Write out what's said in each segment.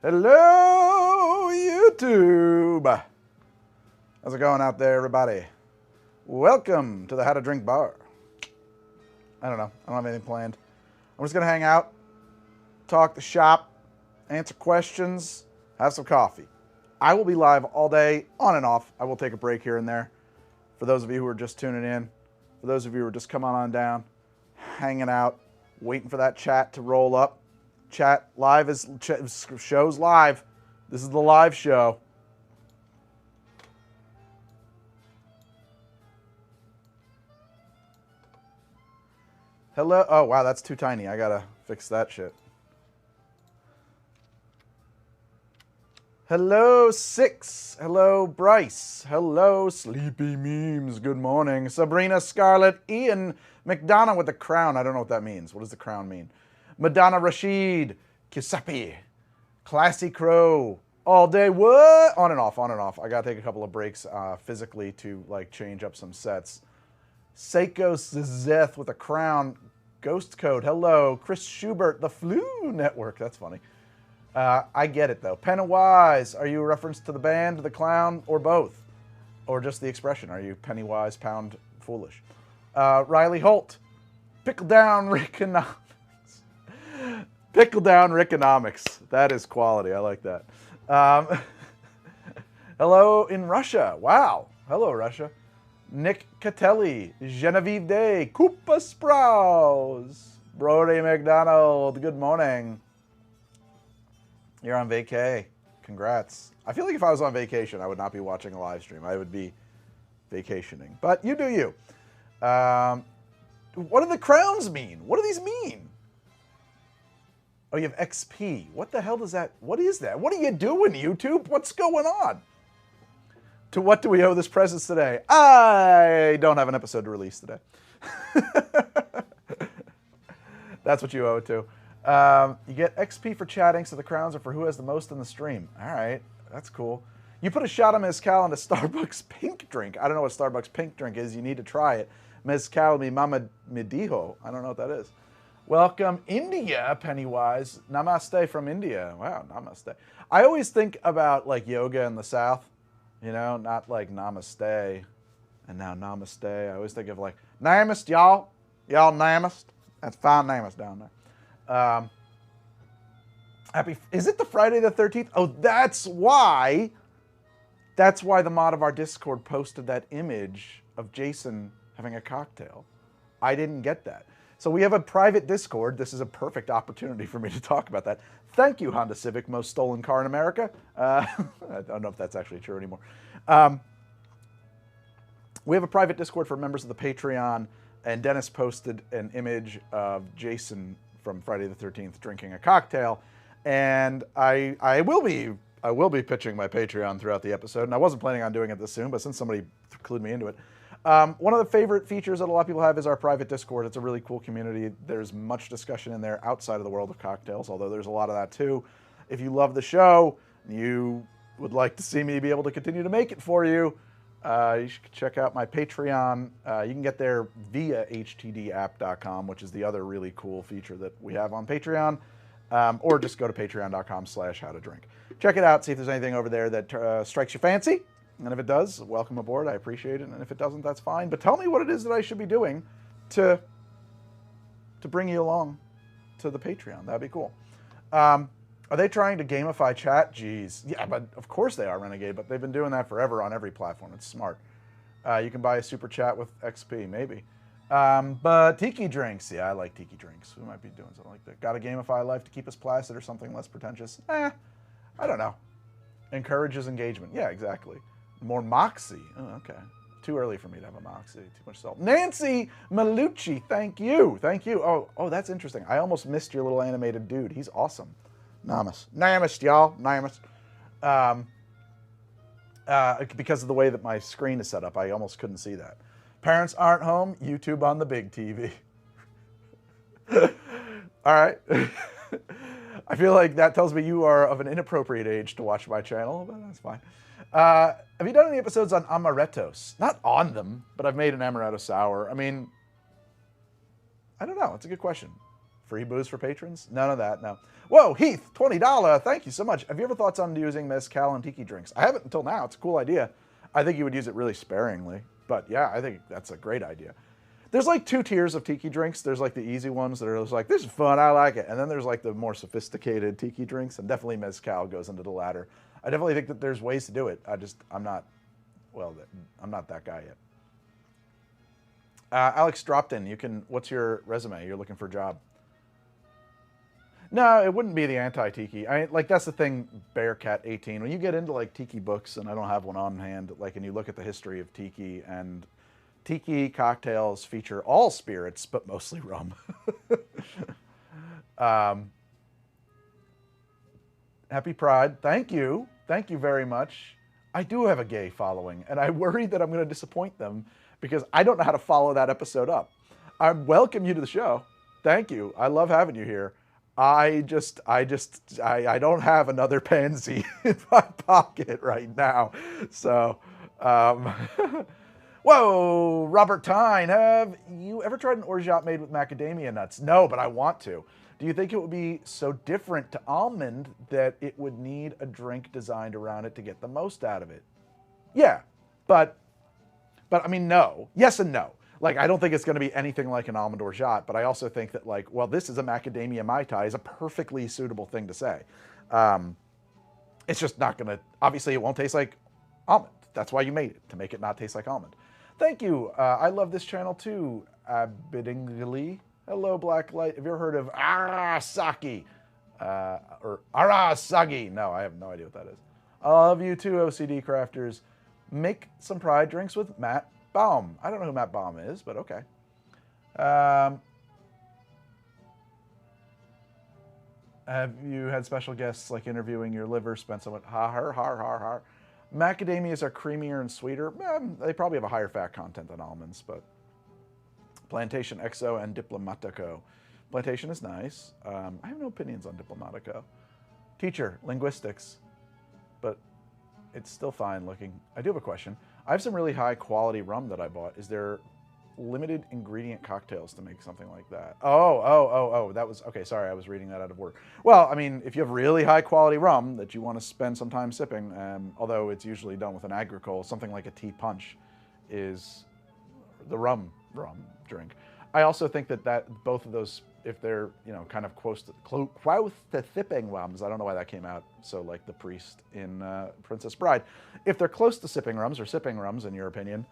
Hello, YouTube. How's it going out there, everybody? Welcome to the How to Drink Bar. I don't know. I don't have anything planned. I'm just going to hang out, talk the shop, answer questions, have some coffee. I will be live all day, on and off. I will take a break here and there. For those of you who are just tuning in, for those of you who are just coming on down, hanging out, waiting for that chat to roll up. Chat live is show's live. This is the live show. Hello. Oh, wow, that's too tiny. I gotta fix that shit. Hello, Six. Hello, Bryce. Hello, Sleepy Memes. Good morning. Sabrina Scarlett. Ian McDonough with the crown. I don't know what that means. What does the crown mean? Madonna Rashid. Kisapi. Classy Crow. All day. What? On and off, on and off. I gotta take a couple of breaks physically to like change up some sets. Seiko Zeth with a crown. Ghost Code. Hello. Chris Schubert. The Flu Network. That's funny. I get it, though. Pennywise, are you a reference to the band, the clown, or both? Or just the expression? Are you Pennywise, pound, foolish? Riley Holt. Pickle Down Rickonomics. Pickle Down Rickonomics. That is quality. I like that. Hello in Russia. Wow. Hello, Russia. Nick Catelli. Genevieve Day. Koopa Sprouse. Brody McDonald. Good morning. You're on vacay. Congrats. I feel like if I was on vacation, I would not be watching a live stream. I would be vacationing. But you do you. What do the crowns mean? What do these mean? Oh, you have XP. What the hell does that... What is that? What are you doing, YouTube? What's going on? To what do we owe this presence today? I don't have an episode to release today. That's what you owe it to. You get XP for chatting, so the crowns are for who has the most in the stream. All right, that's cool. You put a shot of Mezcal in a Starbucks pink drink. I don't know what Starbucks pink drink is. You need to try it. Mezcal mi mama me dijo. I don't know what that is. Welcome, India, Pennywise. Namaste from India. Wow, namaste. I always think about like yoga in the South, you know, not like namaste and now namaste. I always think of like, namaste, y'all. Y'all namaste. That's fine namaste down there. Is it the Friday the 13th? Oh, that's why the mod of our Discord posted that image of Jason having a cocktail. I didn't get that. So we have a private Discord. This is a perfect opportunity for me to talk about that. Thank you, Honda Civic, most stolen car in America. I don't know if that's actually true anymore. We have a private Discord for members of the Patreon, and Dennis posted an image of Jason from Friday the 13th drinking a cocktail, and I will be pitching my Patreon throughout the episode, and I wasn't planning on doing it this soon, but since somebody clued me into it. One of the favorite features that a lot of people have is our private Discord. It's a really cool community. There's much discussion in there outside of the world of cocktails, although there's a lot of that too. If you love the show, you would like to see me be able to continue to make it for you, you should check out my Patreon. You can get there via htdapp.com, which is the other really cool feature that we have on Patreon, or just go to patreon.com/howtodrink. Check it out, see if there's anything over there that strikes your fancy, and if it does, welcome aboard. I appreciate it, and if it doesn't, that's fine. But tell me what it is that I should be doing to bring you along to the Patreon. That'd be cool. Are they trying to gamify chat? Jeez. Yeah, but of course they are, Renegade, but they've been doing that forever on every platform. It's smart. You can buy a super chat with XP, maybe. But tiki drinks. Yeah, I like tiki drinks. We might be doing something like that. Got to gamify life to keep us placid or something less pretentious? I don't know. Encourages engagement. Yeah, exactly. More moxie. Oh, okay. Too early for me to have a moxie. Too much salt. Nancy Malucci, thank you. Thank you. Oh, that's interesting. I almost missed your little animated dude. He's awesome. Namaste, y'all. Namaste. Because of the way that my screen is set up, I almost couldn't see that. Parents aren't home. YouTube on the big TV. All right. I feel like that tells me you are of an inappropriate age to watch my channel, but that's fine. Have you done any episodes on amarettos? Not on them, but I've made an amaretto sour. I mean, I don't know. It's a good question. Free booze for patrons? None of that, no. Whoa, Heath, $20. Thank you so much. Have you ever thoughts on using mezcal and tiki drinks? I haven't until now. It's a cool idea. I think you would use it really sparingly. But yeah, I think that's a great idea. There's like 2 tiers of tiki drinks. There's like the easy ones that are just like, this is fun, I like it. And then there's like the more sophisticated tiki drinks, and definitely mezcal goes into the latter. I definitely think that there's ways to do it. I'm not that guy yet. Alex dropped in. What's your resume? You're looking for a job. No, it wouldn't be the anti-tiki. That's the thing, Bearcat18. When you get into like tiki books, and I don't have one on hand, and you look at the history of tiki, and tiki cocktails feature all spirits, but mostly rum. Happy Pride. Thank you. Thank you very much. I do have a gay following, and I worry that I'm going to disappoint them because I don't know how to follow that episode up. I welcome you to the show. Thank you. I love having you here. I don't have another pansy in my pocket right now. So, whoa, Robert Tyne, have you ever tried an orgeat made with macadamia nuts? No, but I want to. Do you think it would be so different to almond that it would need a drink designed around it to get the most out of it? Yeah, but I mean, no. Yes and no. Like, I don't think it's going to be anything like an almond orgeat, but I also think that, like, well, this is a macadamia Mai Tai is a perfectly suitable thing to say. It's just not going to, obviously it won't taste like almond. That's why you made it, to make it not taste like almond. Thank you. I love this channel too, Abidingly. Hello, Blacklight. Have you ever heard of Arasaki? Or Arasagi? No, I have no idea what that is. I love you too, OCD crafters. Make some pride drinks with Matt Baum. I don't know who Matt Baum is, but okay. Have you had special guests like interviewing your liver? Spent someone har. Macadamias are creamier and sweeter. They probably have a higher fat content than almonds, but Plantation XO and Diplomatico. Plantation is nice. I have no opinions on Diplomatico. Teacher, linguistics, but it's still fine looking. I do have a question. I have some really high quality rum that I bought. Is there limited ingredient cocktails to make something like that? Oh, that was, okay, sorry, I was reading that out of order. Well, I mean, if you have really high quality rum that you want to spend some time sipping, although it's usually done with an agricole, something like a tea punch is the rum drink. I also think that both of those, if they're, kind of close to sipping rums, I don't know why that came out so like the priest in Princess Bride. If they're close to sipping rums, or sipping rums in your opinion,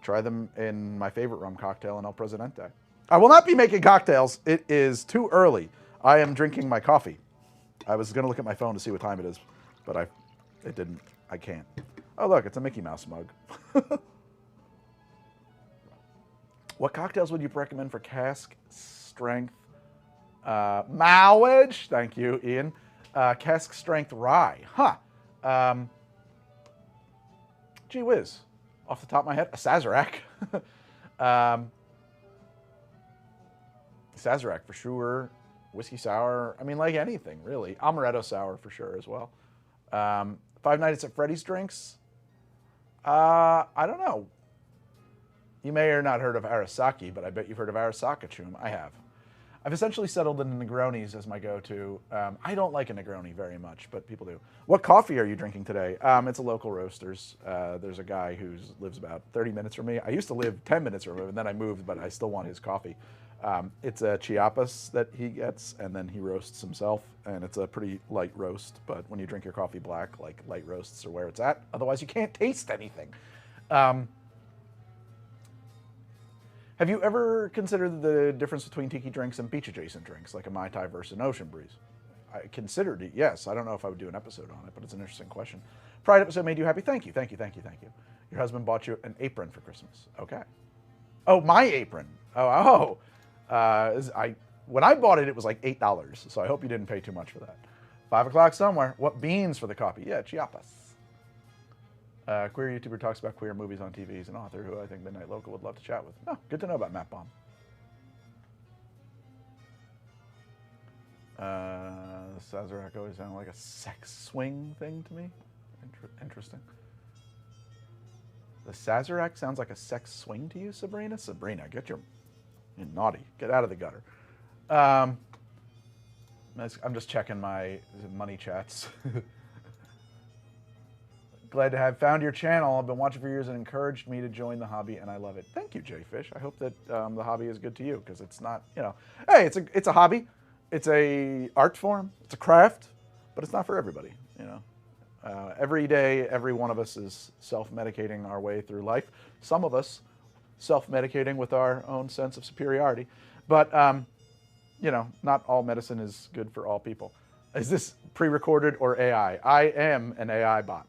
try them in my favorite rum cocktail in El Presidente. I will not be making cocktails. It is too early. I am drinking my coffee. I was going to look at my phone to see what time it is, but I can't. Oh look, it's a Mickey Mouse mug. What cocktails would you recommend for cask strength mileage? Thank you, Ian. Cask strength rye. Gee whiz. Off the top of my head, a Sazerac. Sazerac for sure. Whiskey sour. I mean, like anything, really. Amaretto sour for sure as well. Five Nights at Freddy's drinks. I don't know. You may or not heard of Arasaki, but I bet you've heard of Arasaka Chum. I have. I've essentially settled into Negronis as my go-to. I don't like a Negroni very much, but people do. What coffee are you drinking today? It's a local roasters. There's a guy who lives about 30 minutes from me. I used to live 10 minutes from him, and then I moved, but I still want his coffee. It's a Chiapas that he gets, and then he roasts himself, and it's a pretty light roast, but when you drink your coffee black, like light roasts are where it's at. Otherwise, you can't taste anything. Have you ever considered the difference between tiki drinks and beach-adjacent drinks, like a Mai Tai versus an Ocean Breeze? I considered it, yes. I don't know if I would do an episode on it, but it's an interesting question. Pride episode made you happy? Thank you. Your husband bought you an apron for Christmas. Okay. Oh, my apron. When I bought it, it was like $8, so I hope you didn't pay too much for that. 5 o'clock somewhere. What beans for the coffee? Yeah, Chiapas. Queer YouTuber talks about queer movies on TV. He's an author who I think Midnight Local would love to chat with. Oh, good to know about Matt Baum. Sazerac always sounded like a sex swing thing to me. Interesting. The Sazerac sounds like a sex swing to you, Sabrina? Sabrina, you're naughty. Get out of the gutter. I'm just checking my money chats. Glad to have found your channel. I've been watching for years and encouraged me to join the hobby, and I love it. Thank you, Jayfish. I hope that the hobby is good to you, because it's not, you know, hey, it's a hobby, it's a art form, it's a craft, but it's not for everybody, you know. Every day, every one of us is self-medicating our way through life. Some of us self-medicating with our own sense of superiority, but you know, not all medicine is good for all people. Is this pre-recorded or AI? I am an AI bot.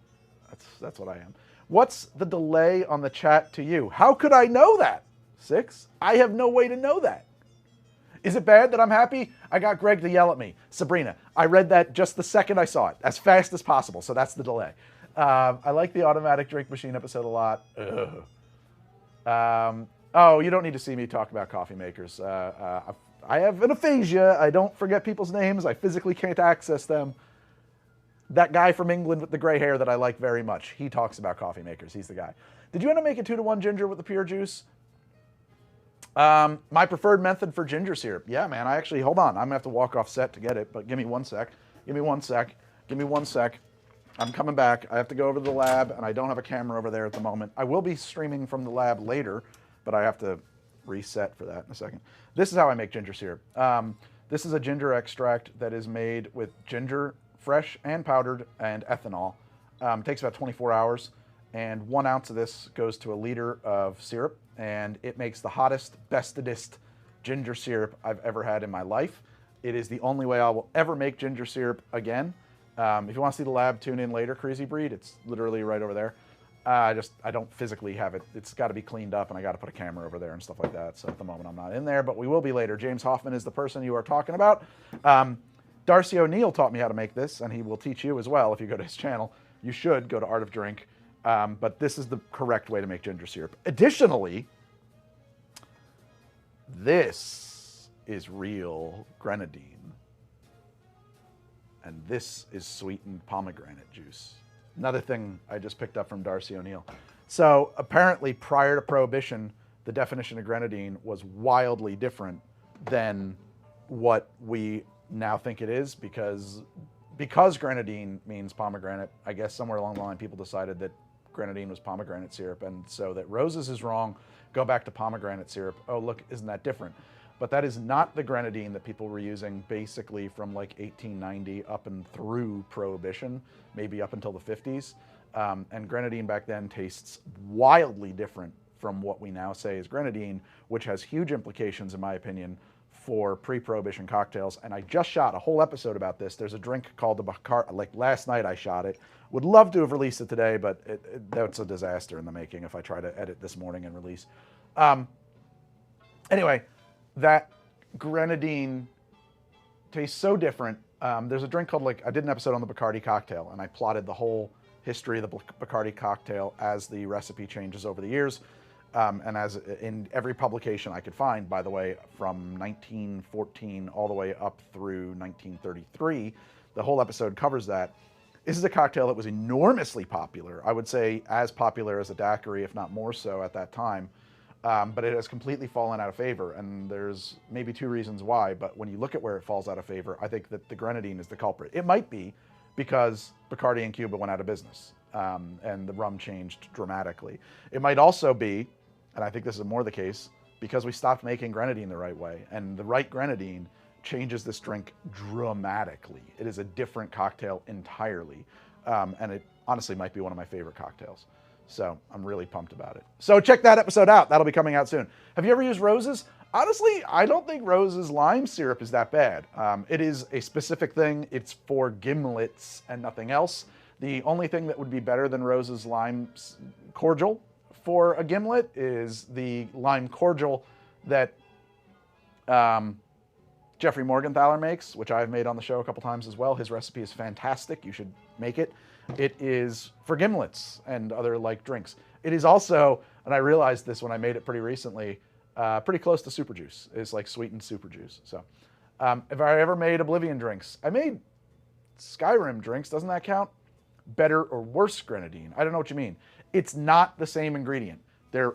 That's what I am. What's the delay on the chat to you? How could I know that? 6? I have no way to know that. Is it bad that I'm happy? I got Greg to yell at me. Sabrina, I read that just the second I saw it, as fast as possible, so that's the delay. I like the automatic drink machine episode a lot. Oh, you don't need to see me talk about coffee makers. I have an aphasia. I don't forget people's names. I physically can't access them. That guy from England with the gray hair that I like very much, he talks about coffee makers. He's the guy. Did you end up making 2-to-1 ginger with the pure juice? My preferred method for ginger syrup. Yeah, man, I actually, hold on. I'm gonna have to walk off set to get it, but give me 1 sec. Give me 1 sec. Give me 1 sec. I'm coming back. I have to go over to the lab, and I don't have a camera over there at the moment. I will be streaming from the lab later, but I have to reset for that in a second. This is how I make ginger syrup. This is a ginger extract that is made with ginger, fresh and powdered, and ethanol. Takes about 24 hours, and 1 ounce of this goes to a liter of syrup, and it makes the hottest, bestedest ginger syrup I've ever had in my life. It is the only way I will ever make ginger syrup again. If you want to see the lab, tune in later, Crazy Breed. It's literally right over there. I don't physically have it. It's got to be cleaned up, and I got to put a camera over there and stuff like that. So at the moment, I'm not in there, but we will be later. James Hoffman is the person you are talking about. Darcy O'Neill taught me how to make this, and he will teach you as well if you go to his channel. You should go to Art of Drink, but this is the correct way to make ginger syrup. Additionally, this is real grenadine, and this is sweetened pomegranate juice. Another thing I just picked up from Darcy O'Neill. So apparently prior to Prohibition, the definition of grenadine was wildly different than what we now think it is, because grenadine means pomegranate. I guess somewhere along the line people decided that grenadine was pomegranate syrup, and so that roses is wrong, go back to pomegranate syrup. Oh, look, isn't that different? But that is not the grenadine that people were using basically from like 1890 up and through Prohibition, maybe up until the 50s. And grenadine back then tastes wildly different from what we now say is grenadine, which has huge implications, in my opinion, for pre-Prohibition cocktails. And I just shot a whole episode about this. There's a drink called the Bacardi. Like last night I shot it. Would love to have released it today, but that's a disaster in the making if I try to edit this morning and release. Anyway, that grenadine tastes so different. There's a drink called, like, I did an episode on the Bacardi cocktail, and I plotted the whole history of the Bacardi cocktail as the recipe changes over the years. And as in every publication I could find, by the way, from 1914 all the way up through 1933, the whole episode covers that. This is a cocktail that was enormously popular. I would say as popular as a daiquiri, if not more so at that time. But it has completely fallen out of favor, and there's maybe 2 reasons why, but when you look at where it falls out of favor, I think that the grenadine is the culprit. It might be because Bacardi in Cuba went out of business, and the rum changed dramatically. It might also be, and I think this is more the case, because we stopped making grenadine the right way, and the right grenadine changes this drink dramatically. It is a different cocktail entirely, and it honestly might be one of my favorite cocktails. So I'm really pumped about it. So check that episode out. That'll be coming out soon. Have you ever used Rose's? Honestly, I don't think Rose's lime syrup is that bad. It is a specific thing. It's for gimlets and nothing else. The only thing that would be better than Rose's lime cordial for a gimlet is the lime cordial that Jeffrey Morgenthaler makes, which I've made on the show a couple times as well. His recipe is fantastic. You should make it. It is for gimlets and other like drinks. It is also, and I realized this when I made it pretty recently, pretty close to super juice. It's like sweetened super juice. So if I ever made Oblivion drinks, I made Skyrim drinks. Doesn't that count? Better or worse grenadine. I don't know what you mean. It's not the same ingredient. They're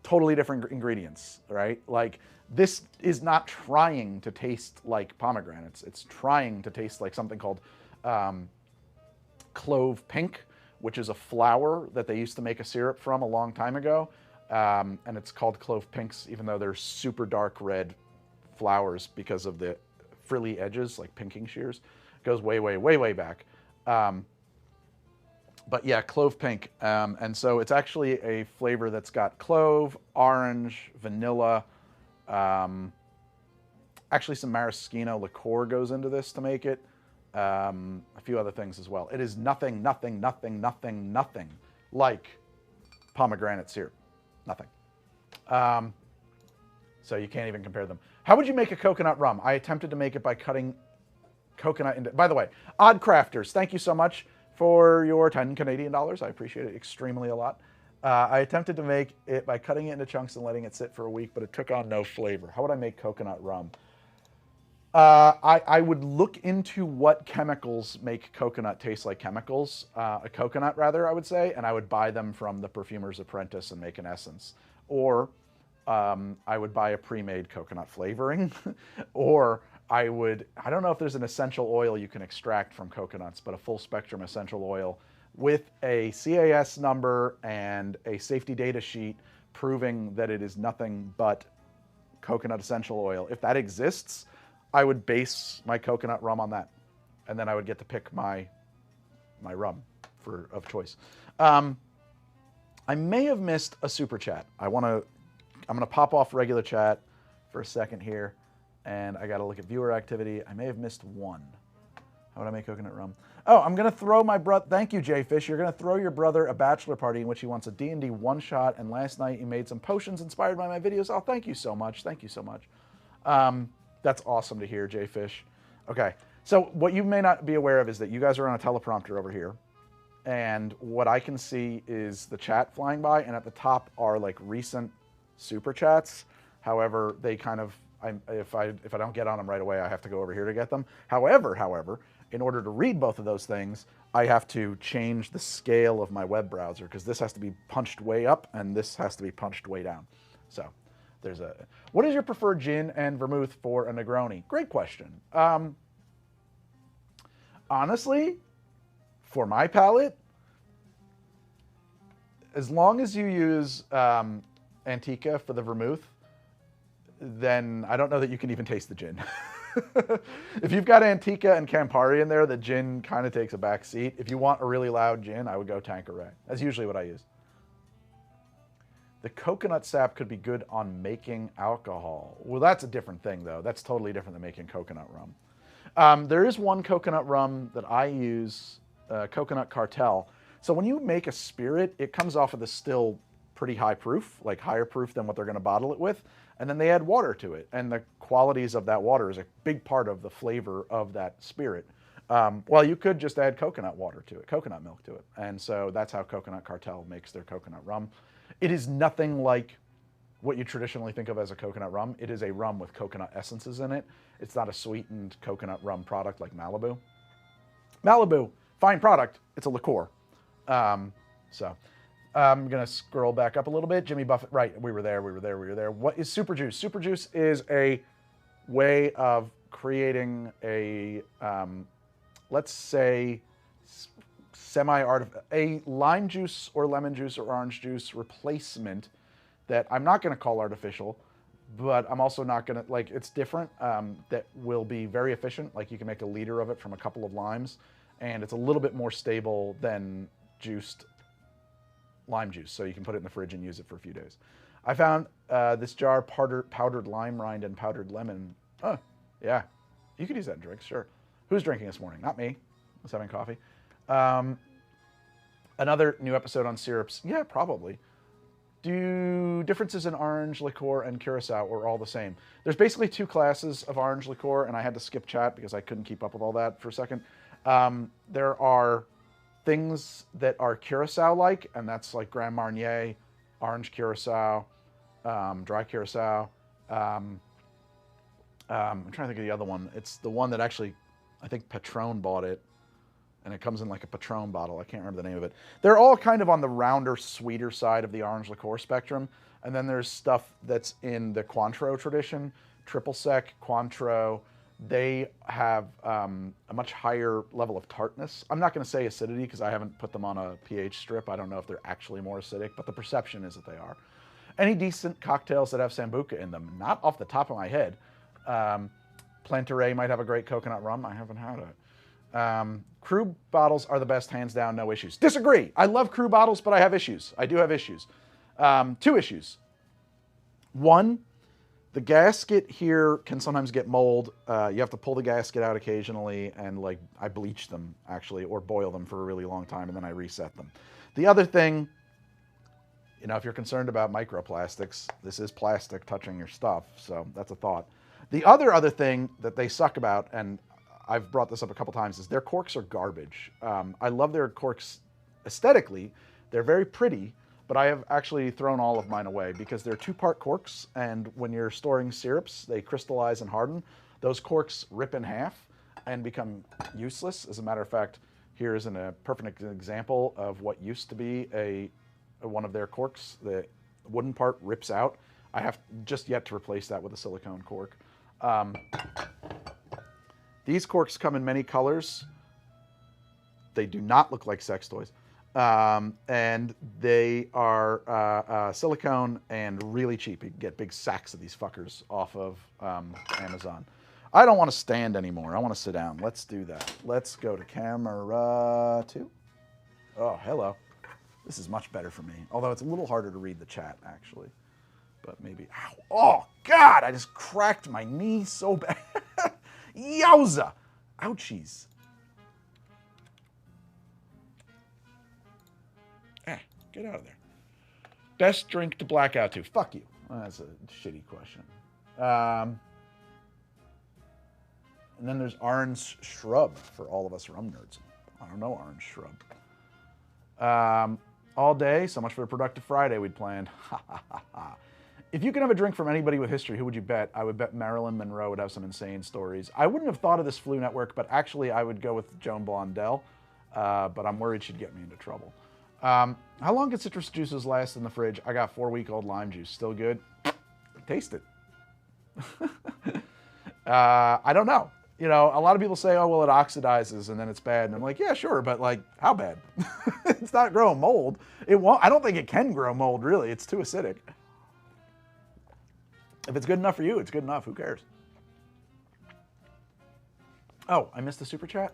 totally different ingredients, right? Like, this is not trying to taste like pomegranates. It's trying to taste like something called clove pink, which is a flower that they used to make a syrup from a long time ago. And it's called clove pinks, even though they're super dark red flowers because of the frilly edges, like pinking shears. It goes way, way, way, way back. But yeah, clove pink. And so it's actually a flavor that's got clove, orange, vanilla. Actually, some maraschino liqueur goes into this to make it. A few other things as well. It is nothing, nothing, nothing, nothing, nothing like pomegranate syrup. Nothing. So you can't even compare them. How would you make a coconut rum? I attempted to make it by cutting coconut into... By the way, Odd Crafters, thank you so much for your 10 Canadian dollars. I appreciate it extremely a lot. I attempted to make it by cutting it into chunks and letting it sit for a week, but it took on no flavor. How would I make coconut rum? I would look into what chemicals make coconut taste like chemicals, a coconut rather, I would say, and I would buy them from the perfumer's apprentice and make an essence. Or I would buy a pre-made coconut flavoring, or I don't know if there's an essential oil you can extract from coconuts, but a full spectrum essential oil with a CAS number and a safety data sheet proving that it is nothing but coconut essential oil. If that exists, I would base my coconut rum on that. And then I would get to pick my rum of choice. I may have missed a super chat. I'm gonna pop off regular chat for a second here. And I gotta look at viewer activity. I may have missed one. How would I make coconut rum? Oh, I'm gonna throw my brother, thank you, Jay Fish. You're gonna throw your brother a bachelor party in which he wants a D&D one shot, and last night he made some potions inspired by my videos. Oh, thank you so much, thank you so much. That's awesome to hear, Jay Fish. Okay, so what you may not be aware of is that you guys are on a teleprompter over here, and what I can see is the chat flying by, and at the top are like recent super chats. However, they kind of, if I don't get on them right away, I have to go over here to get them. However, in order to read both of those things, I have to change the scale of my web browser, because this has to be punched way up and this has to be punched way down. So there's a... What is your preferred gin and vermouth for a Negroni? Great question. Honestly, for my palate, as long as you use Antica for the vermouth, then I don't know that you can even taste the gin. If you've got Antica and Campari in there, the gin kind of takes a back seat. If you want a really loud gin, I would go Tanqueray. That's usually what I use. The coconut sap could be good on making alcohol. Well, that's a different thing, though. That's totally different than making coconut rum. There is one coconut rum that I use, Coconut Cartel. So when you make a spirit, it comes off of the still pretty high proof, like higher proof than what they're going to bottle it with. And then they add water to it. And the qualities of that water is a big part of the flavor of that spirit. Well, you could just add coconut water to it, coconut milk to it. And so that's how Coconut Cartel makes their coconut rum. It is nothing like what you traditionally think of as a coconut rum. It is a rum with coconut essences in it. It's not a sweetened coconut rum product like Malibu. Malibu, fine product. It's a liqueur. So I'm going to scroll back up a little bit. Jimmy Buffett, right, we were there. What is super juice? Super juice is a way of creating a, let's say, a lime juice or lemon juice or orange juice replacement that I'm not going to call artificial, but I'm also not going to, like, it's different, that will be very efficient. Like, you can make a liter of it from a couple of limes, and it's a little bit more stable than juiced lime juice, so you can put it in the fridge and use it for a few days. I found this jar powdered lime rind and powdered lemon. Oh, yeah. You could use that in drinks, sure. Who's drinking this morning? Not me. I was having coffee. Another new episode on syrups. Yeah, probably. Do differences in orange liqueur and Curacao or all the same? There's basically two classes of orange liqueur, and I had to skip chat because I couldn't keep up with all that for a second. There are things that are Curacao-like, and that's like Grand Marnier, orange Curacao, dry Curacao. I'm trying to think of the other one. It's the one that actually, I think Patron bought it, and it comes in like a Patron bottle. I can't remember the name of it. They're all kind of on the rounder, sweeter side of the orange liqueur spectrum. And then there's stuff that's in the Cointreau tradition, triple sec, Cointreau. They have a much higher level of tartness. I'm not going to say acidity because I haven't put them on a pH strip. I don't know if they're actually more acidic, but the perception is that they are. Any decent cocktails that have Sambuca in them, not off the top of my head. Plantaray might have a great coconut rum. I haven't had it. Crew bottles are the best, hands down, no issues. Disagree. I love Crew bottles, but I have issues. I do have issues. 2 issues. One, the gasket here can sometimes get mold. You have to pull the gasket out occasionally, and like I bleach them actually, or boil them for a really long time, and then I reset them. The other thing, you know, if you're concerned about microplastics, this is plastic touching your stuff, so that's a thought. The other thing that they suck about, and I've brought this up a couple times, is their corks are garbage. I love their corks aesthetically. They're very pretty, but I have actually thrown all of mine away because they're 2-part corks, and when you're storing syrups, they crystallize and harden. Those corks rip in half and become useless. As a matter of fact, here is a perfect example of what used to be one of their corks. The wooden part rips out. I have just yet to replace that with a silicone cork. These corks come in many colors. They do not look like sex toys. And they are silicone and really cheap. You can get big sacks of these fuckers off of Amazon. I don't want to stand anymore. I want to sit down. Let's do that. Let's go to camera 2. Oh, hello. This is much better for me. Although it's a little harder to read the chat, actually. But maybe... Ow. Oh, God! I just cracked my knee so bad. Yowza! Ouchies. Get out of there. Best drink to black out to? Fuck you. Well, that's a shitty question. And then there's Orange Shrub for all of us rum nerds. I don't know Orange Shrub. All day. So much for the productive Friday we'd planned. If you could have a drink from anybody with history, who would you bet? I would bet Marilyn Monroe would have some insane stories. I wouldn't have thought of this Flu Network, but actually I would go with Joan Blondell. But I'm worried she'd get me into trouble. How long can citrus juices last in the fridge? I got 4-week-old lime juice. Still good? Taste it. I don't know. You know, a lot of people say, oh, well, it oxidizes and then it's bad. And I'm like, yeah, sure. But like, how bad? It's not growing mold. It won't. I don't think it can grow mold, really. It's too acidic. If it's good enough for you, it's good enough. Who cares? Oh, I missed the super chat?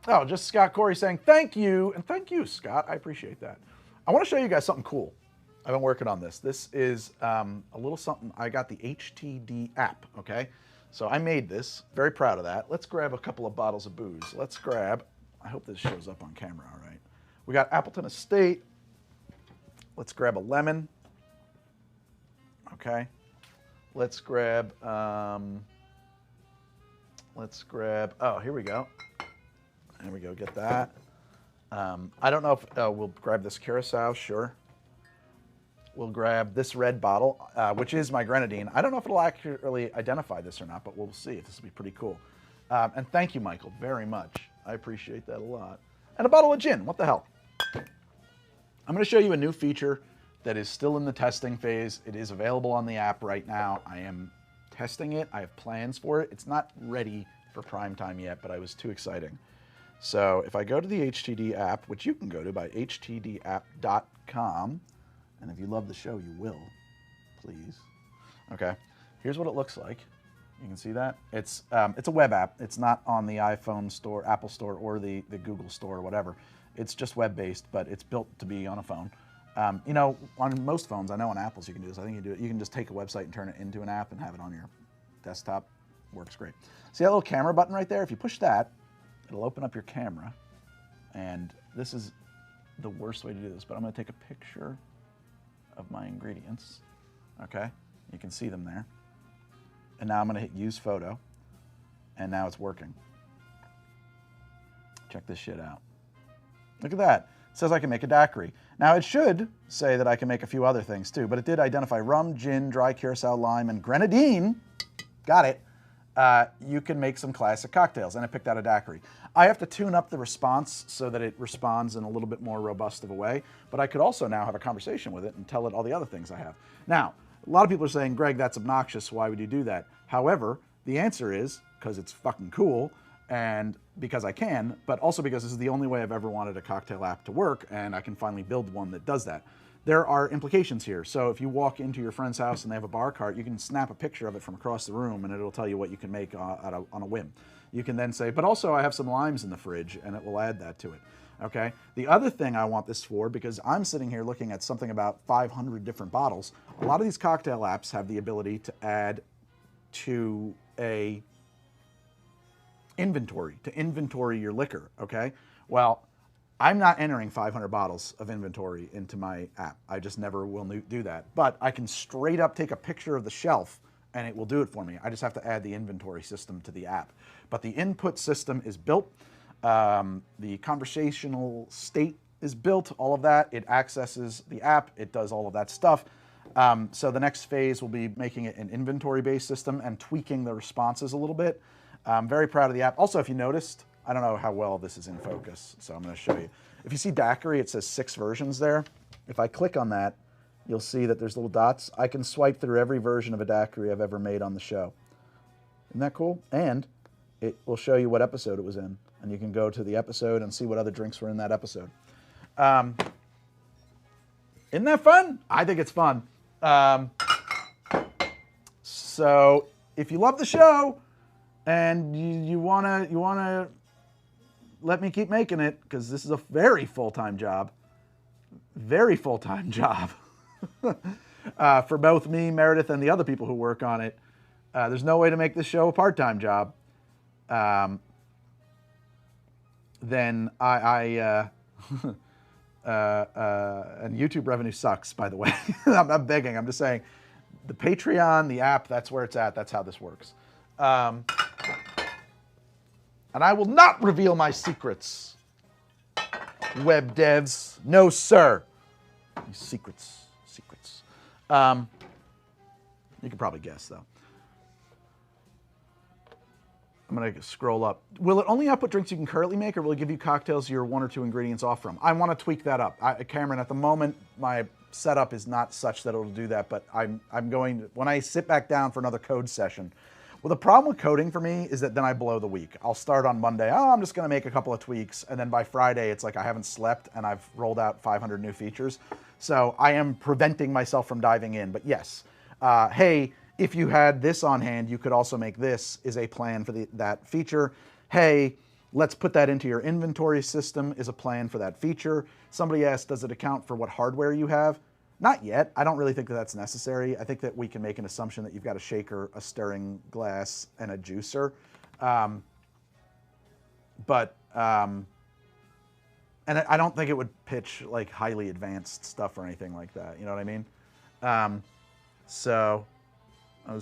Oh, just Scott Corey saying thank you. And thank you, Scott. I appreciate that. I want to show you guys something cool. I've been working on this. This is a little something. I got the HTD app, okay? So I made this. Very proud of that. Let's grab a couple of bottles of booze. Let's grab, I hope this shows up on camera all right. We got Appleton Estate. Let's grab a lemon. Okay. Let's grab, oh, here we go. There we go, get that. I don't know if we'll grab this Curacao, sure. We'll grab this red bottle, which is my grenadine. I don't know if it'll accurately identify this or not, but we'll see. This will be pretty cool. And thank you, Michael, very much. I appreciate that a lot. And a bottle of gin, what the hell? I'm gonna show you a new feature that is still in the testing phase. It is available on the app right now. I am testing it, I have plans for it. It's not ready for prime time yet, but I was too exciting. So if I go to the HTD app, which you can go to by htdapp.com, and if you love the show, you will, please. Okay, here's what it looks like. You can see that? It's a web app. It's not on the iPhone store, Apple store, or the Google store or whatever. It's just web-based, but it's built to be on a phone. You know, on most phones, I know on Apple's you can do this. I think you do it. You can just take a website and turn it into an app and have it on your desktop. Works great. See that little camera button right there? If you push that, it'll open up your camera. And this is the worst way to do this, but I'm going to take a picture of my ingredients. Okay? You can see them there. And now I'm going to hit Use Photo. And now it's working. Check this shit out. Look at that. It says I can make a daiquiri. Now it should say that I can make a few other things too, but it did identify rum, gin, dry curacao, lime, and grenadine. Got it. you can make some classic cocktails. And I picked out a daiquiri. I have to tune up the response so that it responds in a little bit more robust of a way, but I could also now have a conversation with it and tell it all the other things I have. Now, a lot of people are saying, Greg, that's obnoxious. Why would you do that? However, the answer is because it's fucking cool and because I can, but also because this is the only way I've ever wanted a cocktail app to work, and I can finally build one that does that. There are implications here. So if you walk into your friend's house and they have a bar cart, you can snap a picture of it from across the room and it'll tell you what you can make on a whim. You can then say, but also I have some limes in the fridge, and it will add that to it. Okay. The other thing I want this for, because I'm sitting here looking at something about 500 different bottles, a lot of these cocktail apps have the ability to add to a inventory, to inventory your liquor. Okay. Well, I'm not entering 500 bottles of inventory into my app. I just never will do that. But I can straight up take a picture of the shelf and it will do it for me. I just have to add the inventory system to the app. But the input system is built. The conversational state is built, all of that. It accesses the app. It does all of that stuff. So the next phase will be making it an inventory-based system and tweaking the responses a little bit. I'm very proud of the app. Also, if you noticed, I don't know how well this is in focus, so I'm going to show you. If you see daiquiri, it says 6 versions there. If I click on that, you'll see that there's little dots. I can swipe through every version of a daiquiri I've ever made on the show. Isn't that cool? And it will show you what episode it was in. And you can go to the episode and see what other drinks were in that episode. Isn't that fun? I think it's fun. So if you love the show and you wanna let me keep making it, because this is a very full-time job. Very full-time job. For both me, Meredith, and the other people who work on it. There's no way to make this show a part-time job. Then and YouTube revenue sucks, by the way. I'm begging. I'm just saying, the Patreon, the app, that's where it's at. That's how this works. And I will not reveal my secrets, web devs. No, sir. Secrets. You can probably guess, though. I'm going to scroll up. Will it only output drinks you can currently make, or will it give you cocktails you're 1 or 2 ingredients off from? I want to tweak that up. Cameron, at the moment, my setup is not such that it'll do that, but I'm going to, when I sit back down for another code session. Well, the problem with coding for me is that then I blow the week. I'll start on Monday. Oh, I'm just going to make a couple of tweaks. And then by Friday, it's like I haven't slept and I've rolled out 500 new features. So I am preventing myself from diving in. But yes, hey, if you had this on hand, you could also make this, is a plan for that feature. Hey, let's put that into your inventory system, is a plan for that feature. Somebody asked, does it account for what hardware you have? Not yet. I don't really think that that's necessary. I think that we can make an assumption that you've got a shaker, a stirring glass, and a juicer. And I don't think it would pitch like highly advanced stuff or anything like that. You know what I mean? So I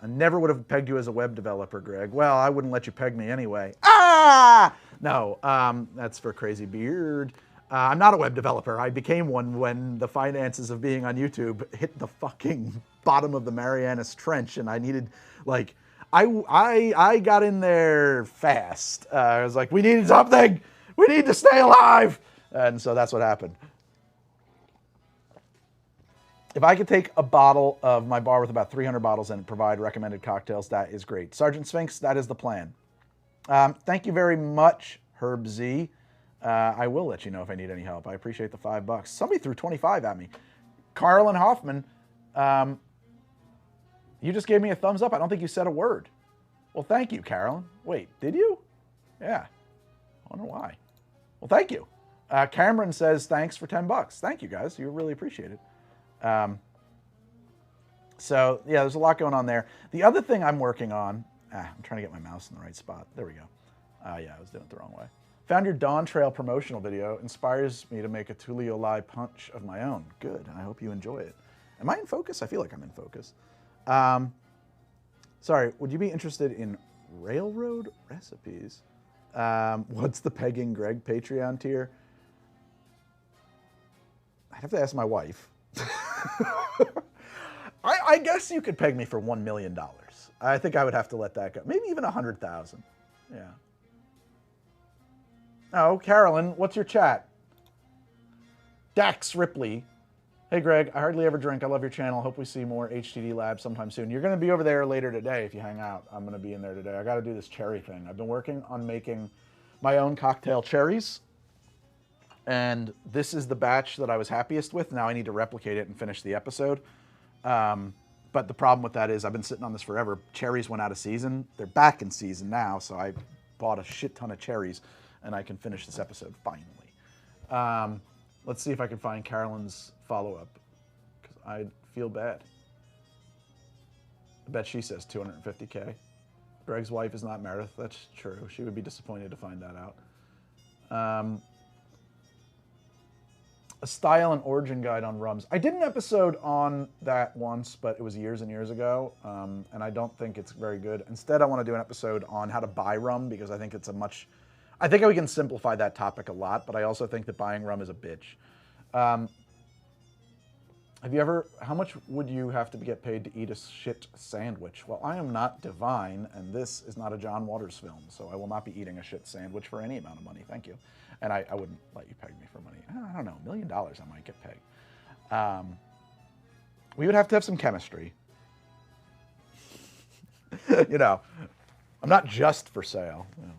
never would have pegged you as a web developer, Greg. Well, I wouldn't let you peg me anyway. Ah! No, that's for Crazy Beard. I'm not a web developer. I became one when the finances of being on YouTube hit the fucking bottom of the Marianas Trench, and I needed, like, I got in there fast. I was like, we need something. We need to stay alive. And so that's what happened. If I could take a bottle of my bar with about 300 bottles and provide recommended cocktails, that is great. Sergeant Sphinx, that is the plan. Thank you very much, Herb Z. I will let you know if I need any help. I appreciate the $5. Somebody threw 25 at me. Carl and Hoffman, you just gave me a thumbs up. I don't think you said a word. Well, thank you, Carolyn. Wait, did you? Yeah. I wonder why. Well, thank you. Cameron says thanks for $10. Thank you, guys. You really appreciate it. So, yeah, there's a lot going on there. The other thing I'm working on, I'm trying to get my mouse in the right spot. There we go. Yeah, I was doing it the wrong way. Found your Dawn Trail promotional video. Inspires me to make a Tulio Lai punch of my own. Good. I hope you enjoy it. Am I in focus? I feel like I'm in focus. Sorry, would you be interested in railroad recipes? What's the Pegging Greg Patreon tier? I'd have to ask my wife. I guess you could peg me for $1 million. I think I would have to let that go. Maybe even 100,000. Yeah. Oh, Carolyn, what's your chat? Dax Ripley. Hey, Greg, I hardly ever drink. I love your channel. Hope we see more HTD Labs sometime soon. You're going to be over there later today if you hang out. I'm going to be in there today. I got to do this cherry thing. I've been working on making my own cocktail cherries. And this is the batch that I was happiest with. Now I need to replicate it and finish the episode. But the problem with that is I've been sitting on this forever. Cherries went out of season. They're back in season now, so I bought a shit ton of cherries, and I can finish this episode finally. Let's see if I can find Carolyn's follow-up, because I feel bad. I bet she says 250K. Greg's wife is not Meredith. That's true. She would be disappointed to find that out. A style and origin guide on rums. I did an episode on that once, but it was years and years ago, and I don't think it's very good. Instead, I want to do an episode on how to buy rum, because I think it's I think we can simplify that topic a lot, but I also think that buying rum is a bitch. How much would you have to get paid to eat a shit sandwich? Well, I am not divine, and this is not a John Waters film, so I will not be eating a shit sandwich for any amount of money, thank you. And I wouldn't let you peg me for money. I don't know, $1 million I might get pegged. We would have to have some chemistry. You know, I'm not just for sale. You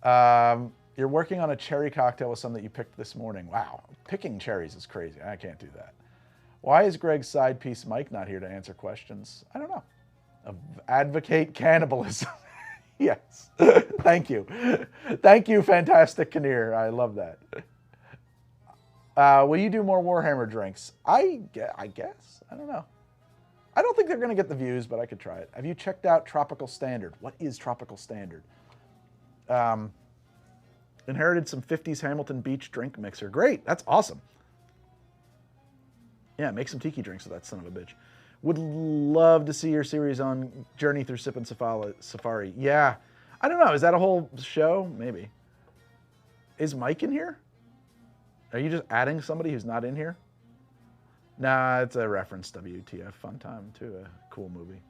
know. You're working on a cherry cocktail with some that you picked this morning. Wow, picking cherries is crazy. I can't do that. Why is Greg's side piece Mike not here to answer questions? I don't know. Advocate cannibalism. Yes. Thank you. Thank you, Fantastic Kinnear. I love that. Will you do more Warhammer drinks? I guess. I don't know. I don't think they're going to get the views, but I could try it. Have you checked out Tropical Standard? What is Tropical Standard? Inherited some 50s Hamilton Beach drink mixer. Great. That's awesome. Yeah, make some tiki drinks with that son of a bitch. Would love to see your series on Journey Through Sip and Safari. Yeah. I don't know. Is that a whole show? Maybe. Is Mike in here? Are you just adding somebody who's not in here? Nah, it's a reference WTF. Fun time, too. A cool movie.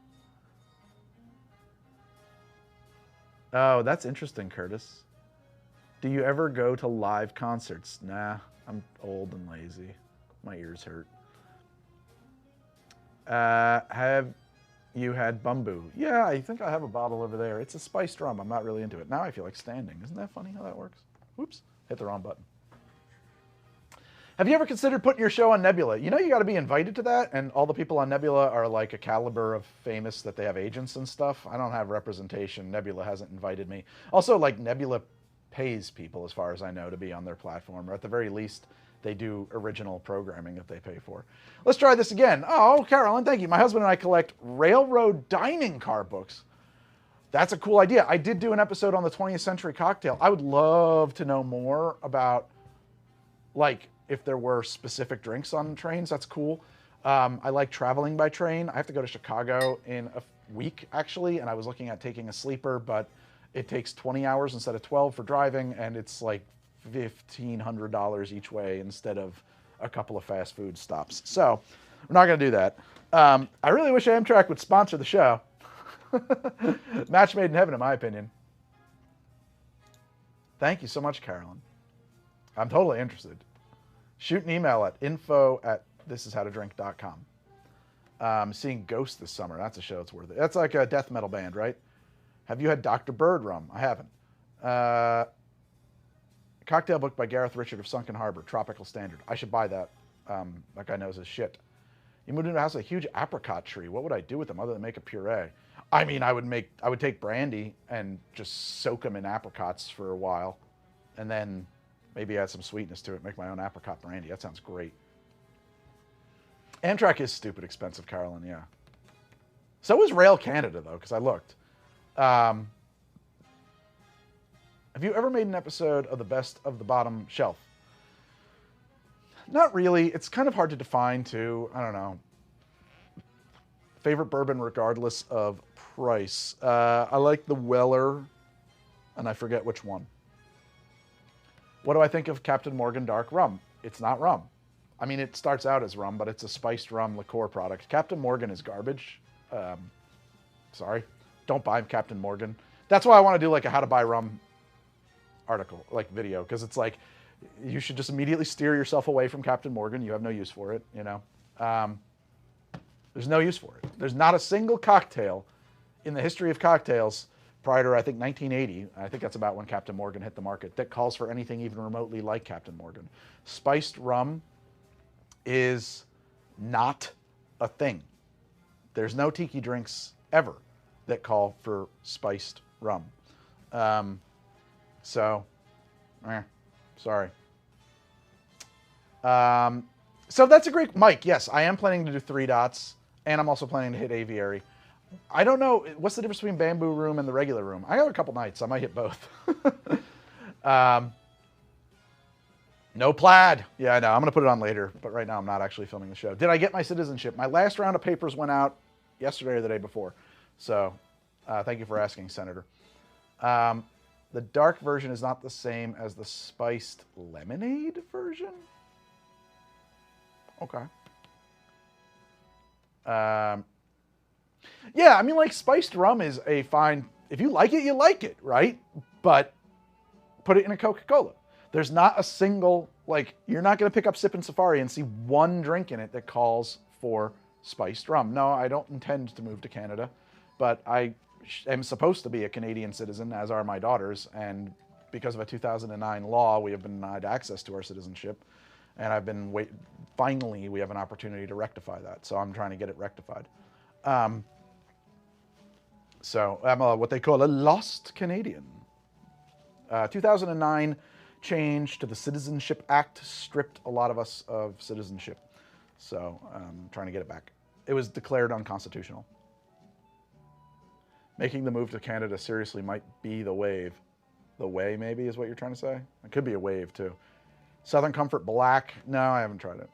Oh, that's interesting, Curtis. Do you ever go to live concerts? Nah, I'm old and lazy. My ears hurt. Have you had Bumbu? Yeah, I think I have a bottle over there. It's a spiced rum. I'm not really into it. Now I feel like standing. Isn't that funny how that works? Oops, hit the wrong button. Have you ever considered putting your show on Nebula? You know you got to be invited to that, and all the people on Nebula are like a caliber of famous that they have agents and stuff. I don't have representation. Nebula hasn't invited me. Also, like, Nebula pays people, as far as I know, to be on their platform, or at the very least, they do original programming that they pay for. Let's try this again. Oh, Carolyn, thank you. My husband and I collect railroad dining car books. That's a cool idea. I did do an episode on the 20th Century Cocktail. I would love to know more about, like, if there were specific drinks on trains. That's cool. I like traveling by train. I have to go to Chicago in a week, actually, and I was looking at taking a sleeper, but it takes 20 hours instead of 12 for driving, and it's like $1,500 each way instead of a couple of fast food stops. So we're not going to do that. I really wish Amtrak would sponsor the show. Match made in heaven, in my opinion. Thank you so much, Carolyn. I'm totally interested. Shoot an email at info@thisishowtodrink.com. Seeing Ghost this summer. That's a show that's worth it. That's like a death metal band, right? Have you had Dr. Bird rum? I haven't. Cocktail book by Gareth Richard of Sunken Harbor, Tropical Standard. I should buy that. That guy knows his shit. You moved into a house with a huge apricot tree. What would I do with them other than make a puree? I mean, I would take brandy and just soak them in apricots for a while, and then maybe add some sweetness to it, make my own apricot brandy. That sounds great. Amtrak is stupid expensive, Carolyn, yeah. So is Rail Canada, though, because I looked. Have you ever made an episode of the Best of the Bottom Shelf? Not really. It's kind of hard to define, too. I don't know. Favorite bourbon regardless of price. I like the Weller, and I forget which one. What do I think of Captain Morgan Dark Rum? It's not rum. I mean, it starts out as rum, but it's a spiced rum liqueur product. Captain Morgan is garbage. Sorry. Don't buy Captain Morgan. That's why I want to do like a how to buy rum article, like video, because it's like you should just immediately steer yourself away from Captain Morgan. You have no use for it, you know. There's no use for it. There's not a single cocktail in the history of cocktails prior to, I think, 1980, I think that's about when Captain Morgan hit the market, that calls for anything even remotely like Captain Morgan. Spiced rum is not a thing. There's no tiki drinks ever that call for spiced rum. Sorry. So that's a great, Mike, yes, I am planning to do 3 dots, and I'm also planning to hit aviary. I don't know, what's the difference between Bamboo Room and the regular room? I have a couple nights, I might hit both. No plaid. Yeah, I know, I'm gonna put it on later, but right now I'm not actually filming the show. Did I get my citizenship? My last round of papers went out yesterday or the day before. So, thank you for asking, Senator. The dark version is not the same as the spiced lemonade version? Okay. Yeah, I mean, like, spiced rum is a fine... If you like it, you like it, right? But put it in a Coca-Cola. There's not a single... Like, you're not going to pick up Sip and Safari and see one drink in it that calls for spiced rum. No, I don't intend to move to Canada, but I am supposed to be a Canadian citizen, as are my daughters, and because of a 2009 law, we have been denied access to our citizenship, and I've been finally we have an opportunity to rectify that, so I'm trying to get it rectified. So I'm what they call a lost Canadian. 2009 change to the Citizenship Act stripped a lot of us of citizenship, so I'm trying to get it back. It was declared unconstitutional. Making the move to Canada seriously might be the wave. The way, maybe, is what you're trying to say? It could be a wave, too. Southern Comfort Black? No, I haven't tried it.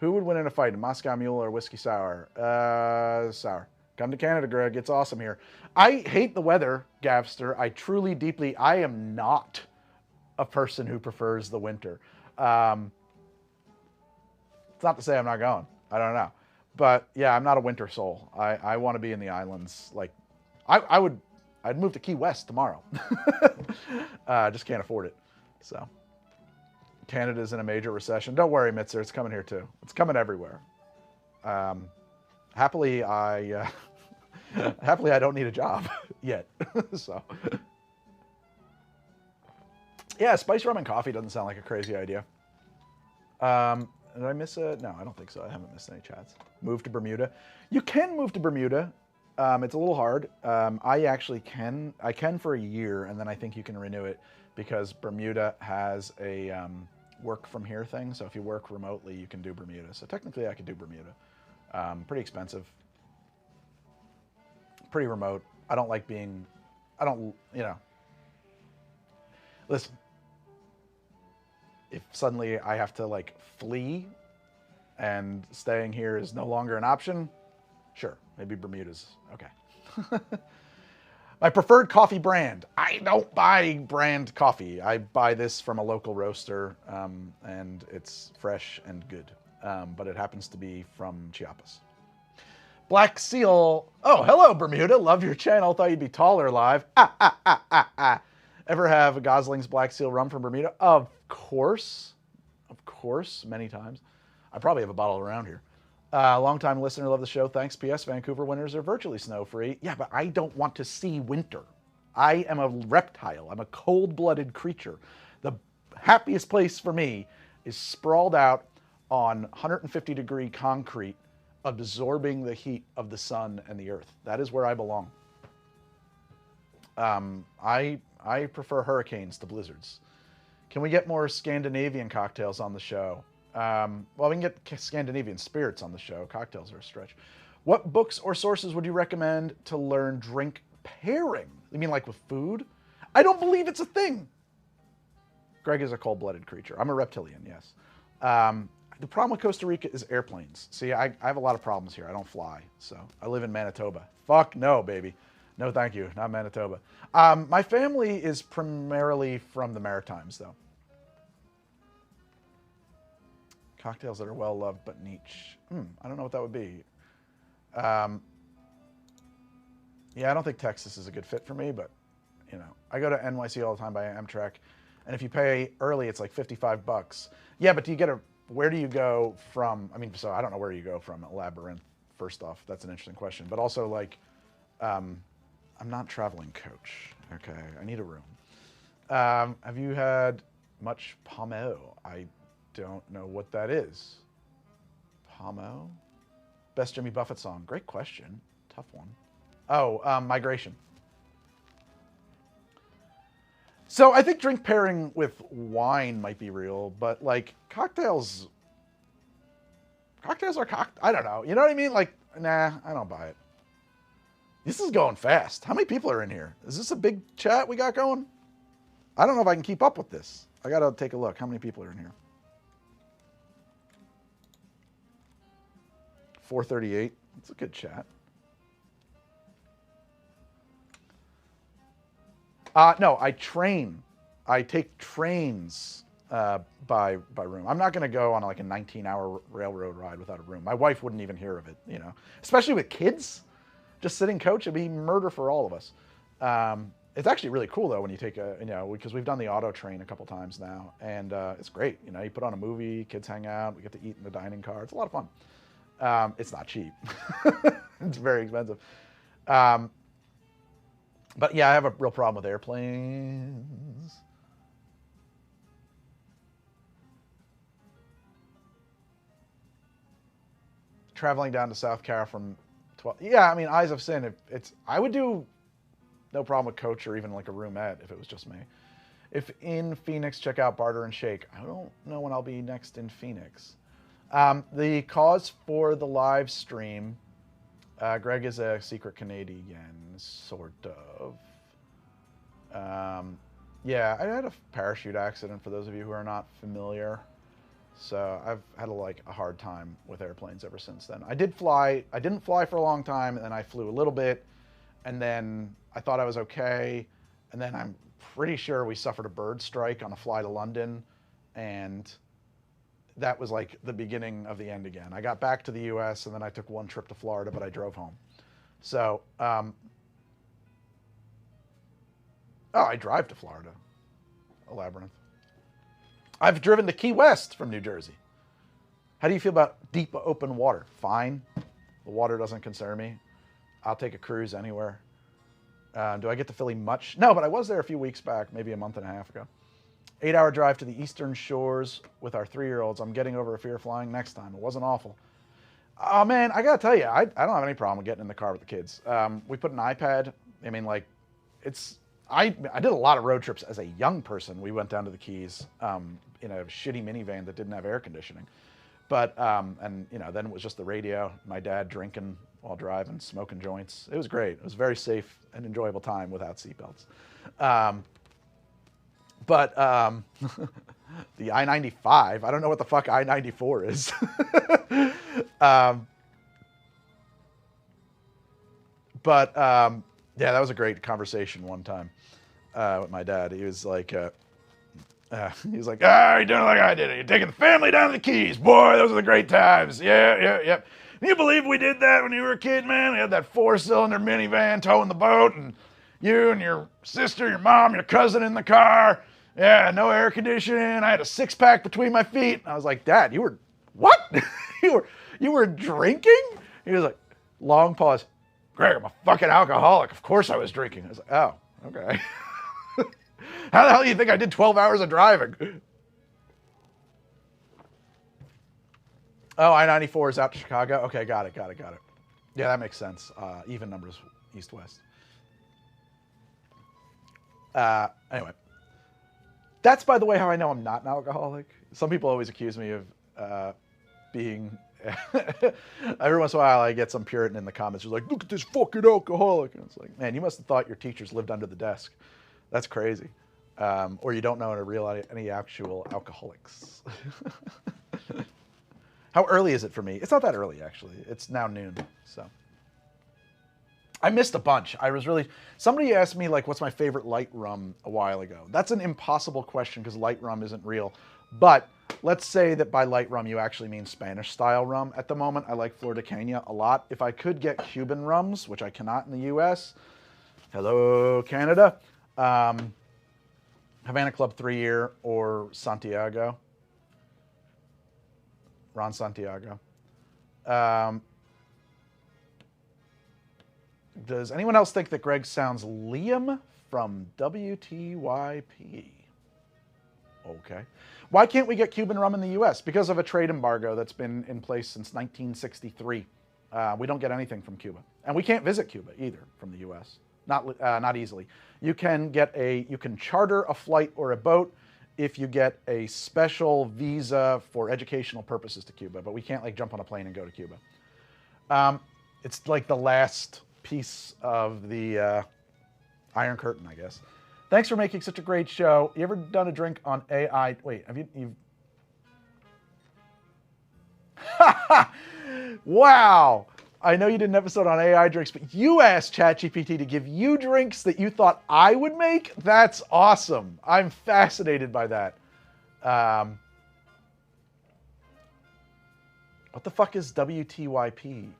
Who would win in a fight, a Moscow Mule or Whiskey Sour? Sour. Come to Canada, Greg. It's awesome here. I hate the weather, Gavster. I truly, deeply, I am not a person who prefers the winter. It's not to say I'm not going. I don't know. But, yeah, I'm not a winter soul. I want to be in the islands, like, I'd move to Key West tomorrow. Just can't afford it. So, Canada's in a major recession. Don't worry, Mitzer, it's coming here too. It's coming everywhere. Happily, I don't need a job yet. So, yeah, spiced rum and coffee doesn't sound like a crazy idea. Did I miss a? No, I don't think so. I haven't missed any chats. Move to Bermuda. You can move to Bermuda. It's a little hard. I actually can. I can for a year, and then I think you can renew it because Bermuda has a work from here thing. So if you work remotely, you can do Bermuda. So technically, I could do Bermuda. Pretty expensive. Pretty remote. I don't like being. I don't. You know. Listen. If suddenly I have to like flee, and staying here is no longer an option. Sure, maybe Bermuda's okay. My preferred coffee brand. I don't buy brand coffee. I buy this from a local roaster, and it's fresh and good. But it happens to be from Chiapas. Black Seal. Oh, hello, Bermuda. Love your channel. Thought you'd be taller live. Ever have a Gosling's Black Seal rum from Bermuda? Of course. Of course, many times. I probably have a bottle around here. Long-time listener, love the show. Thanks. P.S. Vancouver winters are virtually snow-free. Yeah, but I don't want to see winter. I am a reptile. I'm a cold-blooded creature. The happiest place for me is sprawled out on 150-degree concrete, absorbing the heat of the sun and the earth. That is where I belong. I prefer hurricanes to blizzards. Can we get more Scandinavian cocktails on the show? Well, we can get Scandinavian spirits on the show. Cocktails are a stretch. What books or sources would you recommend to learn drink pairing? You mean like with food? I don't believe it's a thing. Greg is a cold-blooded creature. I'm a reptilian, yes. The problem with Costa Rica is airplanes. See, I have a lot of problems here. I don't fly, so I live in Manitoba. Fuck no, baby. No, thank you. Not Manitoba. My family is primarily from the Maritimes, though. Cocktails that are well loved but niche. I don't know what that would be. Yeah, I don't think Texas is a good fit for me, but you know, I go to NYC all the time by Amtrak, and if you pay early, it's like $55. Yeah, but do you get where do you go from? I mean, so I don't know where you go from at Labyrinth. First off, that's an interesting question, but also like, I'm not traveling coach. Okay, I need a room. Have you had much Pomo? I don't know what that is. Pomo? Best Jimmy Buffett song. Great question. Tough one. Oh, Migration. So I think drink pairing with wine might be real, but like cocktails are I don't know. You know what I mean? Like, nah, I don't buy it. This is going fast. How many people are in here? Is this a big chat we got going? I don't know if I can keep up with this. I got to take a look. How many people are in here? 438. It's a good chat. No, I train. I take trains by room. I'm not going to go on like a 19-hour railroad ride without a room. My wife wouldn't even hear of it, you know. Especially with kids, just sitting coach, it'd be murder for all of us. It's actually really cool though when you take a, you know, because we've done the auto train a couple times now, and it's great. You know, you put on a movie, kids hang out, we get to eat in the dining car. It's a lot of fun. It's not cheap. It's very expensive. But yeah, I have a real problem with airplanes. Traveling down to South Carolina from 12. Yeah, I mean, Eyes of Sin. I would do no problem with coach or even like a roomette if it was just me. If in Phoenix, check out Barter and Shake. I don't know when I'll be next in Phoenix. The cause for the live stream. Greg is a secret Canadian, sort of. Yeah, I had a parachute accident, for those of you who are not familiar. So I've had a hard time with airplanes ever since then. I didn't fly for a long time, and then I flew a little bit, and then I thought I was okay, and then I'm pretty sure we suffered a bird strike on a fly to London, and that was like the beginning of the end again. I got back to the US, and then I took one trip to Florida, but I drove home. So, I drive to Florida, a Labyrinth. I've driven to Key West from New Jersey. How do you feel about deep open water? Fine. The water doesn't concern me. I'll take a cruise anywhere. Do I get to Philly much? No, but I was there a few weeks back, maybe a month and a half ago. 8-hour drive to the Eastern Shores with our 3-year-olds. I'm getting over a fear of flying next time. It wasn't awful. Oh, man, I got to tell you, I don't have any problem with getting in the car with the kids. We put an iPad. I mean, like, I did a lot of road trips as a young person. We went down to the Keys in a shitty minivan that didn't have air conditioning. But, and, you know, then it was just the radio, my dad drinking while driving, smoking joints. It was great. It was a very safe and enjoyable time without seatbelts. But the I-95, I don't know what the fuck I-94 is. Yeah, that was a great conversation one time with my dad. He was like, you're doing like I did it. You're taking the family down to the Keys. Boy, those are the great times. Yeah. Can you believe we did that when you were a kid, man? We had that 4-cylinder minivan towing the boat, and you and your sister, your mom, your cousin in the car. Yeah, no air conditioning. I had a 6-pack between my feet. And I was like, Dad, you were, what? you were drinking? He was like, long pause. Greg, I'm a fucking alcoholic. Of course I was drinking. I was like, oh, okay. How the hell do you think I did 12 hours of driving? Oh, I-94 is out to Chicago? Okay, got it. Yeah, that makes sense. Even numbers, east-west. Anyway. That's, by the way, how I know I'm not an alcoholic. Some people always accuse me of being... Every once in a while, I get some Puritan in the comments who's like, look at this fucking alcoholic. And it's like, man, you must have thought your teachers lived under the desk. That's crazy. Or you don't know any actual alcoholics. How early is it for me? It's not that early, actually. It's now noon, so... I missed a bunch. Somebody asked me, like, what's my favorite light rum a while ago. That's an impossible question because light rum isn't real. But let's say that by light rum you actually mean Spanish-style rum. At the moment, I like Flor de Caña a lot. If I could get Cuban rums, which I cannot in the U.S., hello, Canada, Havana Club 3-year or Santiago. Ron Santiago. Does anyone else think that Greg sounds Liam from WTYP? Okay. Why can't we get Cuban rum in the U.S.? Because of a trade embargo that's been in place since 1963. We don't get anything from Cuba. And we can't visit Cuba either from the U.S. Not easily. You can charter a flight or a boat if you get a special visa for educational purposes to Cuba, but we can't like jump on a plane and go to Cuba. It's like the last piece of the Iron Curtain, I guess. Thanks for making such a great show. You ever done a drink on AI? Wait, have you? Wow. I know you did an episode on AI drinks, but you asked ChatGPT to give you drinks that you thought I would make? That's awesome. I'm fascinated by that. What the fuck does WTYP mean?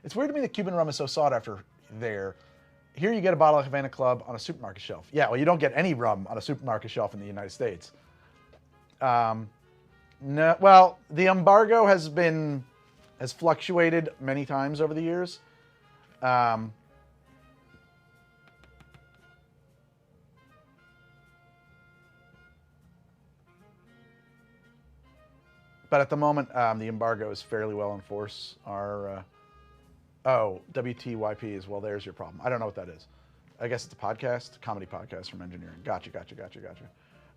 It's weird to me that Cuban rum is so sought after there. Here you get a bottle of Havana Club on a supermarket shelf. Yeah, well, you don't get any rum on a supermarket shelf in the United States. No, well, the embargo has fluctuated many times over the years. But at the moment, the embargo is fairly well in force. WTYP is, well, there's your problem. I don't know what that is. I guess it's a podcast, comedy podcast from engineering. Gotcha.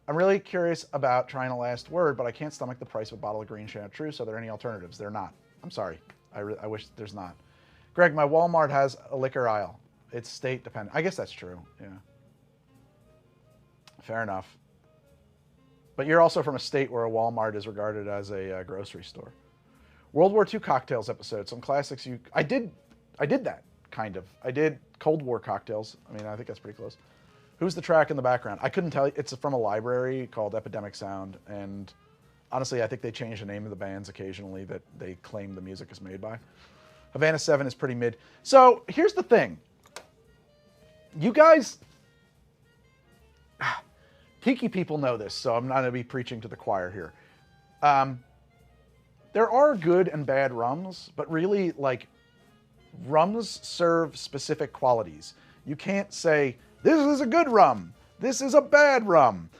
I'm really curious about trying a last word, but I can't stomach the price of a bottle of green chartreuse. Are there any alternatives? They're not. I'm sorry. I wish there's not. Greg, my Walmart has a liquor aisle. It's state dependent. I guess that's true. Yeah. Fair enough. But you're also from a state where a Walmart is regarded as a grocery store. World War II cocktails episode. Some classics I did that, kind of. I did Cold War cocktails. I mean, I think that's pretty close. Who's the track in the background? I couldn't tell you. It's from a library called Epidemic Sound, and honestly, I think they change the name of the bands occasionally that they claim the music is made by. Havana 7 is pretty mid. So here's the thing. You guys, Tiki people know this, so I'm not going to be preaching to the choir here. There are good and bad rums, but really, like, rums serve specific qualities. You can't say, this is a good rum, this is a bad rum.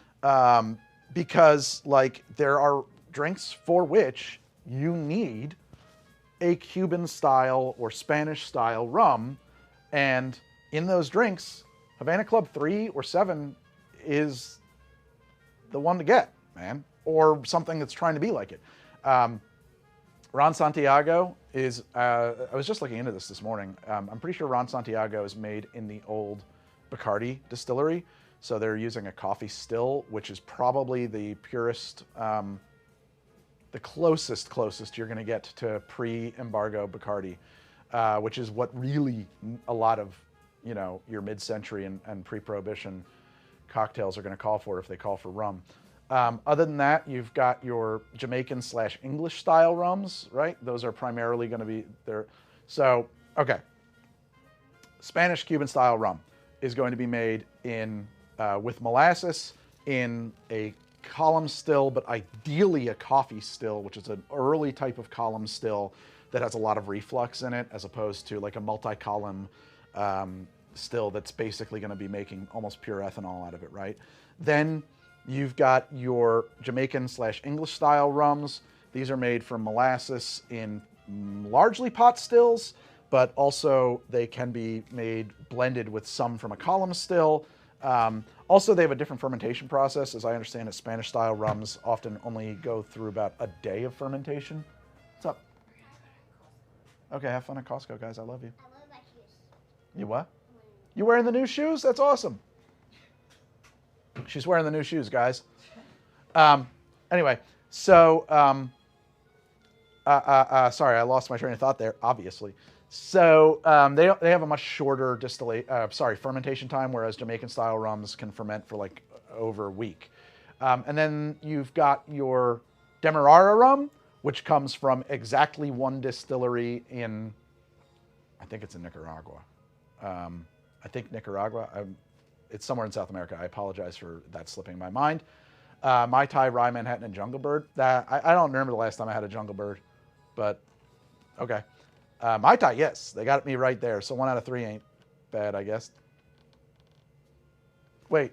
Because, like, there are drinks for which you need a Cuban-style or Spanish-style rum, and in those drinks, Havana Club 3 or 7 is the one to get, man, or something that's trying to be like it. Ron Santiago is, I was just looking into this morning. I'm pretty sure Ron Santiago is made in the old Bacardi distillery. So they're using a coffee still, which is probably the purest, the closest you're going to get to pre-embargo Bacardi, which is what really a lot of, your mid-century and pre-Prohibition cocktails are going to call for if they call for rum. Other than that, you've got your Jamaican/English style rums, right? Those are primarily going to be there. So, okay. Spanish Cuban style rum is going to be made with molasses in a column still, but ideally a coffee still, which is an early type of column still that has a lot of reflux in it, as opposed to like a multi-column still that's basically going to be making almost pure ethanol out of it, right? Then you've got your Jamaican/English style rums. These are made from molasses in largely pot stills, but also they can be made blended with some from a column still. Also, they have a different fermentation process. As I understand it, Spanish style rums often only go through about a day of fermentation. What's up? Okay, have fun at Costco, guys. I love you. I love my shoes. You what? You wearing the new shoes? That's awesome. She's wearing the new shoes, guys. Anyway, so, sorry, I lost my train of thought there, obviously. So they have a much shorter fermentation time, whereas Jamaican-style rums can ferment for like over a week. And then you've got your Demerara rum, which comes from exactly one distillery in, I think it's in Nicaragua. I think Nicaragua. It's somewhere in South America. I apologize for that slipping my mind. Mai Tai, Rye Manhattan, and Jungle Bird. I don't remember the last time I had a Jungle Bird, but okay. Mai Tai, yes, they got me right there. So 1 out of 3 ain't bad, I guess. Wait,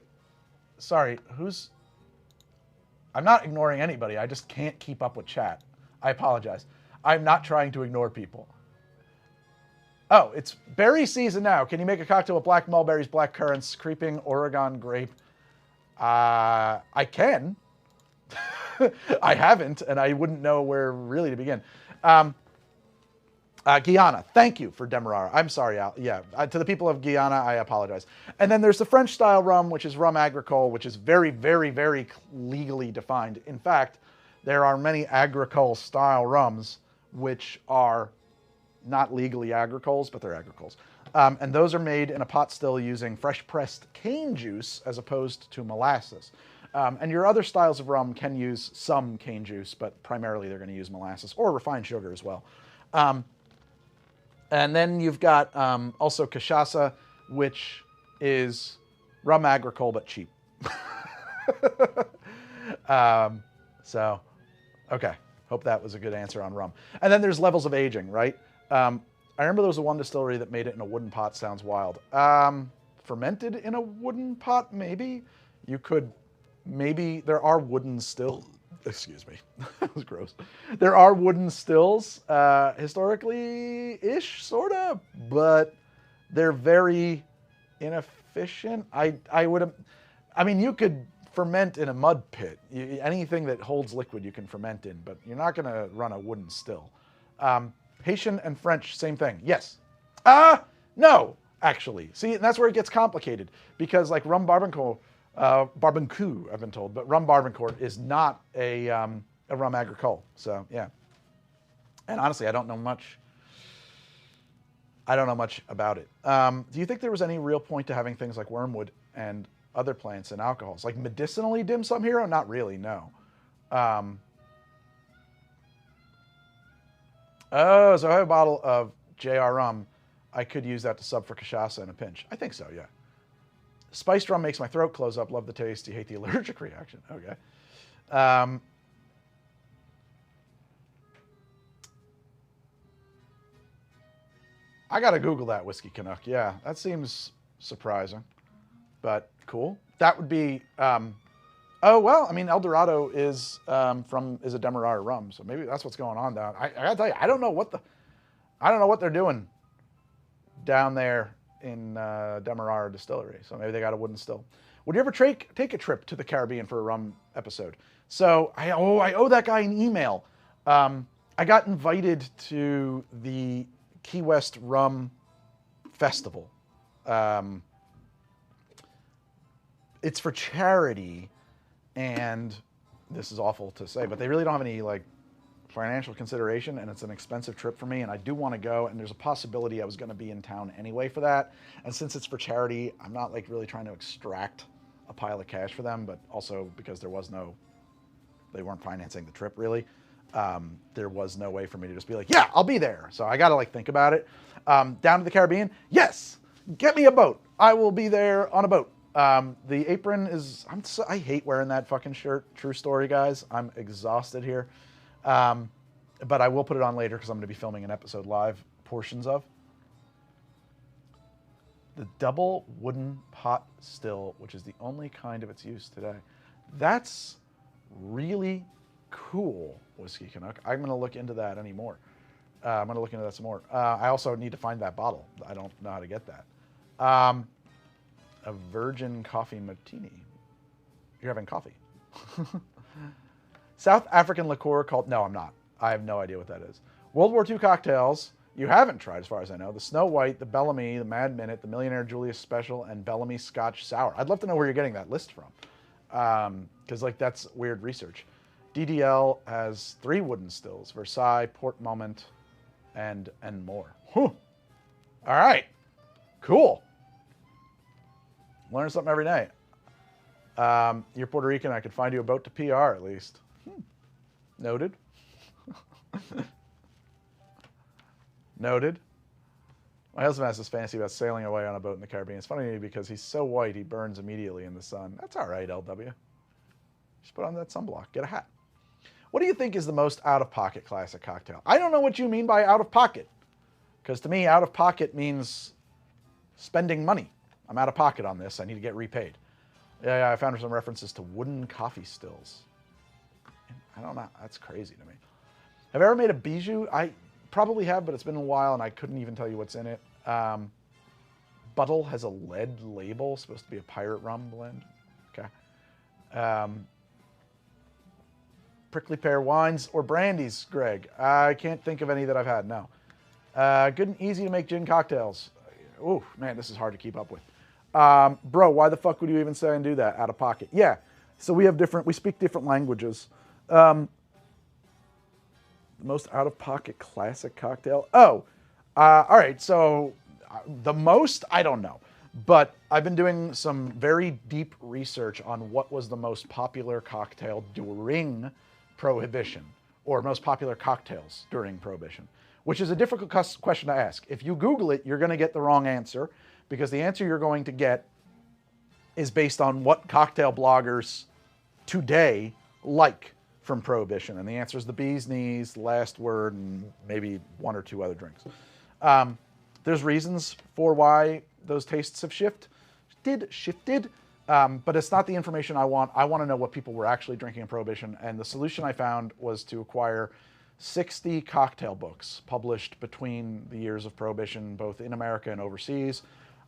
sorry, who's... I'm not ignoring anybody. I just can't keep up with chat. I apologize. I'm not trying to ignore people. Oh, it's berry season now. Can you make a cocktail with black mulberries, black currants, creeping Oregon grape? I can. I haven't, and I wouldn't know where really to begin. Guyana, thank you for Demerara. I'm sorry, Al. Yeah, to the people of Guyana, I apologize. And then there's the French-style rum, which is rum agricole, which is very, very, very legally defined. In fact, there are many agricole-style rums which are not legally agricoles, but they're agricoles. And those are made in a pot still using fresh-pressed cane juice as opposed to molasses. And your other styles of rum can use some cane juice, but primarily they're going to use molasses or refined sugar as well. And then you've got also cachaça, which is rum agricole, but cheap. So, okay. Hope that was a good answer on rum. And then there's levels of aging, right? I remember there was one distillery that made it in a wooden pot. Sounds wild. Fermented in a wooden pot, maybe? You could, maybe, there are wooden stills. Excuse me, that was gross. There are wooden stills, historically-ish, sort of, but they're very inefficient. I mean, you could ferment in a mud pit. Anything that holds liquid you can ferment in, but you're not going to run a wooden still. Haitian and French, same thing. Yes. No, actually. See, and that's where it gets complicated, because like rum barbancourt, barbecue, I've been told, but rum barbancourt is not a rum agricole. So yeah. And honestly, I don't know much about it. Do you think there was any real point to having things like wormwood and other plants and alcohols, like medicinally dim sum hero? Not really, no. Oh, so I have a bottle of JR rum. I could use that to sub for cachaça in a pinch. I think so, yeah. Spiced rum makes my throat close up. Love the taste. You hate the allergic reaction. Okay. I got to Google that Whiskey Canuck. Yeah, that seems surprising, but cool. That would be... oh, well, I mean, El Dorado is a Demerara rum, so maybe that's what's going on down. I gotta tell you, I don't know what they're doing down there in Demerara Distillery. So maybe they got a wooden still. Would you ever take a trip to the Caribbean for a rum episode? So I owe that guy an email. I got invited to the Key West Rum Festival. It's for charity. And this is awful to say, but they really don't have any like financial consideration, and it's an expensive trip for me, and I do want to go, and there's a possibility I was going to be in town anyway for that. And since it's for charity, I'm not like really trying to extract a pile of cash for them, but also because they weren't financing the trip really. There was no way for me to just be like, yeah, I'll be there. So I got to like think about it. Down to the Caribbean, yes, get me a boat. I will be there on a boat. The apron is, I hate wearing that fucking shirt. True story, guys. I'm exhausted here. But I will put it on later because I'm going to be filming an episode live portions of. The double wooden pot still, which is the only kind of its use today. That's really cool, Whiskey Canuck. I'm going to look into that anymore. I'm going to look into that some more. I also need to find that bottle. I don't know how to get that. A virgin coffee martini. You're having coffee. South African liqueur called... No, I'm not. I have no idea what that is. World War II cocktails. You haven't tried, as far as I know. The Snow White, the Bellamy, the Mad Minute, the Millionaire Julius Special, and Bellamy Scotch Sour. I'd love to know where you're getting that list from. Because, like, that's weird research. DDL has 3 wooden stills. Versailles, Port Moment, and more. Whew. All right. Cool. Learn something every day. You're Puerto Rican. I could find you a boat to PR at least. Noted. Noted. My husband has this fantasy about sailing away on a boat in the Caribbean. It's funny to me because he's so white he burns immediately in the sun. That's all right, LW. Just put on that sunblock. Get a hat. What do you think is the most out-of-pocket classic cocktail? I don't know what you mean by out-of-pocket. Because to me, out-of-pocket means spending money. I'm out of pocket on this. I need to get repaid. Yeah, I found some references to wooden coffee stills. I don't know. That's crazy to me. Have I ever made a bijou? I probably have, but it's been a while, and I couldn't even tell you what's in it. Buttle has a lead label, supposed to be a pirate rum blend. Okay. Prickly pear wines or brandies, Greg? I can't think of any that I've had, no. Good and easy to make gin cocktails. Ooh, man, this is hard to keep up with. Bro, why the fuck would you even say and do that out of pocket? Yeah, so we speak different languages. The most out-of-pocket classic cocktail? Oh, all right, so the most, I don't know. But I've been doing some very deep research on what was the most popular cocktail during Prohibition, or most popular cocktails during Prohibition, which is a difficult question to ask. If you Google it, you're going to get the wrong answer, because the answer you're going to get is based on what cocktail bloggers today like from Prohibition. And the answer is the Bee's Knees, Last Word, and maybe one or two other drinks. There's reasons for why those tastes have shifted, but it's not the information I want. I want to know what people were actually drinking in Prohibition. And the solution I found was to acquire 60 cocktail books published between the years of Prohibition, both in America and overseas,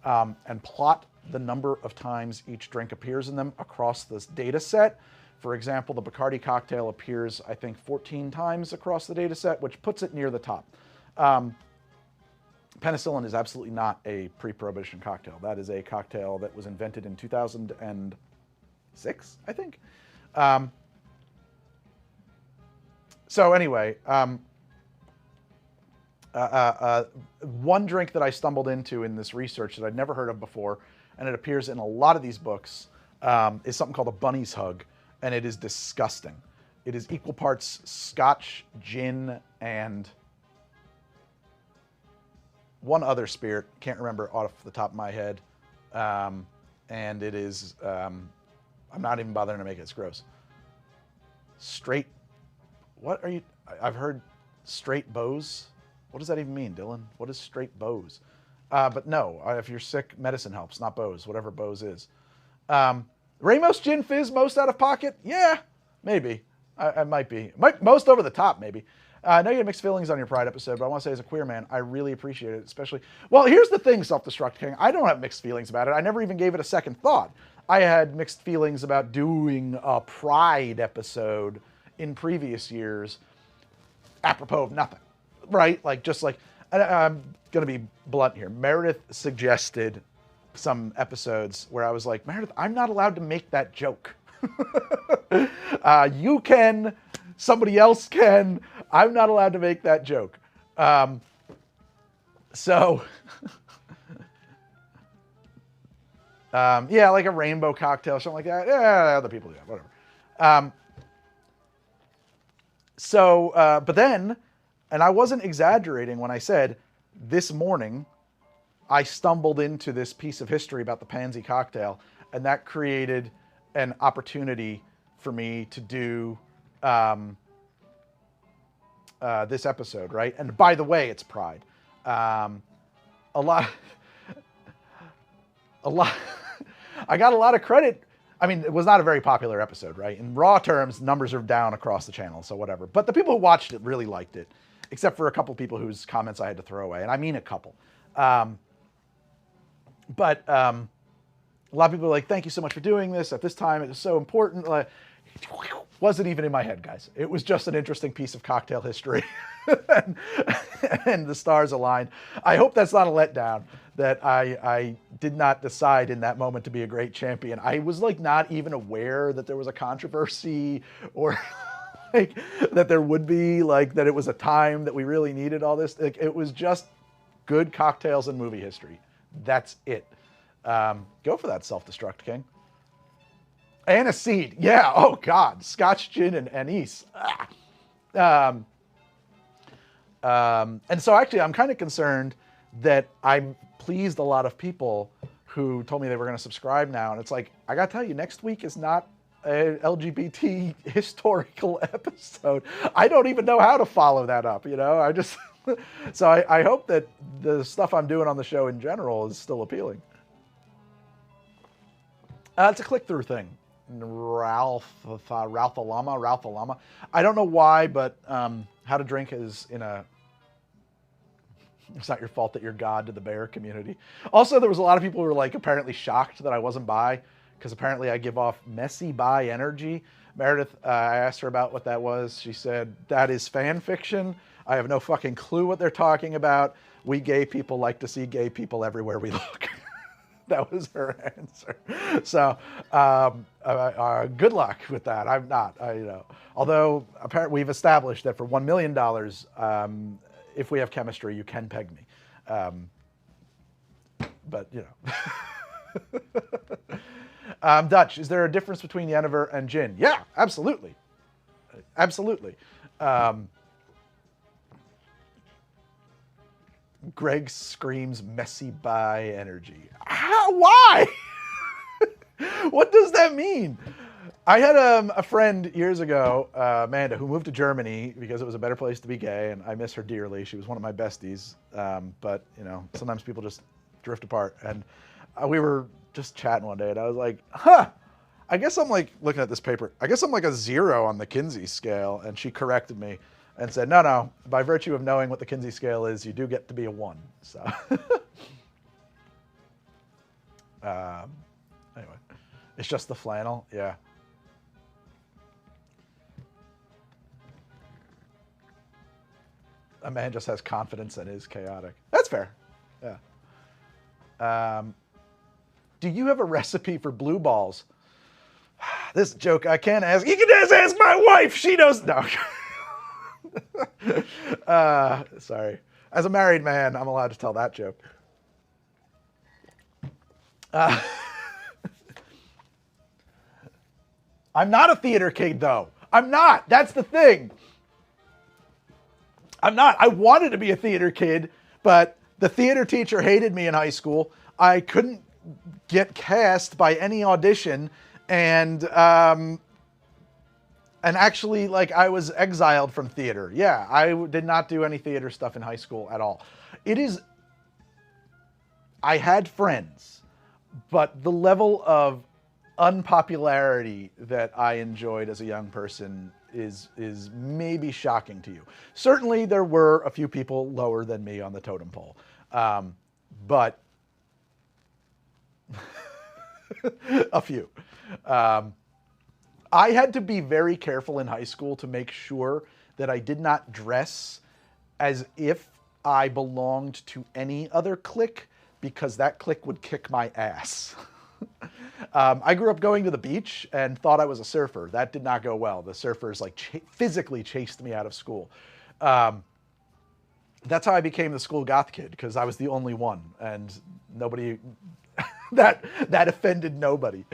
and plot the number of times each drink appears in them across this data set. For example, the Bacardi cocktail appears, I think, 14 times across the data set, which puts it near the top. Penicillin is absolutely not a pre-Prohibition cocktail. That is a cocktail that was invented in 2006, I think. So anyway, one drink that I stumbled into in this research that I'd never heard of before, and it appears in a lot of these books, is something called a bunny's hug, and it is disgusting. It is equal parts Scotch, gin, and one other spirit. Can't remember off the top of my head. And it is, I'm not even bothering to make it. It's gross. Straight, what are you, I've heard straight bows. What does that even mean, Dylan? What is straight bows? But no, if you're sick, medicine helps, not bows, whatever bows is. Ramos Gin Fizz, most out of pocket? Yeah, maybe. I might be. Most over the top, maybe. I know you had mixed feelings on your Pride episode, but I want to say as a queer man, I really appreciate it, especially... Well, here's the thing, Self-Destruct King. I don't have mixed feelings about it. I never even gave it a second thought. I had mixed feelings about doing a Pride episode in previous years apropos of nothing, right? Like, just like... I'm going to be blunt here. Meredith suggested some episodes where I was like, Meredith, I'm not allowed to make that joke. You can, somebody else can. I'm not allowed to make that joke. So, yeah, like a rainbow cocktail, something like that. Yeah, other people do that, whatever. But then, and I wasn't exaggerating when I said this morning, I stumbled into this piece of history about the pansy cocktail, and that created an opportunity for me to do this episode, right? And by the way, it's Pride. I got a lot of credit. I mean, it was not a very popular episode, right? In raw terms, numbers are down across the channel, so whatever. But the people who watched it really liked it, except for a couple people whose comments I had to throw away, and I mean a couple. But a lot of people are like, thank you so much for doing this. At this time, it was so important. Wasn't even in my head, guys. It was just an interesting piece of cocktail history. and the stars aligned. I hope that's not a letdown, that I did not decide in that moment to be a great champion. I was like not even aware that there was a controversy or like that there would be, like that it was a time that we really needed all this. Like, it was just good cocktails and movie history. That's it. Go for that, Self-Destruct King. Aniseed. Yeah. Oh God. Scotch gin and anise. And so actually, I'm kind of concerned that I pleased a lot of people who told me they were going to subscribe now. And it's like, I got to tell you, next week is not a LGBT historical episode. I don't even know how to follow that up, you know? I just, so I hope that the stuff I'm doing on the show in general is still appealing. It's a click-through thing. Ralph Alama. I don't know why, but How to Drink is in a... It's not your fault that you're God to the bear community. Also, there was a lot of people who were like apparently shocked that I wasn't bi, because apparently I give off messy bi energy. Meredith, I asked her about what that was. She said, that is fan fiction. I have no fucking clue what they're talking about. We gay people like to see gay people everywhere we look. That was her answer. So good luck with that. I'm not, although apparently we've established that for $1 million, if we have chemistry, you can peg me. But, you know. Dutch, is there a difference between Yennefer and gin? Yeah, absolutely. Absolutely. Greg screams messy bi energy. How? Why? What does that mean? I had a friend years ago, Amanda, who moved to Germany because it was a better place to be gay, and I miss her dearly. She was one of my besties, but you know, sometimes people just drift apart. And we were just chatting one day, and I was like, "Huh, I guess I'm like looking at this paper. I guess I'm like a 0 on the Kinsey scale." And she corrected me and said, "No, by virtue of knowing what the Kinsey scale is, you do get to be a 1." So anyway, it's just the flannel, yeah. A man just has confidence and is chaotic. That's fair. Yeah. Do you have a recipe for blue balls? This joke I can't ask. You can just ask my wife. She knows. No. Sorry. As a married man, I'm allowed to tell that joke. I'm not a theater kid, though. I'm not. That's the thing. I'm not. I wanted to be a theater kid, but the theater teacher hated me in high school. I couldn't get cast by any audition, and actually, like, I was exiled from theater. Yeah, I did not do any theater stuff in high school at all. I had friends, but the level of unpopularity that I enjoyed as a young person is maybe shocking to you. Certainly there were a few people lower than me on the totem pole. But a few. I had to be very careful in high school to make sure that I did not dress as if I belonged to any other clique, because that clique would kick my ass. I grew up going to the beach and thought I was a surfer. That did not go well. The surfers like physically chased me out of school. That's how I became the school goth kid, because I was the only one, and nobody that offended nobody.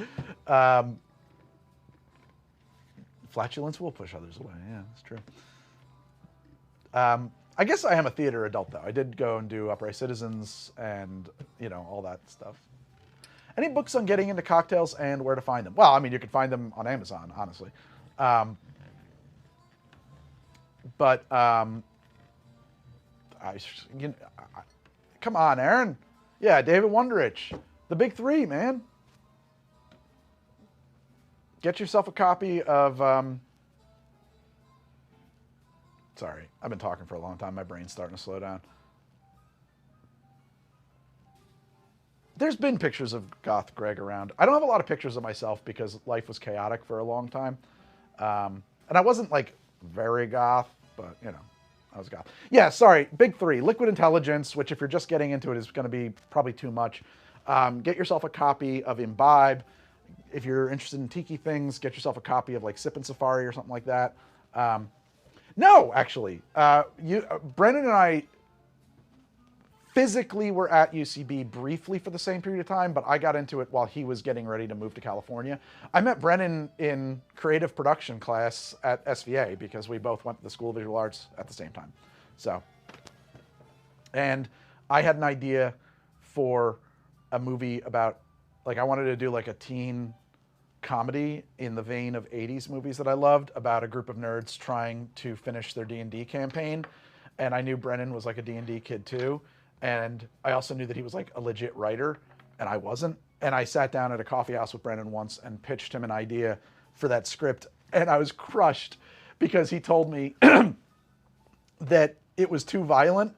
Flatulence will push others away. Yeah, that's true. I guess I am a theater adult, though. I did go and do Upright Citizens and, you know, all that stuff. Any books on getting into cocktails and where to find them? Well, I mean, you can find them on Amazon, honestly. Come on, Aaron. Yeah, David Wondrich. The big three, man. Get yourself a copy of... Sorry, I've been talking for a long time. My brain's starting to slow down. There's been pictures of Goth Greg around. I don't have a lot of pictures of myself because life was chaotic for a long time. And I wasn't, like, very goth, but, you know, I was goth. Yeah, sorry, big three. Liquid Intelligence, which if you're just getting into it is going to be probably too much. Get yourself a copy of Imbibe. If you're interested in tiki things, get yourself a copy of, like, Sip and Safari or something like that. No, actually. Brennan and I physically were at UCB briefly for the same period of time, but I got into it while he was getting ready to move to California. I met Brennan in creative production class at SVA because we both went to the School of Visual Arts at the same time. So, and I had an idea for a movie about, like, I wanted to do like a teen comedy in the vein of 80s movies that I loved about a group of nerds trying to finish their D&D campaign. And I knew Brennan was like a D&D kid too. And I also knew that he was like a legit writer, and I wasn't. And I sat down at a coffee house with Brennan once and pitched him an idea for that script. And I was crushed because he told me that it was too violent.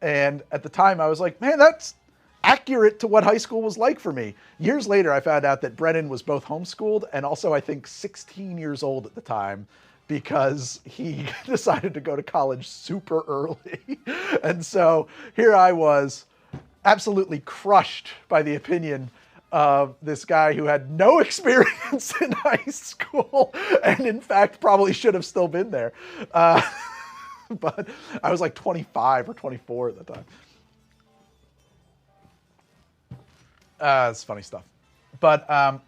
And at the time I was like, man, that's accurate to what high school was like for me. Years later, I found out that Brennan was both homeschooled and also, I think, 16 years old at the time, because he decided to go to college super early. And so here I was, absolutely crushed by the opinion of this guy who had no experience in high school and in fact probably should have still been there. But I was like 25 or 24 at the time. It's funny stuff. But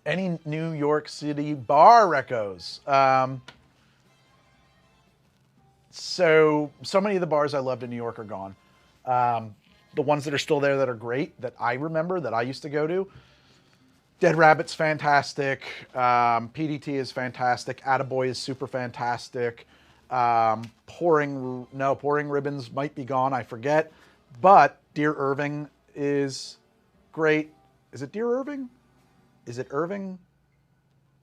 any New York City bar recos? So many of the bars I loved in New York are gone. The ones that are still there that are great, that I remember, that I used to go to. Dead Rabbit's fantastic. PDT is fantastic. Attaboy is super fantastic. Pouring Ribbons might be gone, I forget. But Dear Irving is great. Is it Dear Irving? Is it Irving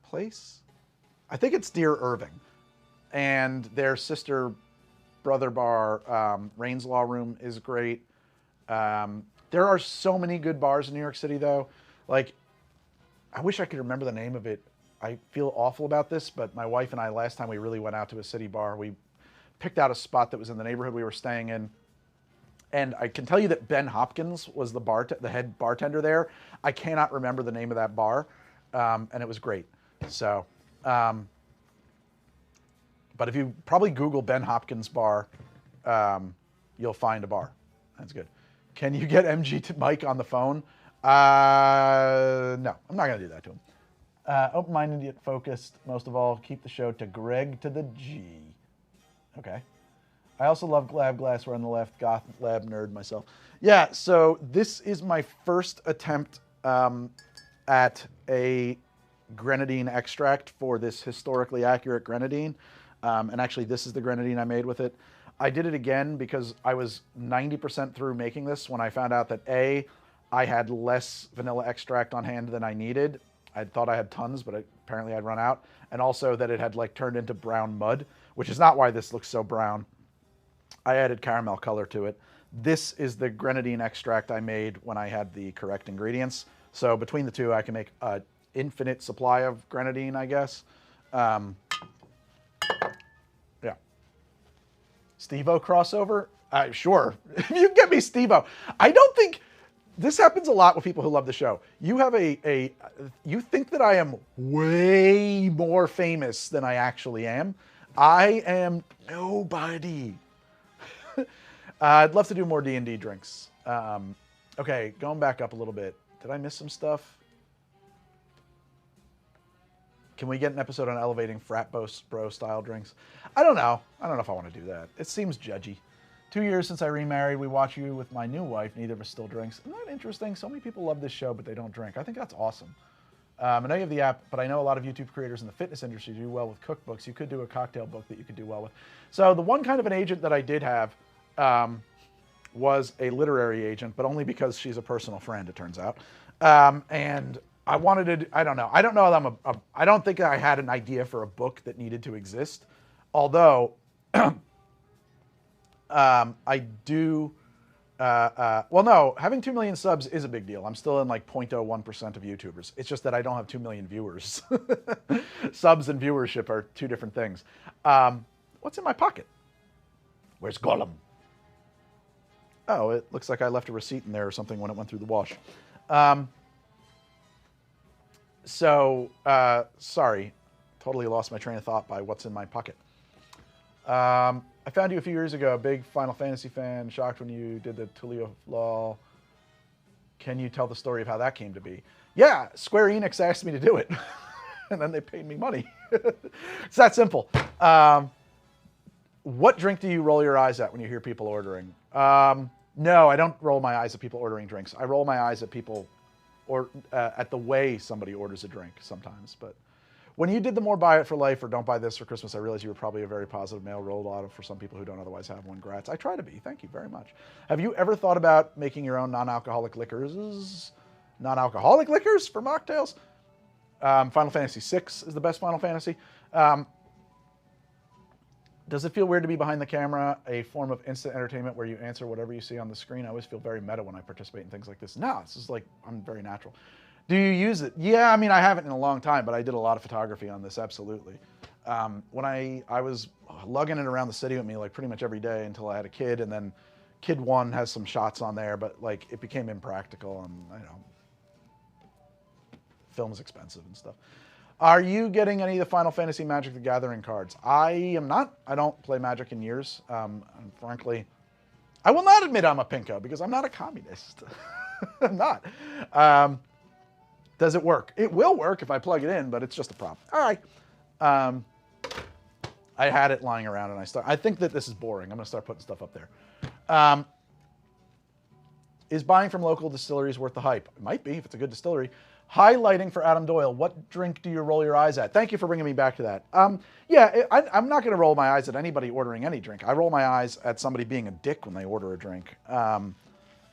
Place? I think it's Dear Irving. And their sister brother bar, Rain's Law Room, is great. There are so many good bars in New York City, though. Like, I wish I could remember the name of it. I feel awful about this, but my wife and I, last time we really went out to a city bar, we picked out a spot that was in the neighborhood we were staying in. And I can tell you that Ben Hopkins was the head bartender there. I cannot remember the name of that bar, and it was great. So, but if you probably Google Ben Hopkins bar, you'll find a bar. That's good. Can you get MG to Mike on the phone? No, I'm not going to do that to him. Open-minded yet focused. Most of all, keep the show to Greg to the G. Okay. I also love Lab Glassware on the left. Goth Lab nerd myself. Yeah, so this is my first attempt at a grenadine extract for this historically accurate grenadine. And actually, this is the grenadine I made with it. I did it again because I was 90% through making this when I found out that A, I had less vanilla extract on hand than I needed. I thought I had tons, but apparently I'd run out. And also that it had like turned into brown mud, which is not why this looks so brown. I added caramel color to it. This is the grenadine extract I made when I had the correct ingredients. So between the two, I can make an infinite supply of grenadine, I guess. Yeah. Steve-O crossover? Sure. You get me Steve-O. I don't think... This happens a lot with people who love the show. You have you think that I am way more famous than I actually am. I am nobody. I'd love to do more D&D drinks. Okay, going back up a little bit. Did I miss some stuff? Can we get an episode on elevating frat bro style drinks? I don't know. I don't know if I want to do that. It seems judgy. 2 years since I remarried, we watch you with my new wife. Neither of us still drinks. Isn't that interesting? So many people love this show, but they don't drink. I think that's awesome. I know you have the app, but I know a lot of YouTube creators in the fitness industry do well with cookbooks. You could do a cocktail book that you could do well with. So the one kind of an agent that I did have was a literary agent, but only because she's a personal friend, it turns out. And I wanted to, I don't know that I don't think I had an idea for a book that needed to exist. Although, I do, well, no, having 2 million subs is a big deal. I'm still in like 0.01% of YouTubers. It's just that I don't have 2 million viewers. Subs and viewership are two different things. What's in my pocket? Where's Gollum? Oh, it looks like I left a receipt in there or something when it went through the wash. Sorry. Totally lost my train of thought by what's in my pocket. I found you a few years ago, a big Final Fantasy fan, shocked when you did the Tulio Law. Can you tell the story of how that came to be? Yeah, Square Enix asked me to do it, and then they paid me money. It's that simple. What drink do you roll your eyes at when you hear people ordering? No, I don't roll my eyes at people ordering drinks. I roll my eyes at people, or at the way somebody orders a drink sometimes. But when you did the more buy it for life or don't buy this for Christmas, I realized you were probably a very positive male role model for some people who don't otherwise have one. Grats. I try to be. Thank you very much. Have you ever thought about making your own non-alcoholic liquors? Non-alcoholic liquors for mocktails? Final Fantasy VI is the best Final Fantasy. Does it feel weird to be behind the camera, a form of instant entertainment where you answer whatever you see on the screen? I always feel very meta when I participate in things like this. No, this is like, I'm very natural. Do you use it? Yeah, I mean, I haven't in a long time, but I did a lot of photography on this, absolutely. When I was lugging it around the city with me like pretty much every day until I had a kid, and then kid one has some shots on there, but like it became impractical, and you know, film is expensive and stuff. Are you getting any of the Final Fantasy Magic the Gathering cards? I am not. I don't play Magic in years. And frankly, I will not admit I'm a pinko because I'm not a communist. I'm not. Does it work? It will work if I plug it in, but it's just a prop. All right. I had it lying around, and I think that this is boring. I'm going to start putting stuff up there. Is buying from local distilleries worth the hype? It might be if it's a good distillery. Highlighting for Adam Doyle. What drink do you roll your eyes at? Thank you for bringing me back to that. Yeah, I'm not going to roll my eyes at anybody ordering any drink. I roll my eyes at somebody being a dick when they order a drink.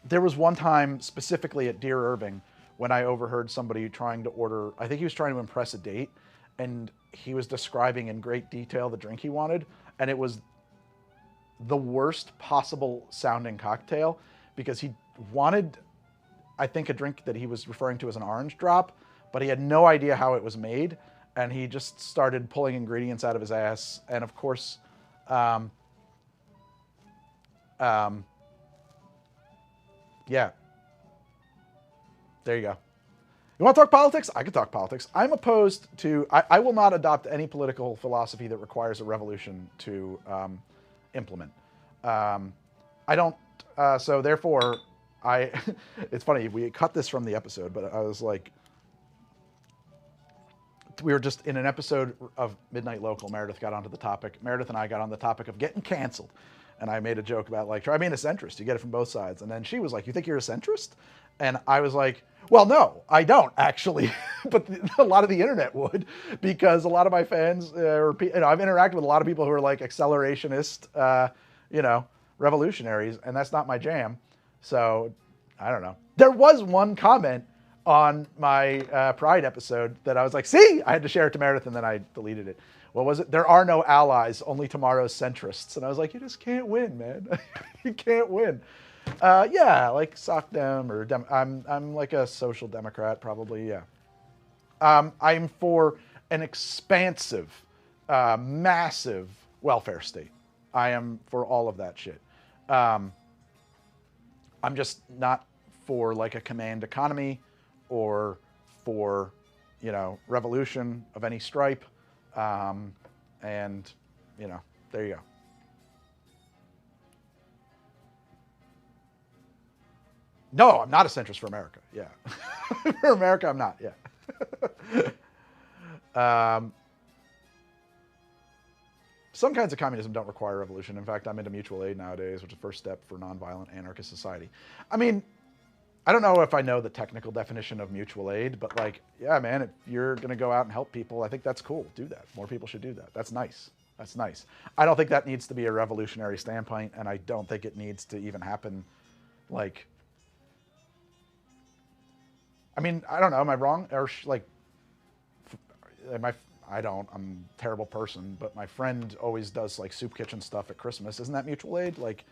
There was one time specifically at Dear Irving when I overheard somebody trying to order, I think he was trying to impress a date, and he was describing in great detail the drink he wanted, and it was the worst possible sounding cocktail because he wanted, I think, a drink that he was referring to as an orange drop, but he had no idea how it was made, and he just started pulling ingredients out of his ass, and of course, yeah. There you go. You want to talk politics? I can talk politics. I'm opposed to, I will not adopt any political philosophy that requires a revolution to implement. I don't, so therefore, it's funny, we cut this from the episode, but I was like, we were just in an episode of Midnight Local. Meredith got onto the topic. Meredith and I got on the topic of getting canceled. And I made a joke about like, try being a centrist. You get it from both sides. And then she was like, you think you're a centrist? And I was like, well, no, I don't actually. But a lot of the internet would, because a lot of my fans, I've interacted with a lot of people who are like accelerationist, revolutionaries, and that's not my jam. So I don't know. There was one comment on my Pride episode that I was like, see, I had to share it to Meredith, and then I deleted it. What was it? There are no allies, only tomorrow's centrists. And I was like, you just can't win, man. You can't win. Yeah, like SocDem or I'm like a social democrat, probably. Yeah. I'm for an expansive, massive welfare state. I am for all of that shit. I'm just not for like a command economy or for, revolution of any stripe. And, there you go. No, I'm not a centrist for America. Yeah. For America, I'm not. Yeah. Some kinds of communism don't require revolution. In fact, I'm into mutual aid nowadays, which is the first step for nonviolent anarchist society. I mean, I don't know if I know the technical definition of mutual aid, but like, yeah, man, if you're going to go out and help people, I think that's cool. Do that. More people should do that. That's nice. That's nice. I don't think that needs to be a revolutionary standpoint, and I don't think it needs to even happen like, I mean, I don't know. Am I wrong? Or like, I don't. I'm a terrible person, but my friend always does like soup kitchen stuff at Christmas. Isn't that mutual aid? Like,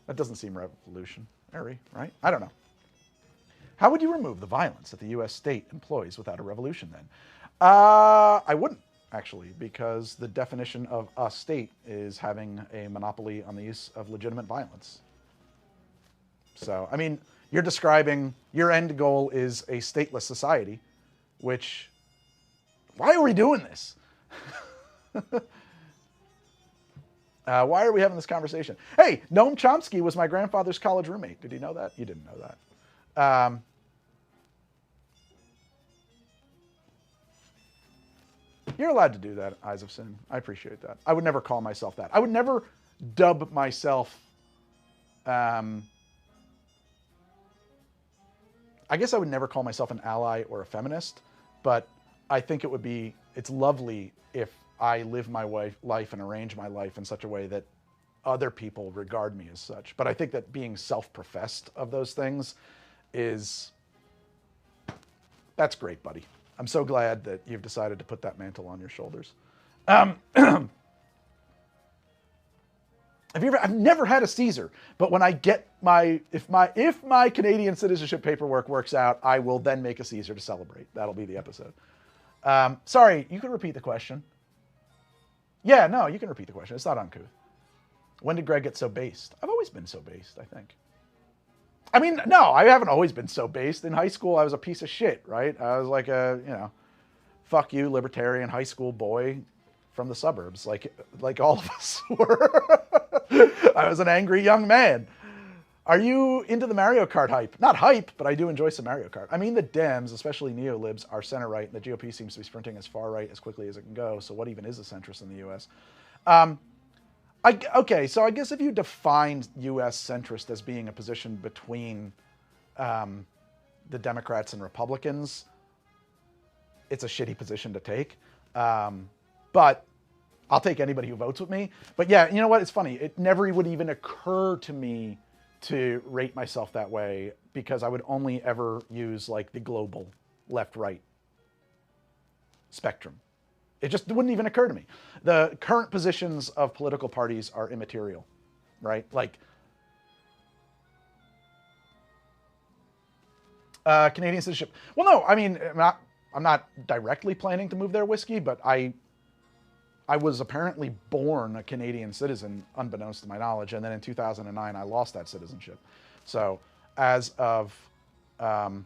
that doesn't seem revolutionary, right? I don't know. How would you remove the violence that the U.S. state employs without a revolution then? I wouldn't, actually, because the definition of a state is having a monopoly on the use of legitimate violence. So, I mean, you're describing, your end goal is a stateless society, which, why are we doing this? Why are we having this conversation? Hey, Noam Chomsky was my grandfather's college roommate. Did you know that? You didn't know that. You're allowed to do that, Eyes of Sin. I appreciate that. I would never call myself that. I would never dub myself... I guess I would never call myself an ally or a feminist, but I think it's lovely if I live my life and arrange my life in such a way that other people regard me as such. But I think that being self-professed of those things that's great, buddy. I'm so glad that you've decided to put that mantle on your shoulders. I've never had a Caesar, but when I get if my Canadian citizenship paperwork works out, I will then make a Caesar to celebrate. That'll be the episode. Sorry, you can repeat the question. Yeah, no, you can repeat the question. It's not uncouth. When did Greg get so based? I've always been so based, I think. I mean, no, I haven't always been so based. In high school, I was a piece of shit, right? I was like a, fuck you, libertarian high school boy from the suburbs, like all of us were. I was an angry young man. Are you into the Mario Kart hype? Not hype, but I do enjoy some Mario Kart. I mean, the Dems, especially neolibs, are center-right, and the GOP seems to be sprinting as far-right as quickly as it can go, so what even is a centrist in the U.S.? Okay, so I guess if you define U.S. centrist as being a position between the Democrats and Republicans, it's a shitty position to take. But I'll take anybody who votes with me. But yeah, you know what? It's funny. It never would even occur to me to rate myself that way because I would only ever use like the global left-right spectrum. It just wouldn't even occur to me. The current positions of political parties are immaterial, right? Like Canadian citizenship. Well, no, I mean, I'm not directly planning to move there, Whiskey, but I was apparently born a Canadian citizen, unbeknownst to my knowledge, and then in 2009 I lost that citizenship. So as of like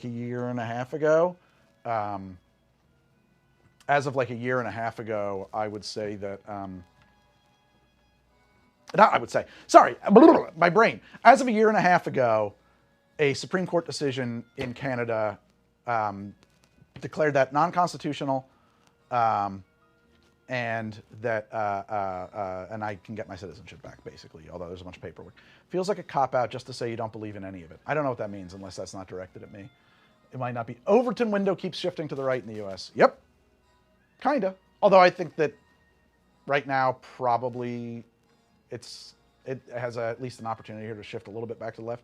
a year and a half ago, I would say that sorry, my brain. As of a year and a half ago, a Supreme Court decision in Canada declared that non-constitutional. And that and I can get my citizenship back, basically, although there's a bunch of paperwork. Feels like a cop-out just to say you don't believe in any of it. I don't know what that means unless that's not directed at me. It might not be. Overton window keeps shifting to the right in the U.S. Yep, kinda. Although I think that right now probably it has at least an opportunity here to shift a little bit back to the left.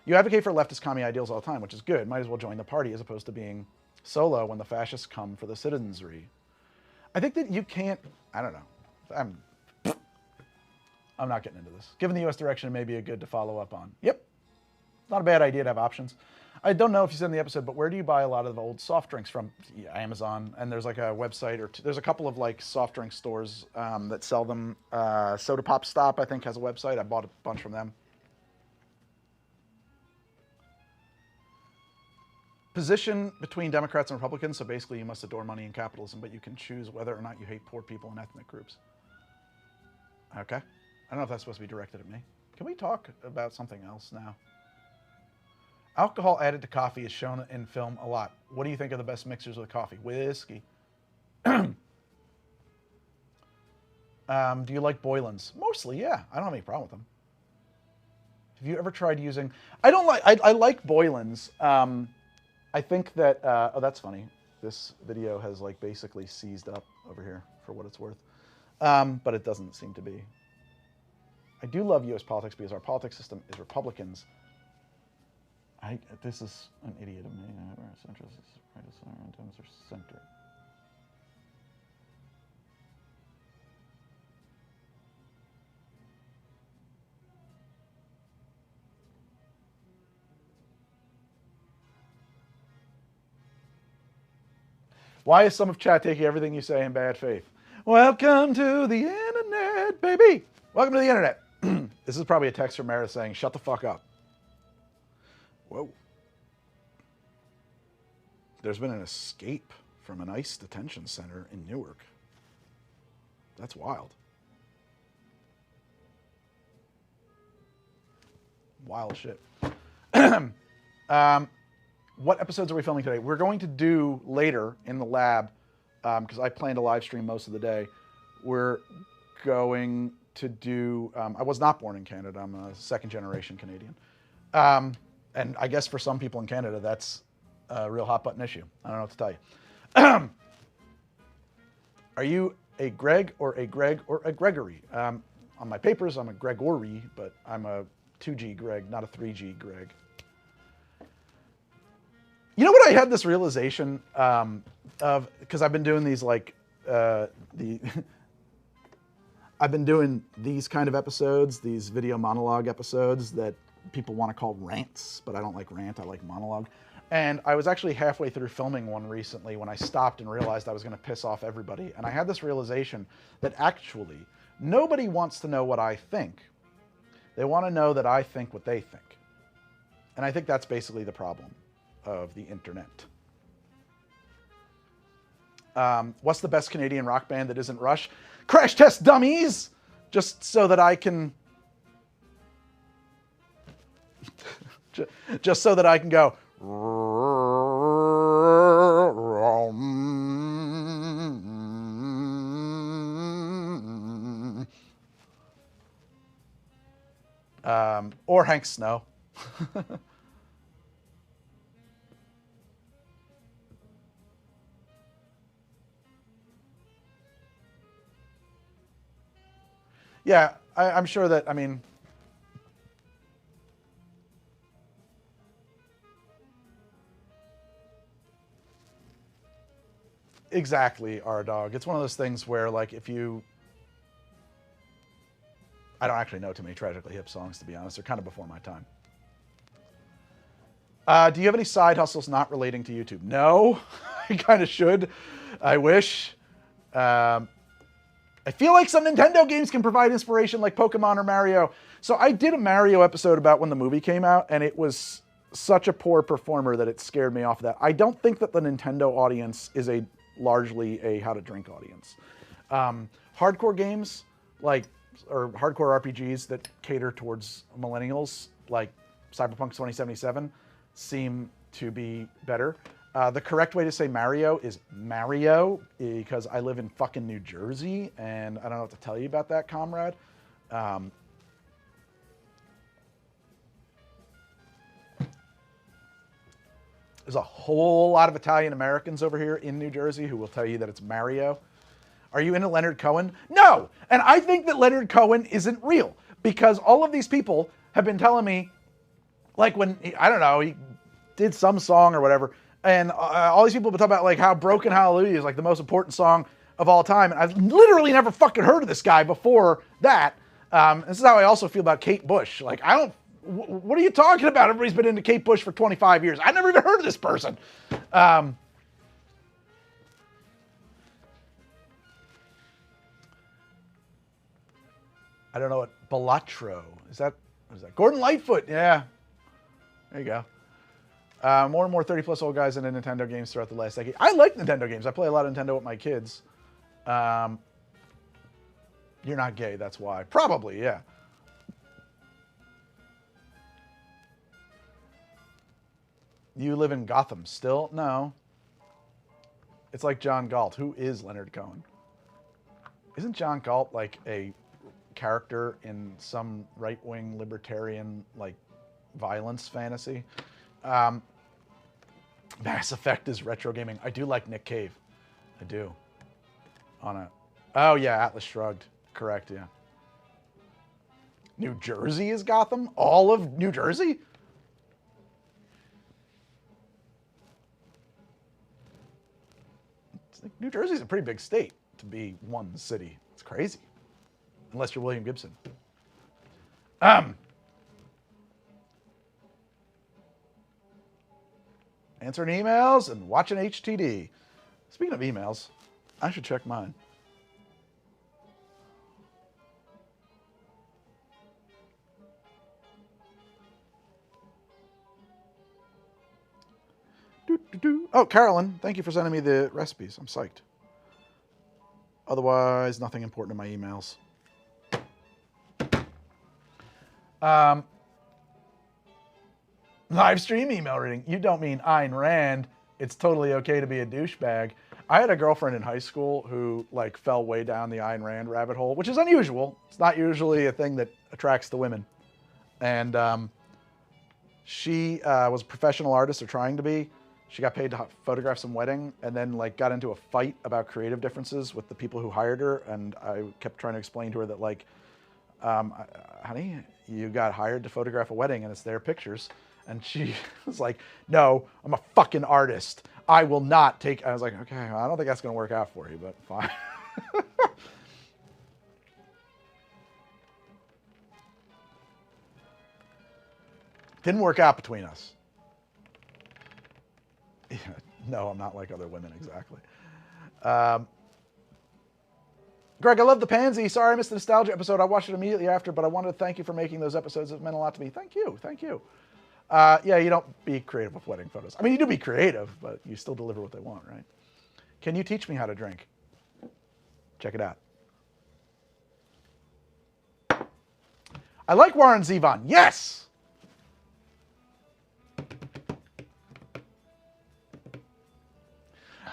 You advocate for leftist commie ideals all the time, which is good. Might as well join the party as opposed to being solo when the fascists come for the citizenry. I think that you can't, I don't know. I'm not getting into this. Given the U.S. direction, it may be good to follow up on. Yep. Not a bad idea to have options. I don't know if you said in the episode, but where do you buy a lot of the old soft drinks from? Yeah, Amazon, and there's like a website, or there's a couple of like soft drink stores that sell them. Soda Pop Stop, I think, has a website. I bought a bunch from them. Position between Democrats and Republicans, so basically you must adore money and capitalism, but you can choose whether or not you hate poor people and ethnic groups. Okay. I don't know if that's supposed to be directed at me. Can we talk about something else now? Alcohol added to coffee is shown in film a lot. What do you think are the best mixers with coffee? Whiskey. Do you like Boylan's? Mostly, yeah. I don't have any problem with them. Have you ever tried using... I like Boylan's. I think that, oh, that's funny. This video has like basically seized up over here for what it's worth. But it doesn't seem to be. I do love U.S. politics because our politics system is Republicans. This is an idiot of me. Centrist is right of center, and Dems are center. Why is some of chat taking everything you say in bad faith? Welcome to the internet, baby. Welcome to the internet. This is probably a text from Meredith saying, shut the fuck up. Whoa. There's been an escape from an ICE detention center in Newark. That's wild. Wild shit. What episodes are we filming today? We're going to do later in the lab, because I plan to live stream most of the day. We're going to do, I was not born in Canada. I'm a second generation Canadian. And I guess for some people in Canada, that's a real hot button issue. I don't know what to tell you. Are you a Greg or a Greg or a Gregory? On my papers, I'm a Gregory, but I'm a 2G Greg, not a 3G Greg. You know what I had this realization of, because I've been doing these like, I've been doing these kind of episodes, these video monologue episodes that people want to call rants, but I don't like rant, I like monologue. And I was actually halfway through filming one recently when I stopped and realized I was going to piss off everybody. And I had this realization that actually nobody wants to know what I think. They want to know that I think what they think. And I think that's basically the problem of the internet. What's the best Canadian rock band that isn't Rush? Crash Test Dummies! Just so that I can... just so that I can go... or Hank Snow. Yeah, I'm sure that, I mean... Exactly, R-Dog. It's one of those things where, like, if you... I don't actually know too many Tragically Hip songs, to be honest. They're kind of before my time. Do you have any side hustles not relating to YouTube? No, I kind of should. I wish. I feel like some Nintendo games can provide inspiration like Pokemon or Mario. So I did a Mario episode about when the movie came out, and it was such a poor performer that it scared me off of that. I don't think that the Nintendo audience is largely a how to drink audience. Hardcore games, like, or hardcore RPGs that cater towards millennials, like Cyberpunk 2077, seem to be better. The correct way to say Mario is Mario, because I live in fucking New Jersey, and I don't know what to tell you about that, comrade. There's a whole lot of Italian Americans over here in New Jersey who will tell you that it's Mario. Are you into Leonard Cohen? No! And I think that Leonard Cohen isn't real, because all of these people have been telling me, like when, I don't know, he did some song or whatever, and all these people have been talking about like how Broken Hallelujah is like the most important song of all time, and I've literally never fucking heard of this guy before that. This is how I also feel about Kate Bush. Like, I don't, what are you talking about? Everybody's been into Kate Bush for 25 years. I've never even heard of this person. I don't know what Balatro is. What is that? Gordon Lightfoot. Yeah, there you go. More and more 30-plus old guys into Nintendo games throughout the last decade. I like Nintendo games. I play a lot of Nintendo with my kids. You're not gay, that's why. Probably, yeah. You live in Gotham still? No. It's like John Galt. Who is Leonard Cohen? Isn't John Galt like a character in some right-wing libertarian like violence fantasy? Mass Effect is retro gaming. I do like Nick Cave. I do. Oh yeah, Atlas Shrugged. Correct, yeah. New Jersey is Gotham? All of New Jersey? It's like New Jersey's a pretty big state to be one city. It's crazy. Unless you're William Gibson. Answering emails and watching HTD. Speaking of emails, I should check mine. Oh, Carolyn, thank you for sending me the recipes. I'm psyched. Otherwise, nothing important in my emails. Live stream email reading. You don't mean Ayn Rand. It's totally okay to be a douchebag. I had a girlfriend in high school who like fell way down the Ayn Rand rabbit hole, which is unusual. It's not usually a thing that attracts the women. And she was a professional artist, or trying to be. She got paid to photograph some wedding, and then like got into a fight about creative differences with the people who hired her. And I kept trying to explain to her that like, honey, you got hired to photograph a wedding and it's their pictures. And she was like, no, I'm a fucking artist. I will not take... I was like, okay, well, I don't think that's going to work out for you, but fine. Didn't work out between us. Yeah, no, I'm not like other women, exactly. Greg, I love the Pansy. Sorry I missed the nostalgia episode. I watched it immediately after, but I wanted to thank you for making those episodes. It meant a lot to me. Thank you. Thank you. Yeah, you don't be creative with wedding photos. I mean, you do be creative, but you still deliver what they want, right? Can you teach me how to drink? Check it out. I like Warren Zevon. Yes!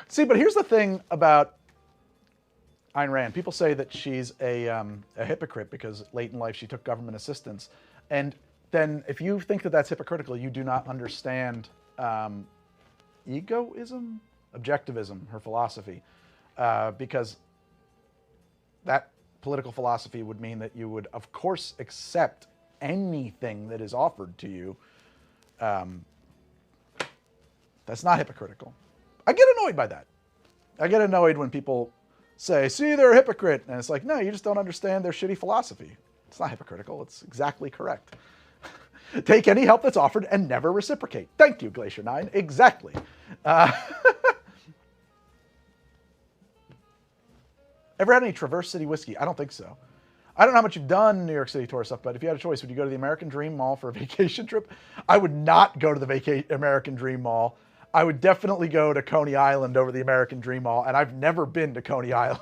See, but here's the thing about Ayn Rand. People say that she's a hypocrite because late in life she took government assistance. And then if you think that that's hypocritical, you do not understand egoism, objectivism, her philosophy. Because that political philosophy would mean that you would, of course, accept anything that is offered to you. That's not hypocritical. I get annoyed by that. I get annoyed when people say, see, they're a hypocrite. And it's like, no, you just don't understand their shitty philosophy. It's not hypocritical. It's exactly correct. Take any help that's offered and never reciprocate. Thank you, Glacier 9. Exactly. Ever had any Traverse City whiskey? I don't think so. I don't know how much you've done New York City tour stuff, but if you had a choice, would you go to the American Dream Mall for a vacation trip? I would not go to the American Dream Mall. I would definitely go to Coney Island over the American Dream Mall, and I've never been to Coney Island.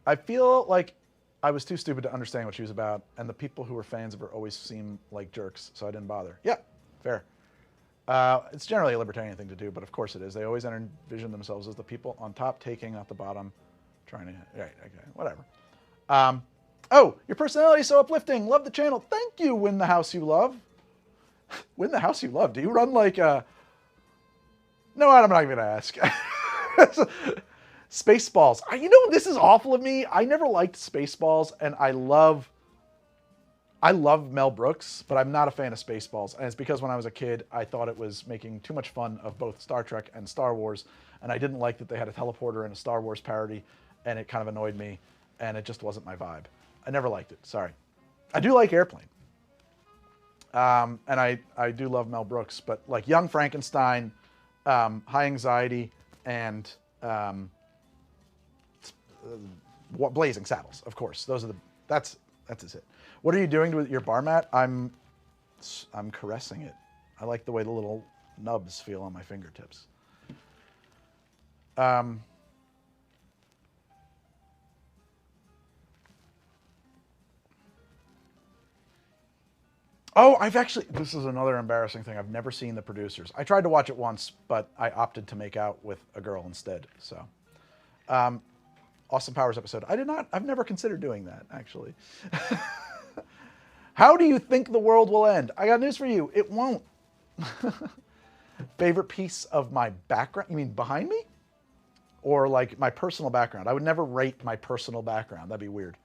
I feel like I was too stupid to understand what she was about, and the people who were fans of her always seem like jerks, so I didn't bother. Yeah, fair. It's generally a libertarian thing to do, but of course it is. They always envision themselves as the people on top taking out the bottom, trying to... Right, okay, whatever. Oh, your personality is so uplifting. Love the channel. Thank you, Win the House You Love. Win the House You Love? Do you run like a... No, I'm not even going to ask. Spaceballs. You know, this is awful of me. I never liked Spaceballs, and I love Mel Brooks, but I'm not a fan of Spaceballs. And it's because when I was a kid, I thought it was making too much fun of both Star Trek and Star Wars. And I didn't like that they had a teleporter and a Star Wars parody, and it kind of annoyed me. And it just wasn't my vibe. I never liked it. Sorry. I do like Airplane. And I do love Mel Brooks, but like Young Frankenstein, High Anxiety, and Blazing Saddles, of course. Those are that's his hit. What are you doing with your bar mat? I'm caressing it. I like the way the little nubs feel on my fingertips. Oh, this is another embarrassing thing. I've never seen The Producers. I tried to watch it once, but I opted to make out with a girl instead, so. Austin Powers episode. I've never considered doing that, actually. How do you think the world will end? I got news for you. It won't. Favorite piece of my background? You mean behind me? Or like my personal background? I would never rate my personal background. That'd be weird.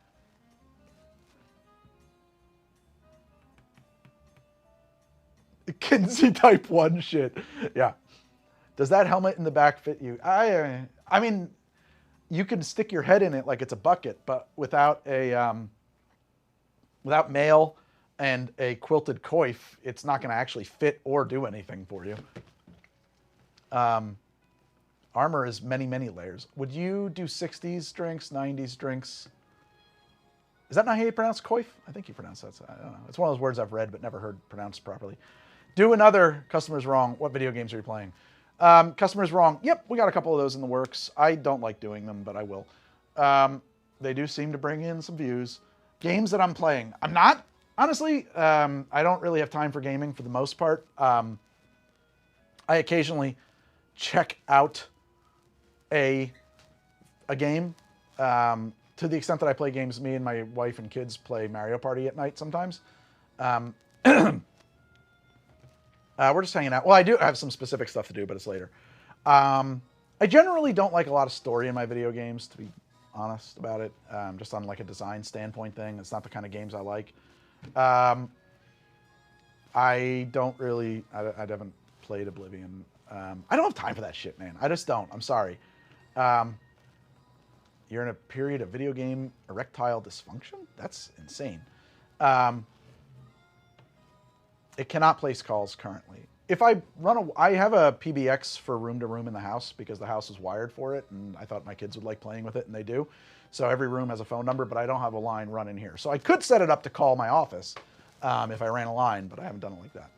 Kinsey type 1 shit. Yeah. Does that helmet in the back fit you? I mean, you can stick your head in it like it's a bucket, but without mail and a quilted coif, it's not going to actually fit or do anything for you. Armor is many, many layers. Would you do 60s drinks, 90s drinks? Is that not how you pronounce coif? I think you pronounce that. I don't know. It's one of those words I've read but never heard pronounced properly. Do another Customers Wrong. What video games are you playing? Customers Wrong. Yep, we got a couple of those in the works. I don't like doing them, but I will. They do seem to bring in some views. Games that I'm playing. I'm not, honestly, I don't really have time for gaming for the most part. I occasionally check out a game. To the extent that I play games, me and my wife and kids play Mario Party at night sometimes. We're just hanging out. Well, I do have some specific stuff to do, but it's later. I generally don't like a lot of story in my video games, to be honest about it. Just on like a design standpoint thing. It's not the kind of games I like. I don't really, I haven't played Oblivion. I don't have time for that shit, man. I just don't. I'm sorry. You're in a period of video game erectile dysfunction? That's insane. It cannot place calls currently. If I I have a PBX for room to room in the house because the house is wired for it, and I thought my kids would like playing with it, and they do. So every room has a phone number, but I don't have a line running here. So I could set it up to call my office if I ran a line, but I haven't done it like that.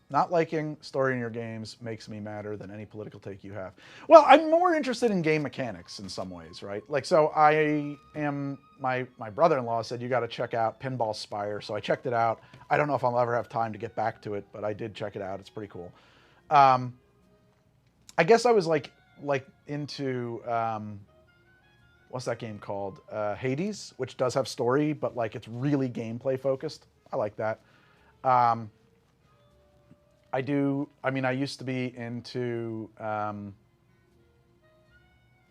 Not liking story in your games makes me madder than any political take you have. Well, I'm more interested in game mechanics in some ways, right? Like, so my brother-in-law said, you got to check out Pinball Spire. So I checked it out. I don't know if I'll ever have time to get back to it, but I did check it out. It's pretty cool. I guess I was like into, what's that game called? Hades, which does have story, but like it's really gameplay focused. I like that. I used to be into,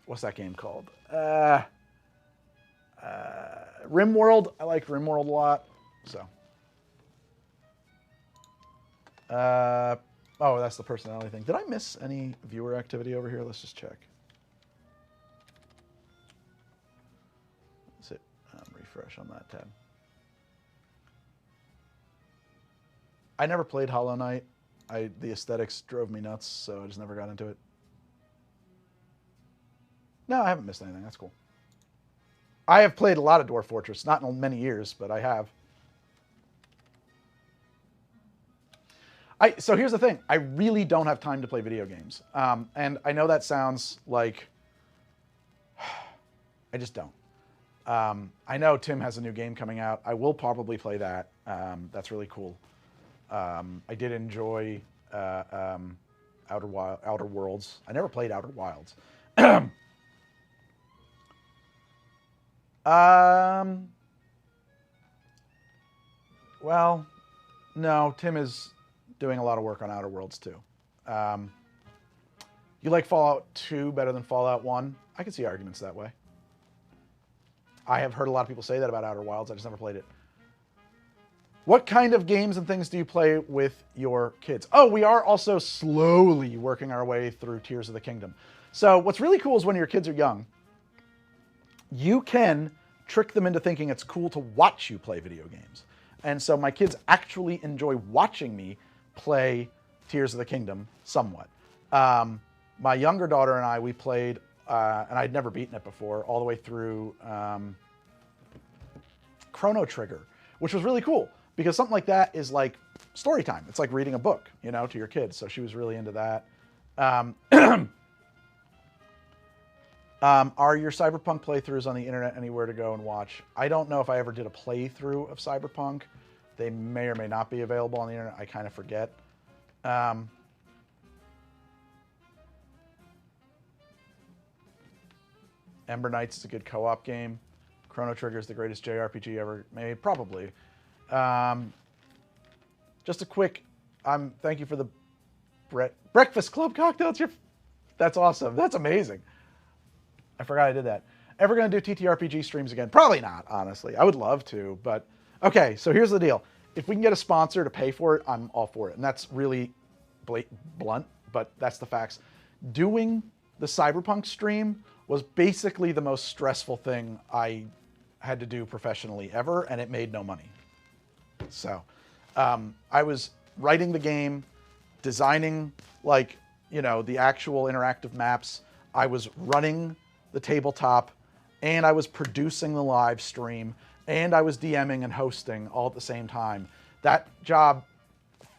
what's that game called? RimWorld. I like RimWorld a lot, so. Oh, that's the personality thing. Did I miss any viewer activity over here? Let's just check. Let's hit refresh on that tab. I never played Hollow Knight. The aesthetics drove me nuts, so I just never got into it. No, I haven't missed anything. That's cool. I have played a lot of Dwarf Fortress. Not in many years, but I have. So here's the thing. I really don't have time to play video games. And I know that sounds like... I just don't. I know Tim has a new game coming out. I will probably play that. That's really cool. I did enjoy Outer Worlds. I never played Outer Wilds. Well, no, Tim is doing a lot of work on Outer Worlds too. You like Fallout 2 better than Fallout 1? I can see arguments that way. I have heard a lot of people say that about Outer Wilds. I just never played it. What kind of games and things do you play with your kids? Oh, we are also slowly working our way through Tears of the Kingdom. So what's really cool is when your kids are young, you can trick them into thinking it's cool to watch you play video games. And so my kids actually enjoy watching me play Tears of the Kingdom somewhat. My younger daughter and I, we played, and I'd never beaten it before, all the way through Chrono Trigger, which was really cool. Because something like that is like story time. It's like reading a book, you know, to your kids. So she was really into that. Are your Cyberpunk playthroughs on the internet anywhere to go and watch? I don't know if I ever did a playthrough of Cyberpunk. They may or may not be available on the internet. I kind of forget. Ember Knights is a good co-op game. Chrono Trigger is the greatest JRPG ever made. Probably. Just a quick, thank you for the Breakfast Club cocktail. That's awesome. That's amazing. I forgot I did that. Ever going to do TTRPG streams again? Probably not, honestly. I would love to, but okay, so here's the deal. If we can get a sponsor to pay for it, I'm all for it. And that's really blunt, but that's the facts. Doing the Cyberpunk stream was basically the most stressful thing I had to do professionally ever, and it made no money. So I was writing the game, designing, like, you know, the actual interactive maps. I was running the tabletop, and I was producing the live stream, and I was DMing and hosting all at the same time. That job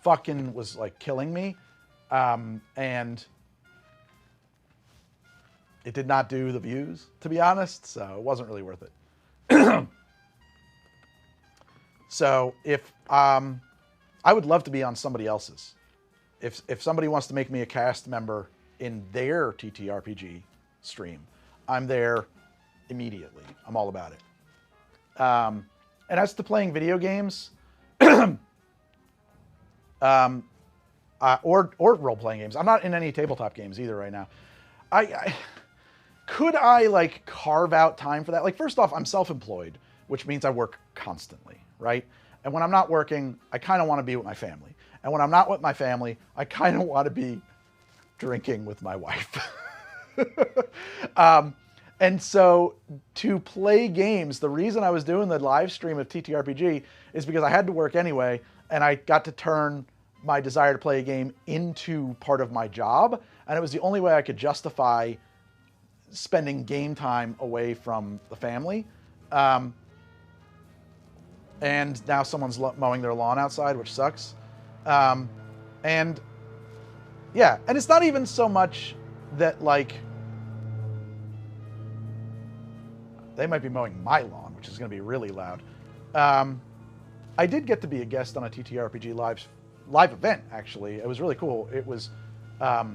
fucking was like killing me. And it did not do the views, to be honest, so it wasn't really worth it. So if I would love to be on somebody else's. If somebody wants to make me a cast member in their TTRPG stream, I'm there immediately. I'm all about it. And as to playing video games, or role-playing games, I'm not in any tabletop games either right now. Could I like carve out time for that? Like, first off, I'm self-employed, which means I work constantly, right? And when I'm not working, I kind of want to be with my family. And when I'm not with my family, I kind of want to be drinking with my wife. And so to play games, the reason I was doing the live stream of TTRPG is because I had to work anyway, and I got to turn my desire to play a game into part of my job. And it was the only way I could justify spending game time away from the family. And now someone's mowing their lawn outside, which sucks. And yeah, and it's not even so much that, like, they might be mowing my lawn, which is going to be really loud. I did get to be a guest on a TTRPG live event, actually. It was really cool. It was a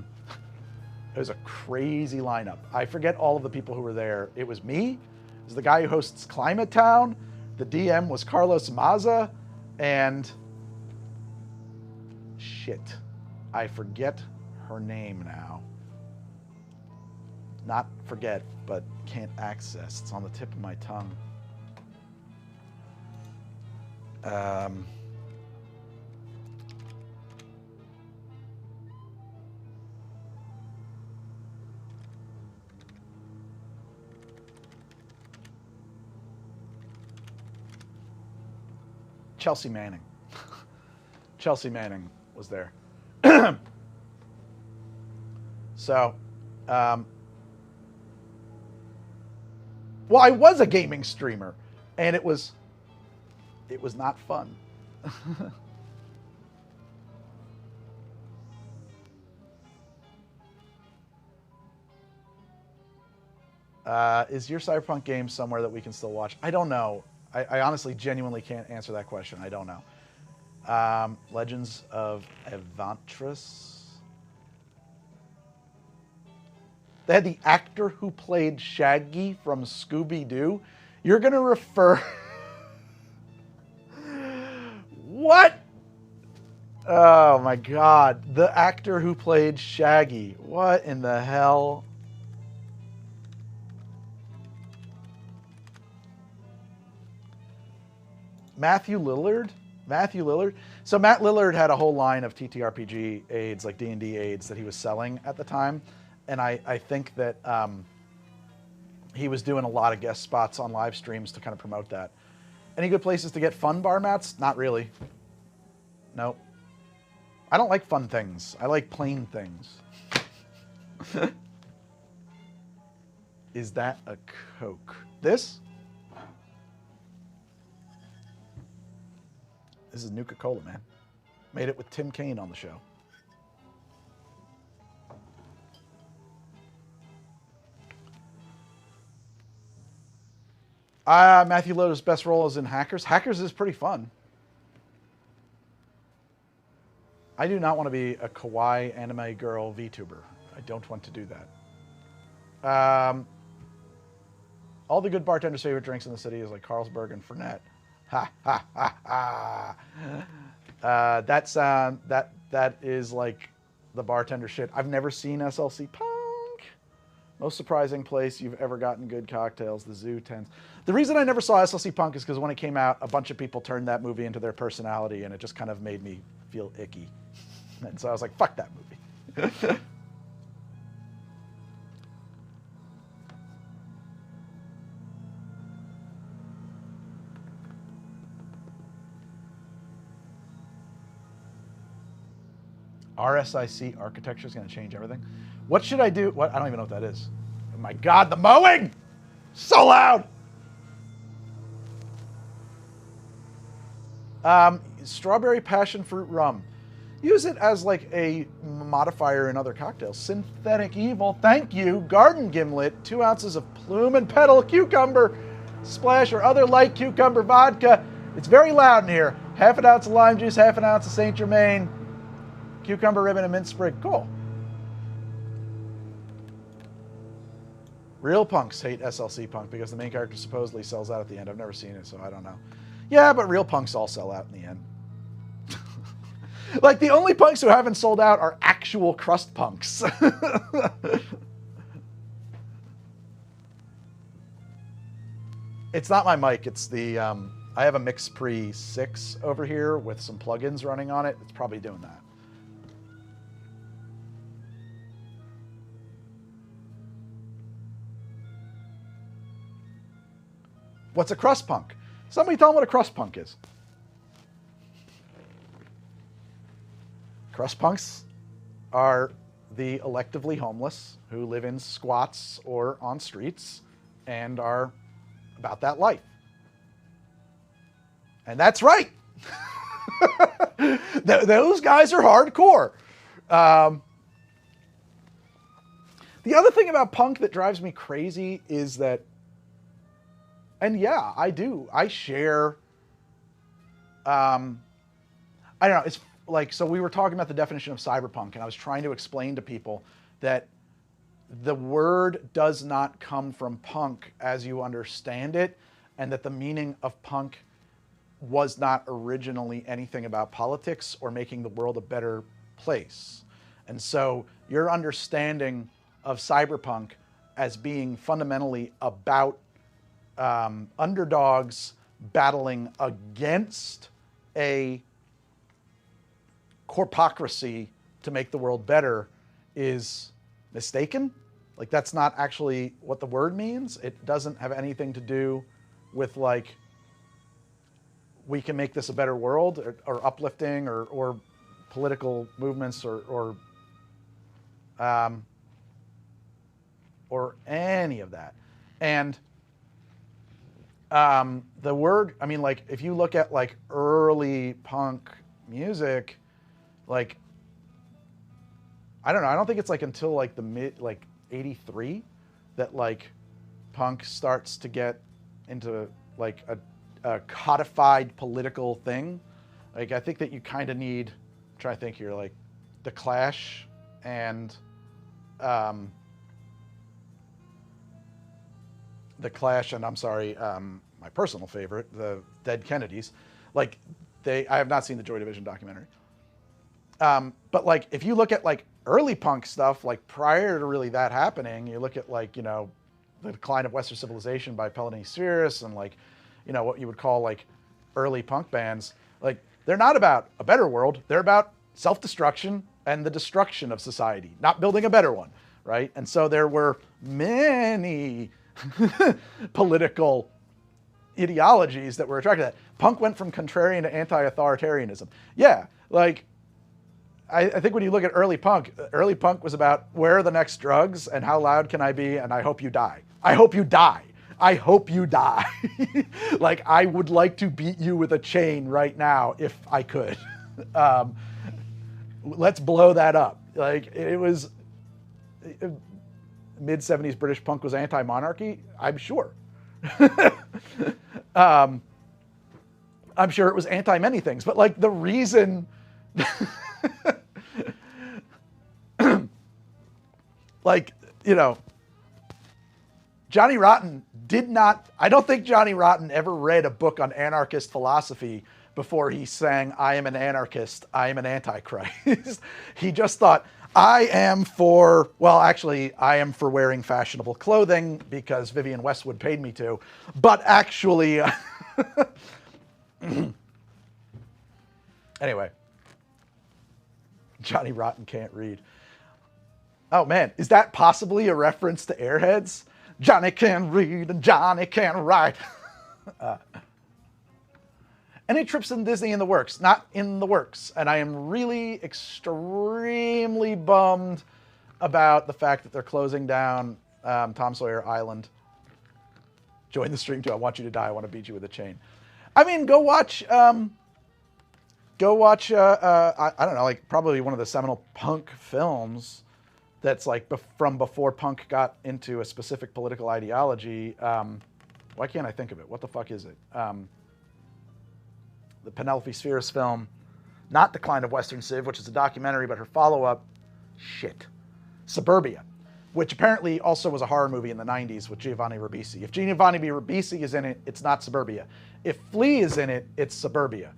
crazy lineup. I forget all of the people who were there. It was me. It was the guy who hosts Climate Town. The DM was Carlos Maza, and shit, I forget her name now. Not forget, but can't access. It's on the tip of my tongue. Chelsea Manning. Chelsea Manning was there. So, well, I was a gaming streamer, and it was not fun. Is your Cyberpunk game somewhere that we can still watch? I don't know. I honestly, genuinely can't answer that question. I don't know. Legends of Evantris. They had the actor who played Shaggy from Scooby-Doo. You're going to refer... What? Oh, my God. The actor who played Shaggy. What in the hell? Matthew Lillard? Matthew Lillard? So Matt Lillard had a whole line of TTRPG aids, like D&D aids, that he was selling at the time. And I think that he was doing a lot of guest spots on live streams to kind of promote that. Any good places to get fun bar mats? Not really. Nope. I don't like fun things. I like plain things. Is that a Coke? This? This is Nuka-Cola, man. Made it with Tim Kaine on the show. Matthew Lillard's best role is in Hackers. Hackers is pretty fun. I do not want to be a kawaii anime girl VTuber. I don't want to do that. All the good bartenders' favorite drinks in the city is like Carlsberg and Fernet. Ha ha ha ha. That is like the bartender shit. I've never seen SLC Punk. Most surprising place you've ever gotten good cocktails, the Zoo Tens. The reason I never saw SLC Punk is because when it came out, a bunch of people turned that movie into their personality, and it just kind of made me feel icky. And so I was like, fuck that movie. RSIC architecture is going to change everything. What should I do? What? I don't even know what that is. Oh my God, the mowing! So loud! Strawberry passion fruit rum. Use it as like a modifier in other cocktails. Synthetic evil, thank you. Garden gimlet, 2 ounces of plume and petal cucumber splash or other light cucumber vodka. It's very loud in here. Half an ounce of lime juice, half an ounce of Saint Germain, cucumber ribbon and mint sprig. Cool. Real punks hate SLC punk because the main character supposedly sells out at the end. I've never seen it, so I don't know. Yeah, but real punks all sell out in the end. Like, the only punks who haven't sold out are actual crust punks. It's not my mic. It's the, I have a Mix Pre 6 over here with some plugins running on it. It's probably doing that. What's a crust punk? Somebody tell them what a crust punk is. Crust punks are the electively homeless who live in squats or on streets and are about that life. And that's right. Those guys are hardcore. The other thing about punk that drives me crazy is that, and yeah, I do. I share, I don't know, it's like, so we were talking about the definition of cyberpunk, and I was trying to explain to people that the word does not come from punk as you understand it, and that the meaning of punk was not originally anything about politics or making the world a better place. And so your understanding of cyberpunk as being fundamentally about underdogs battling against a corpocracy to make the world better is mistaken. Like, that's not actually what the word means. It doesn't have anything to do with, like, we can make this a better world, or uplifting, or political movements, or any of that. And the word, I mean, like, if you look at, like, early punk music, like, I don't know, I don't think it's, like, until, like, the mid, like, 83 that, like, punk starts to get into, like, a codified political thing. Like, I think that you kind of need, I'm trying to think here, like, The Clash and I'm sorry, my personal favorite, the Dead Kennedys. Like, I have not seen the Joy Division documentary. But, like, if you look at, like, early punk stuff, like, prior to really that happening, you look at, like, you know, The Decline of Western Civilization by Pellegrino Spheris, and, like, you know, what you would call, like, early punk bands, like, they're not about a better world. They're about self-destruction and the destruction of society, not building a better one, right? And so there were many political ideologies that were attracted to that. Punk went from contrarian to anti-authoritarianism. Yeah, like, I think when you look at early punk was about where are the next drugs and how loud can I be and I hope you die. I hope you die. I hope you die. Like, I would like to beat you with a chain right now if I could. Let's blow that up. Like, it was mid-70s British punk was anti-monarchy, I'm sure. I'm sure it was anti-many things, but, like, the reason like, you know, Johnny Rotten I don't think Johnny Rotten ever read a book on anarchist philosophy before he sang, I am an anarchist, I am an antichrist. He just thought, I am for wearing fashionable clothing because Vivienne Westwood paid me to, but actually, anyway, Johnny Rotten can't read. Oh man, is that possibly a reference to Airheads? Johnny can read and Johnny can write. Any trips in Disney in the works? Not in the works. And I am really extremely bummed about the fact that they're closing down Tom Sawyer Island. Join the stream too. I want you to die. I want to beat you with a chain. I mean, go watch. I don't know, like probably one of the seminal punk films that's like from before punk got into a specific political ideology. Why can't I think of it? What the fuck is it? The Penelope Spheris film, not Decline of Western Civ, which is a documentary, but her follow-up, Suburbia, which apparently also was a horror movie in the 90s with Giovanni Ribisi. If Giovanni Ribisi is in it, it's not Suburbia. If Flea is in it, it's Suburbia.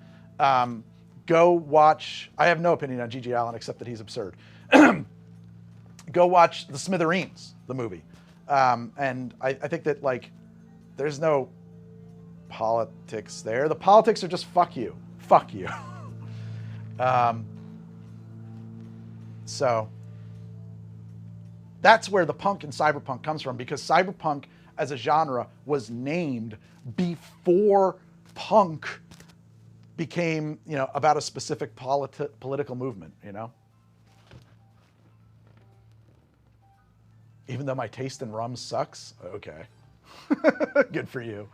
Go watch, I have no opinion on G.G. Allen except that he's absurd. Go watch The Smithereens, the movie. And I think that, like, there's no politics there. The politics are just fuck you. Fuck you. So that's where the punk and cyberpunk comes from, because cyberpunk as a genre was named before punk became, you know, about a specific political movement, you know? Even though my taste in rum sucks? Okay. Good for you.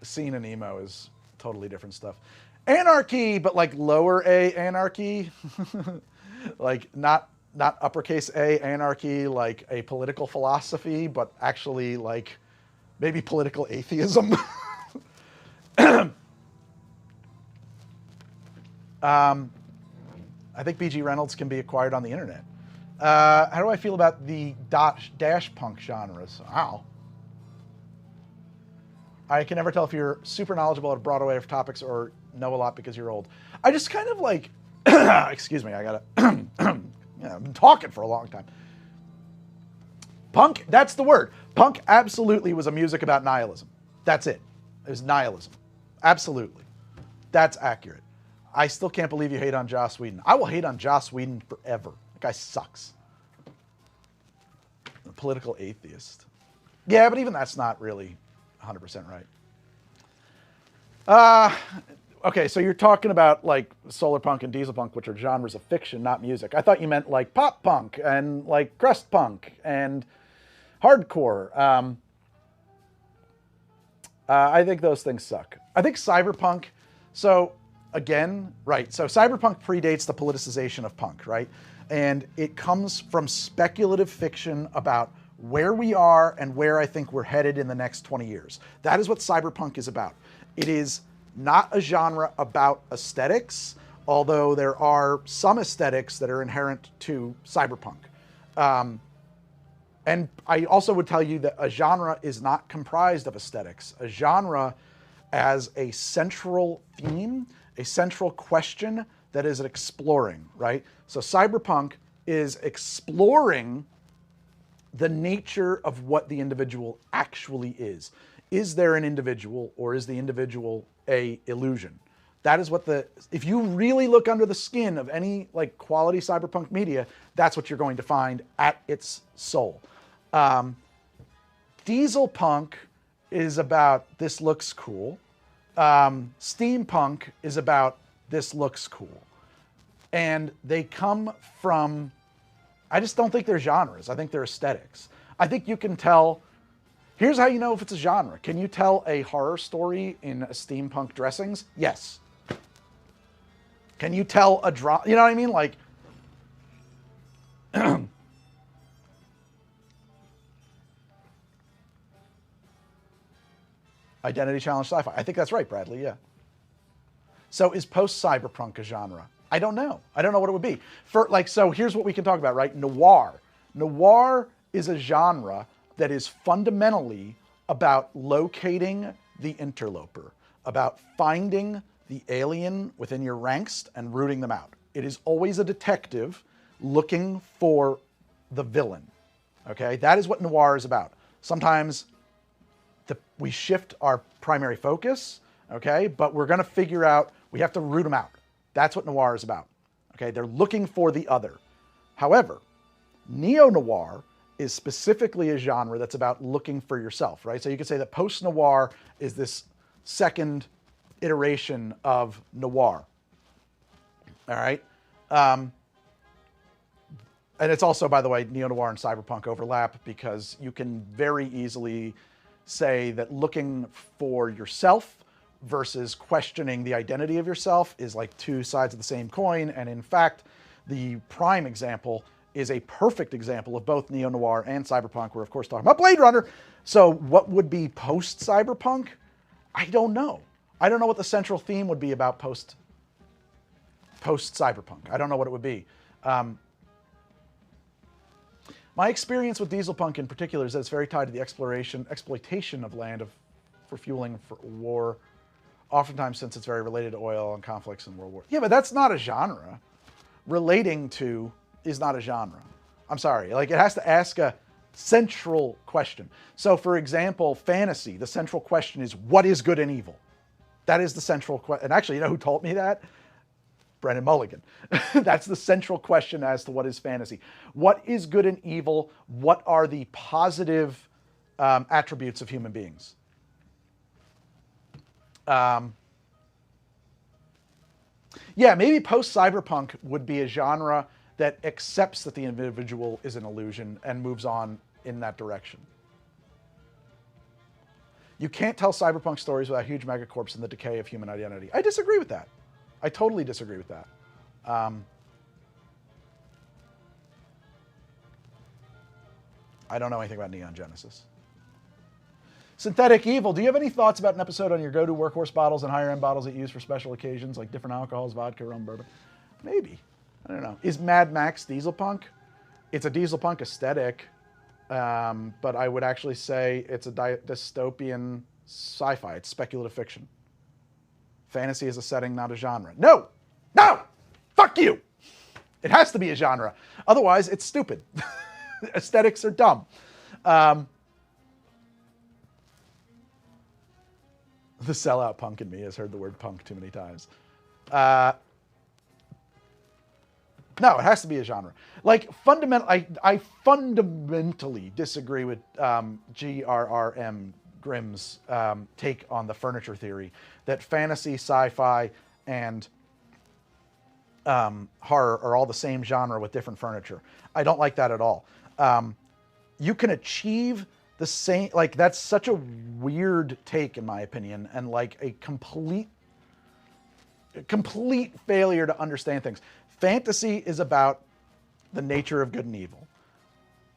Scene and emo is totally different stuff. Anarchy, but like lower A anarchy. Like not uppercase A anarchy, like a political philosophy, but actually like maybe political atheism. I think B.G. Reynolds can be acquired on the internet. How do I feel about the dash punk genres? Wow. I can never tell if you're super knowledgeable at Broadway of topics or know a lot because you're old. I just kind of like, excuse me, I gotta, yeah, I've been talking for a long time. Punk, that's the word. Punk absolutely was a music about nihilism. That's it. It was nihilism. Absolutely. That's accurate. I still can't believe you hate on Joss Whedon. I will hate on Joss Whedon forever. That guy sucks. A political atheist. Yeah, but even that's not really 100% right. Okay, so you're talking about like solar punk and diesel punk, which are genres of fiction, not music. I thought you meant like pop punk and like crust punk and hardcore. I think those things suck. I think cyberpunk, so again, right, so cyberpunk predates the politicization of punk, right? And it comes from speculative fiction about where we are and where I think we're headed in the next 20 years. That is what cyberpunk is about. It is not a genre about aesthetics, although there are some aesthetics that are inherent to cyberpunk. And I also would tell you that a genre is not comprised of aesthetics. A genre as a central theme, a central question that is exploring, right? So cyberpunk is exploring the nature of what the individual actually is. Is there an individual, or is the individual a illusion? That is what if you really look under the skin of any like quality cyberpunk media, that's what you're going to find at its soul. Diesel punk is about this looks cool. Steampunk is about this looks cool. And they come from, I just don't think they're genres. I think they're aesthetics. I think you can tell, here's how you know if it's a genre. Can you tell a horror story in a steampunk dressings? Yes. Can you tell a drama, you know what I mean? Like, identity challenge sci-fi. I think that's right, Bradley, yeah. So is post-cyberpunk a genre? I don't know. I don't know what it would be. So here's what we can talk about, right? Noir. Noir is a genre that is fundamentally about locating the interloper, about finding the alien within your ranks and rooting them out. It is always a detective looking for the villain, okay? That is what noir is about. Sometimes we shift our primary focus, okay? But we're gonna figure out, we have to root them out. That's what noir is about, okay? They're looking for the other. However, neo-noir is specifically a genre that's about looking for yourself, right? So you could say that post-noir is this second iteration of noir, all right? And it's also, by the way, neo-noir and cyberpunk overlap because you can very easily say that looking for yourself versus questioning the identity of yourself is like two sides of the same coin. And in fact, the prime example is a perfect example of both neo-noir and cyberpunk. We're, of course, talking about Blade Runner. So what would be post-cyberpunk? I don't know. I don't know what the central theme would be about post-cyberpunk. I don't know what it would be. My experience with dieselpunk in particular is that it's very tied to the exploitation of land for fueling for war, oftentimes since it's very related to oil and conflicts in World War. Yeah, but that's not a genre. Relating to is not a genre. I'm sorry. Like, it has to ask a central question. So, for example, fantasy, the central question is, what is good and evil? That is the central question. And actually, you know who told me that? Brennan Mulligan. That's the central question as to what is fantasy. What is good and evil? What are the positive attributes of human beings? Yeah, maybe post-cyberpunk would be a genre that accepts that the individual is an illusion and moves on in that direction. You can't tell cyberpunk stories without huge megacorps and the decay of human identity. I disagree with that. I totally disagree with that. I don't know anything about Neon Genesis. Synthetic Evil, do you have any thoughts about an episode on your go-to workhorse bottles and higher-end bottles that you use for special occasions, like different alcohols, vodka, rum, bourbon? Maybe. I don't know. Is Mad Max dieselpunk? It's a dieselpunk aesthetic, but I would actually say it's a dystopian sci-fi. It's speculative fiction. Fantasy is a setting, not a genre. No! No! Fuck you! It has to be a genre. Otherwise, it's stupid. Aesthetics are dumb. The sellout punk in me has heard the word punk too many times. No, it has to be a genre. Like, I fundamentally disagree with G.R.R.M. Grimm's take on the furniture theory that fantasy, sci-fi, and horror are all the same genre with different furniture. I don't like that at all. You can achieve the same, like, that's such a weird take in my opinion, and like a complete failure to understand things. Fantasy is about the nature of good and evil.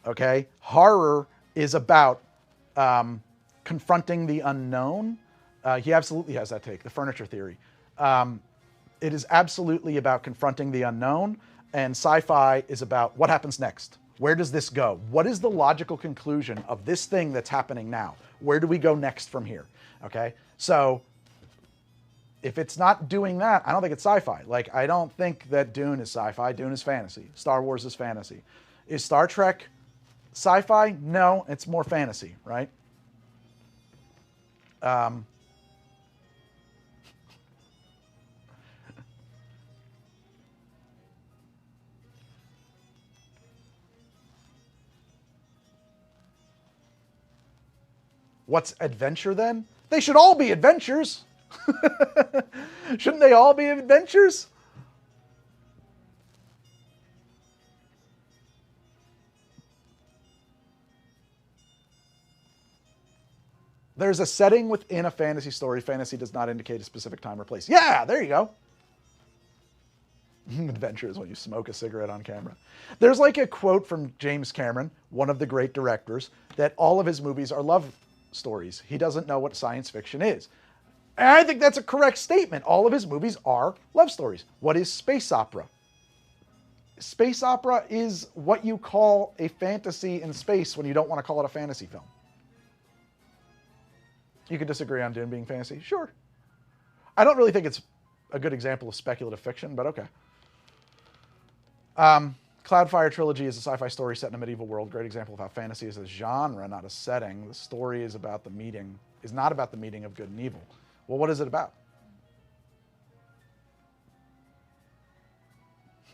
Okay? Horror is about confronting the unknown. He absolutely has that take, the furniture theory. It is absolutely about confronting the unknown, and sci-fi is about what happens next. Where does this go? What is the logical conclusion of this thing that's happening now? Where do we go next from here? Okay? So, if it's not doing that, I don't think it's sci-fi. Like, I don't think that Dune is sci-fi. Dune is fantasy. Star Wars is fantasy. Is Star Trek sci-fi? No, it's more fantasy, right? What's adventure then? They should all be adventures. Shouldn't they all be adventures? There's a setting within a fantasy story. Fantasy does not indicate a specific time or place. Yeah, there you go. Adventure is when you smoke a cigarette on camera. There's like a quote from James Cameron, one of the great directors, that all of his movies are love stories. He doesn't know what science fiction is. And I think that's a correct statement. All of his movies are love stories. What is space opera? Space opera is what you call a fantasy in space when you don't want to call it a fantasy film. You could disagree on Dune being fantasy. Sure. I don't really think it's a good example of speculative fiction, but okay. Cloudfire Trilogy is a sci-fi story set in a medieval world. Great example of how fantasy is a genre, not a setting. The story is not about the meeting of good and evil. Well, what is it about?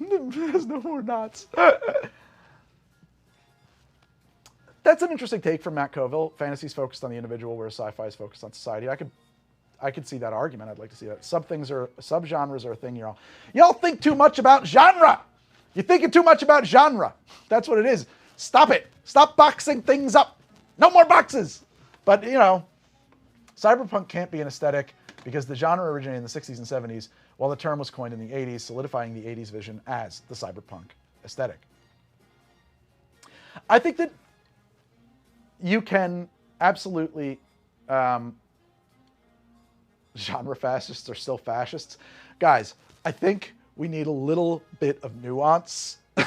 There's no more knots. That's an interesting take from Matt Colville. Fantasy's focused on the individual, whereas sci-fi is focused on society. I could see that argument. I'd like to see that. Subgenres are a thing y'all think too much about genre. You're thinking too much about genre. That's what it is. Stop it. Stop boxing things up. No more boxes. But, you know, cyberpunk can't be an aesthetic because the genre originated in the 60s and 70s, while the term was coined in the 80s, solidifying the 80s vision as the cyberpunk aesthetic. I think that you can absolutely... genre fascists are still fascists. Guys, I think we need a little bit of nuance. I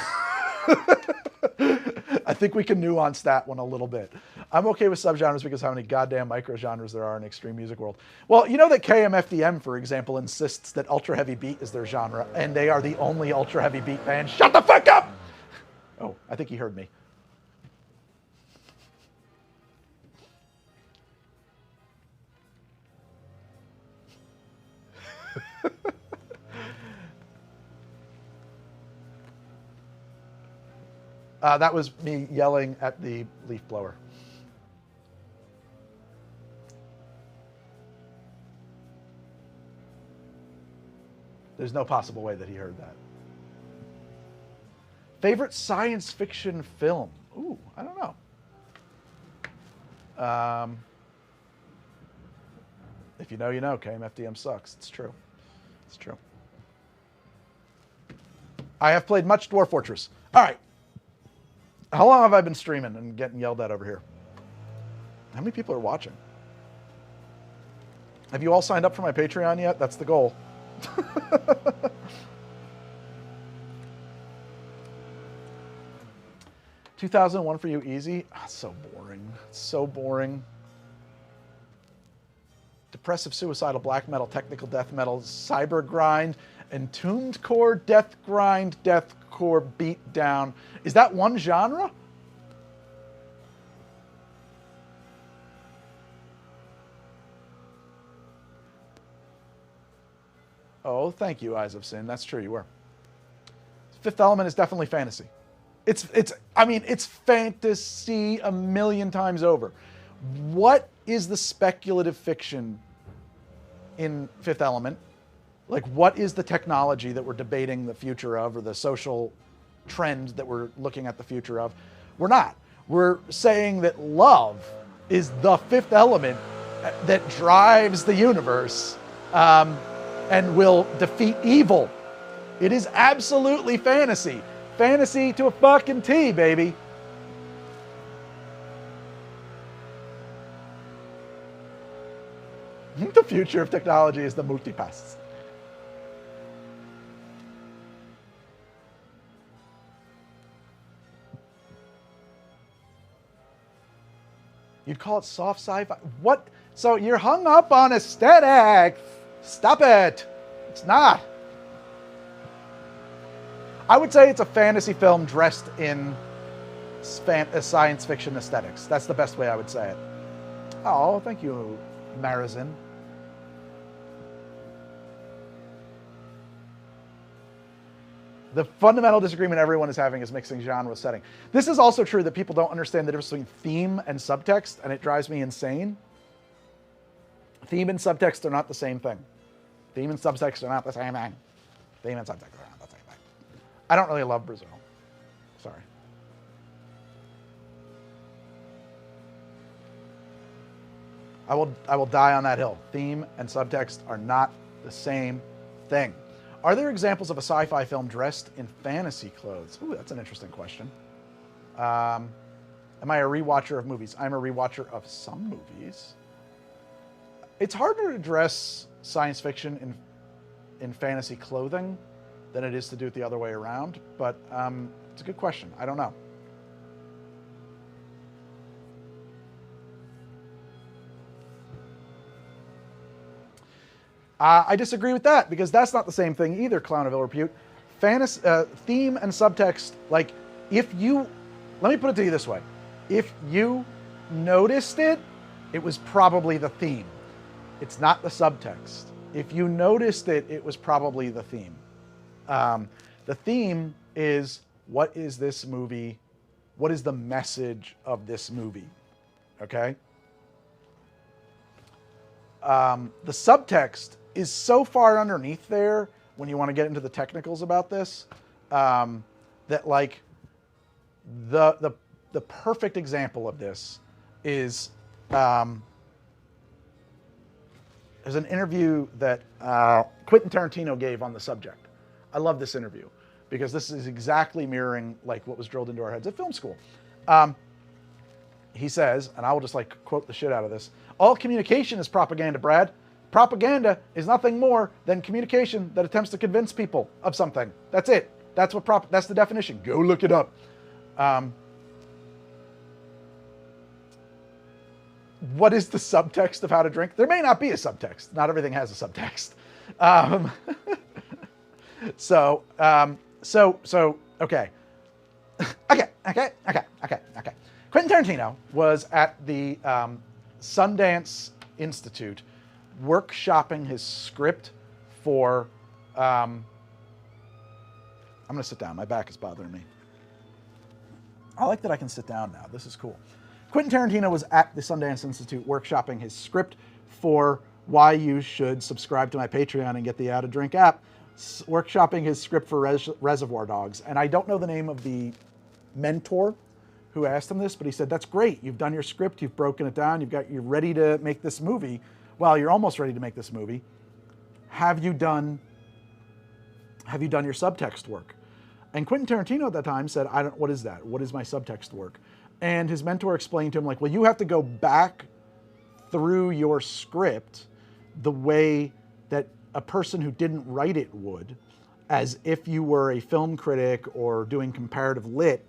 think we can nuance that one a little bit. I'm okay with subgenres because how many goddamn micro-genres there are in the extreme music world. Well, you know that KMFDM, for example, insists that ultra heavy beat is their genre, and they are the only ultra heavy beat band. Shut the fuck up! Oh, I think he heard me. That was me yelling at the leaf blower. There's no possible way that he heard that. Favorite science fiction film? Ooh, I don't know. If you know, you know. KMFDM sucks. It's true. It's true. I have played much Dwarf Fortress. All right. How long have I been streaming and getting yelled at over here? How many people are watching? Have you all signed up for my Patreon yet? That's the goal. 2001 for you, easy? Oh, so boring. So boring. Depressive, suicidal, black metal, technical death metal, cyber grind, entombed core, death grind, deathcore, beat down. Is that one genre? Oh, thank you, Eyes of Sin. That's true, you were. Fifth Element is definitely fantasy. I mean, it's fantasy a million times over. What is the speculative fiction in Fifth Element? Like, what is the technology that we're debating the future of, or the social trend that we're looking at the future of? We're not. We're saying that love is the fifth element that drives the universe and will defeat evil. It is absolutely fantasy. Fantasy to a fucking T, baby. The future of technology is the multipass. You'd call it soft sci-fi? What? So you're hung up on aesthetics. Stop it. It's not. I would say it's a fantasy film dressed in science fiction aesthetics. That's the best way I would say it. Oh, thank you, Marizin. The fundamental disagreement everyone is having is mixing genre with setting. This is also true that people don't understand the difference between theme and subtext, and it drives me insane. Theme and subtext are not the same thing. Theme and subtext are not the same thing. Theme and subtext are not the same thing. I don't really love Brazil. Sorry. I will die on that hill. Theme and subtext are not the same thing. Are there examples of a sci-fi film dressed in fantasy clothes? Ooh, that's an interesting question. Am I a rewatcher of movies? I'm a rewatcher of some movies. It's harder to dress science fiction in fantasy clothing than it is to do it the other way around, but it's a good question. I don't know. I disagree with that, because that's not the same thing either, Clown of Ill Repute. Fantasy, theme and subtext, like, let me put it to you this way. If you noticed it, it was probably the theme. It's not the subtext. If you noticed it, it was probably the theme. The theme is, what is this movie what is the message of this movie, okay? The subtext is so far underneath there when you want to get into the technicals about this, that like the perfect example of this is there's an interview that Quentin Tarantino gave on the subject. I love this interview because this is exactly mirroring like what was drilled into our heads at film school. He says, and I will just like quote the shit out of this, "All communication is propaganda, Brad. Propaganda is nothing more than communication that attempts to convince people of something. That's it. That's what that's the definition. Go look it up." What is the subtext of How to Drink? There may not be a subtext. Not everything has a subtext. Okay. Okay. Quentin Tarantino was at the Sundance Institute workshopping his script for... I'm going to sit down. My back is bothering me. I like that I can sit down now. This is cool. Quentin Tarantino was at the Sundance Institute workshopping his script for why you should subscribe to my Patreon and get the How to Drink app, workshopping his script for Reservoir Dogs. And I don't know the name of the mentor who asked him this, but he said, "That's great. You've done your script. You've broken it down. You're ready to make this movie. Well, you're almost ready to make this movie. Have you done your subtext work?" And Quentin Tarantino at that time said, "What is that? What is my subtext work?" And his mentor explained to him, like, well, you have to go back through your script the way that a person who didn't write it would, as if you were a film critic or doing comparative lit,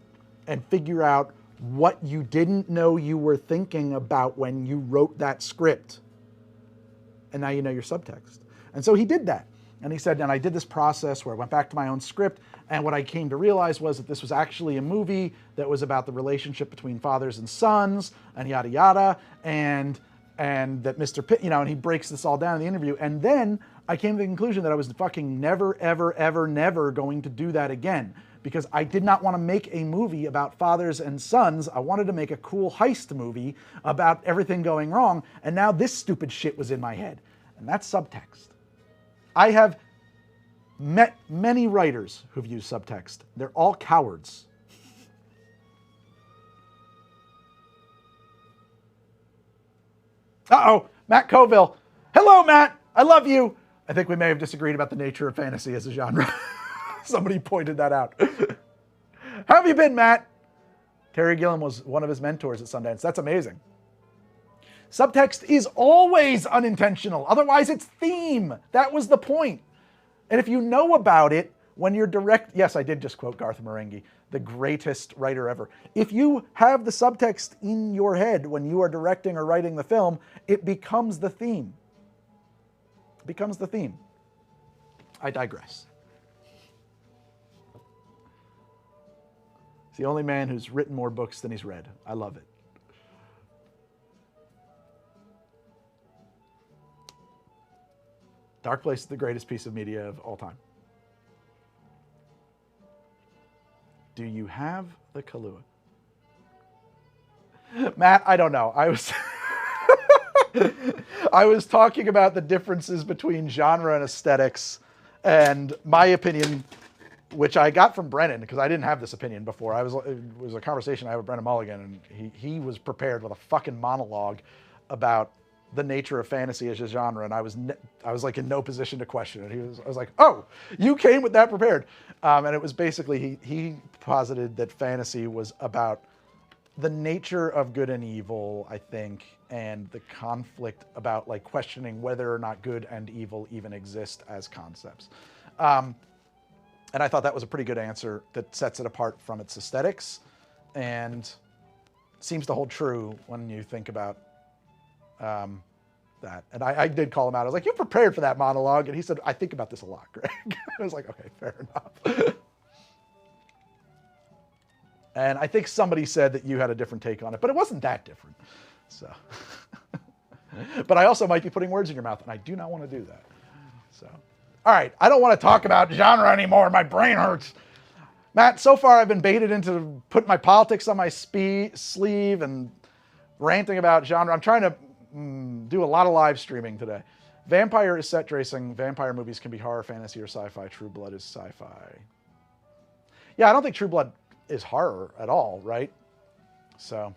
and figure out what you didn't know you were thinking about when you wrote that script. And now you know your subtext. And so he did that. And he said, and I did this process where I went back to my own script, and what I came to realize was that this was actually a movie that was about the relationship between fathers and sons, and yada yada, and that Mr. Pitt, and he breaks this all down in the interview. And then I came to the conclusion that I was fucking never, ever, ever, never going to do that again, because I did not want to make a movie about fathers and sons. I wanted to make a cool heist movie about everything going wrong, and now this stupid shit was in my head. And that's subtext. I have met many writers who've used subtext. They're all cowards. Uh-oh, Matt Coville. Hello, Matt. I love you. I think we may have disagreed about the nature of fantasy as a genre. Somebody pointed that out. How have you been, Matt? Terry Gilliam was one of his mentors at Sundance. That's amazing. Subtext is always unintentional. Otherwise, it's theme. That was the point. And if you know about it when you're direct... Yes, I did just quote Garth Marenghi, the greatest writer ever. If you have the subtext in your head when you are directing or writing the film, it becomes the theme. It becomes the theme. I digress. He's the only man who's written more books than he's read. I love it. Dark Place is the greatest piece of media of all time. Do you have the Kahlua? Matt, I don't know. I was talking about the differences between genre and aesthetics, and my opinion, which I got from Brennan, because I didn't have this opinion before. It was a conversation I had with Brennan Mulligan, and he was prepared with a fucking monologue about the nature of fantasy as a genre, and I was like in no position to question it. I was like, oh, you came with that prepared. And it was basically, he posited that fantasy was about the nature of good and evil, I think, and the conflict about like questioning whether or not good and evil even exist as concepts. And I thought that was a pretty good answer that sets it apart from its aesthetics and seems to hold true when you think about that. And I did call him out. I was like, you prepared for that monologue? And he said, I think about this a lot, Greg. I was like, okay, fair enough. And I think somebody said that you had a different take on it, but it wasn't that different. So, but I also might be putting words in your mouth, and I do not want to do that. So, all right, I don't want to talk about genre anymore. My brain hurts. Matt, so far I've been baited into putting my politics on my sleeve and ranting about genre. I'm trying to do a lot of live streaming today. Vampire is set dressing. Vampire movies can be horror, fantasy, or sci-fi. True Blood is sci-fi. Yeah, I don't think True Blood is horror at all, right? So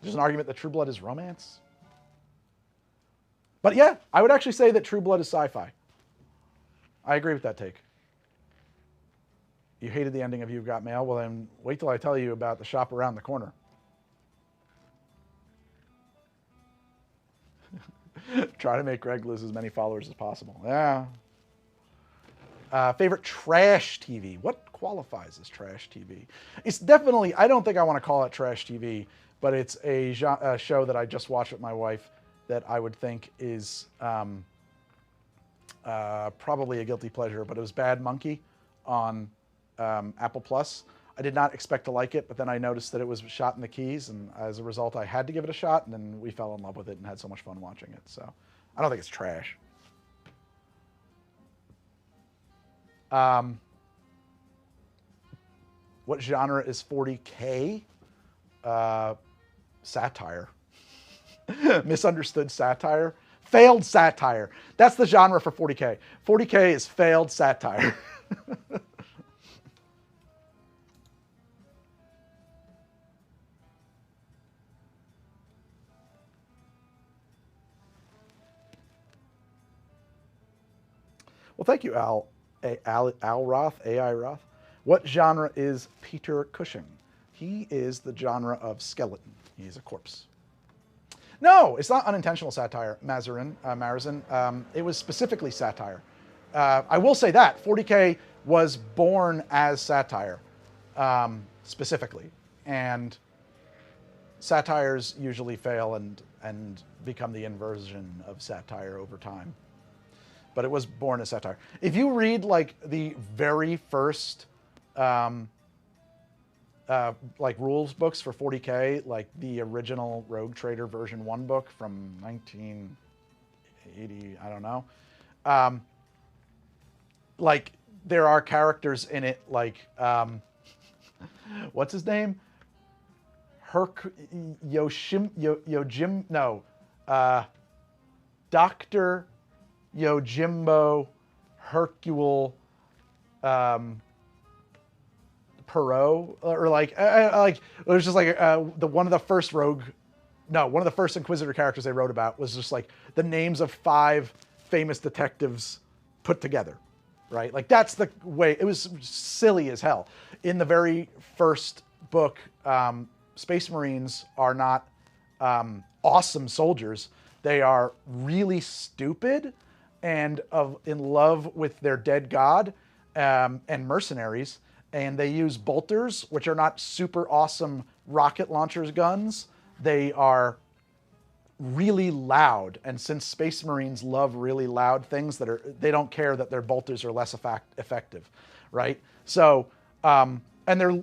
there's an argument that True Blood is romance. But yeah, I would actually say that True Blood is sci-fi. I agree with that take. You hated the ending of You've Got Mail? Well, then wait till I tell you about the shop around the corner. Try to make Greg lose as many followers as possible. Yeah. Favorite trash TV. What qualifies as trash TV? It's definitely, I don't think I want to call it trash TV, but it's a show that I just watched with my wife that I would think is probably a guilty pleasure, but it was Bad Monkey on Apple Plus. I did not expect to like it, but then I noticed that it was shot in the Keys, and as a result, I had to give it a shot, and then we fell in love with it and had so much fun watching it. So I don't think it's trash. What genre is 40K? Satire. Misunderstood satire. Failed satire. That's the genre for 40K. 40K is failed satire. Well, thank you, Al Roth, AI Roth. What genre is Peter Cushing? He is the genre of skeleton. He's a corpse. No, it's not unintentional satire, Marizin. It was specifically satire. I will say that 40K was born as satire, specifically, and satires usually fail and become the inversion of satire over time. But it was born as satire. If you read like the very first like rules books for 40K, like the original Rogue Trader version 1 book from 1980, I don't know. Like there are characters in it like, what's his name? Dr. Yojimbo Hercule Perot, or like it was just like one of the first Inquisitor characters they wrote about was just like the names of 5 famous detectives put together, right? Like that's the way. It was silly as hell. In the very first book, Space Marines are not awesome soldiers. They are really stupid and in love with their dead god, and mercenaries. And they use bolters, which are not super awesome rocket launchers guns. They are really loud. And since Space Marines love really loud things, they don't care that their bolters are less effective, right? So, and they're,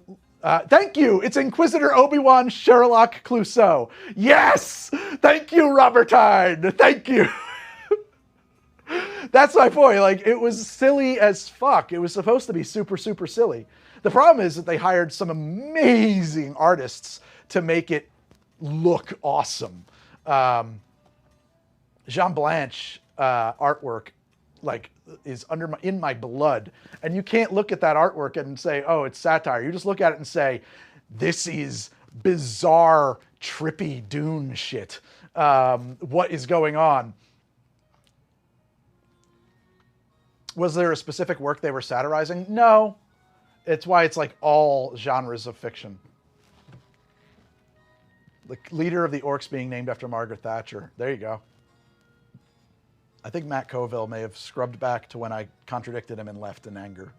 thank you. It's Inquisitor Obi-Wan Sherlock Clouseau. Yes! Thank you, Robertine. Thank you. That's my point. Like, it was silly as fuck. It was supposed to be super, super silly. The problem is that they hired some amazing artists to make it look awesome. Jean Blanche artwork, like, is in my blood. And you can't look at that artwork and say, oh, it's satire. You just look at it and say, this is bizarre, trippy Dune shit. What is going on? Was there a specific work they were satirizing? No. It's why it's like all genres of fiction. The leader of the orcs being named after Margaret Thatcher. There you go. I think Matt Colville may have scrubbed back to when I contradicted him and left in anger.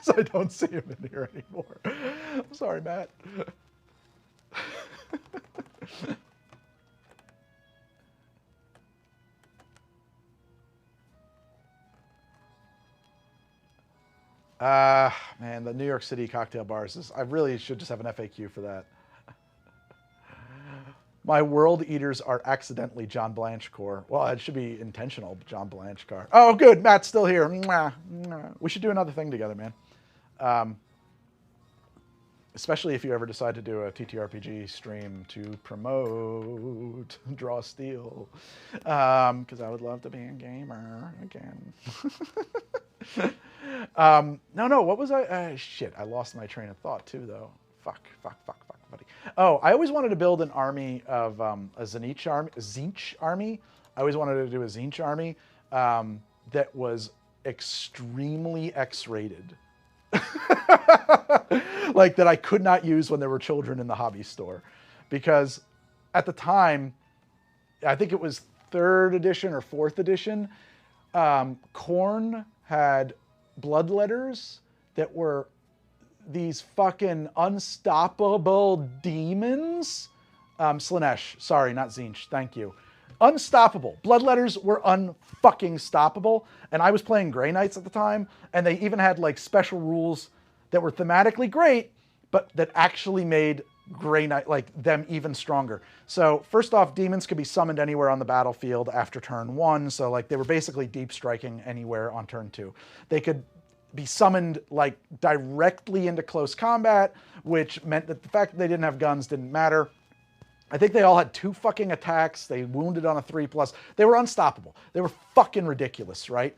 So I don't see him in here anymore. I'm sorry, Matt. Man, the New York City cocktail bars I really should just have an FAQ for that. My world eaters are accidentally John Blanchecore. Well, it should be intentional, John Blanchecore. Oh, good. Matt's still here. Mwah, mwah. We should do another thing together, man. Especially if you ever decide to do a TTRPG stream to promote Draw Steel. Because I would love to be a gamer again. No, what was I? Shit, I lost my train of thought too, though. Fuck, buddy. Oh, I always wanted to build an army of a Tzeentch army. I always wanted to do a Tzeentch army that was extremely X-rated. Like that I could not use when there were children in the hobby store. Because at the time, I think it was 3rd edition or 4th edition, Khorne had bloodletters that were these fucking unstoppable demons. Slaanesh, sorry, not Tzeentch, thank you. Unstoppable. Bloodletters were unfucking stoppable. And I was playing Grey Knights at the time, and they even had like special rules that were thematically great, but that actually made Grey Knight, like them, even stronger. So first off, demons could be summoned anywhere on the battlefield after turn 1. So like they were basically deep striking anywhere on turn 2. They could be summoned like directly into close combat, which meant that the fact that they didn't have guns didn't matter. I think they all had 2 fucking attacks. They wounded on a 3+. They were unstoppable. They were fucking ridiculous, right?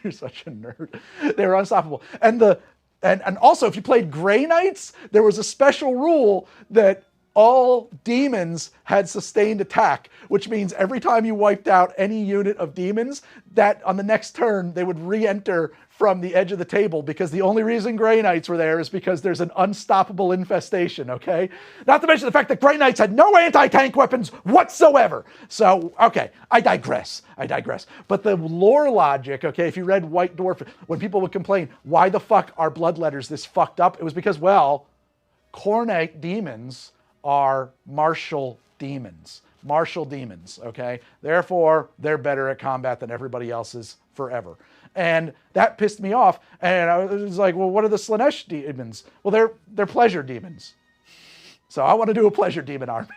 You're such a nerd. They were unstoppable. And also, if you played Grey Knights, there was a special rule that all demons had sustained attack, which means every time you wiped out any unit of demons, that on the next turn, they would re-enter from the edge of the table, because the only reason Grey Knights were there is because there's an unstoppable infestation, okay? Not to mention the fact that Grey Knights had no anti-tank weapons whatsoever. So, okay, I digress. But the lore logic, okay, if you read White Dwarf, when people would complain, why the fuck are bloodletters this fucked up? It was because, well, Khornate demons are martial demons. Okay? Therefore, they're better at combat than everybody else's forever. And that pissed me off. And I was like, well, what are the Slaanesh demons? Well, they're pleasure demons. So I want to do a pleasure demon army.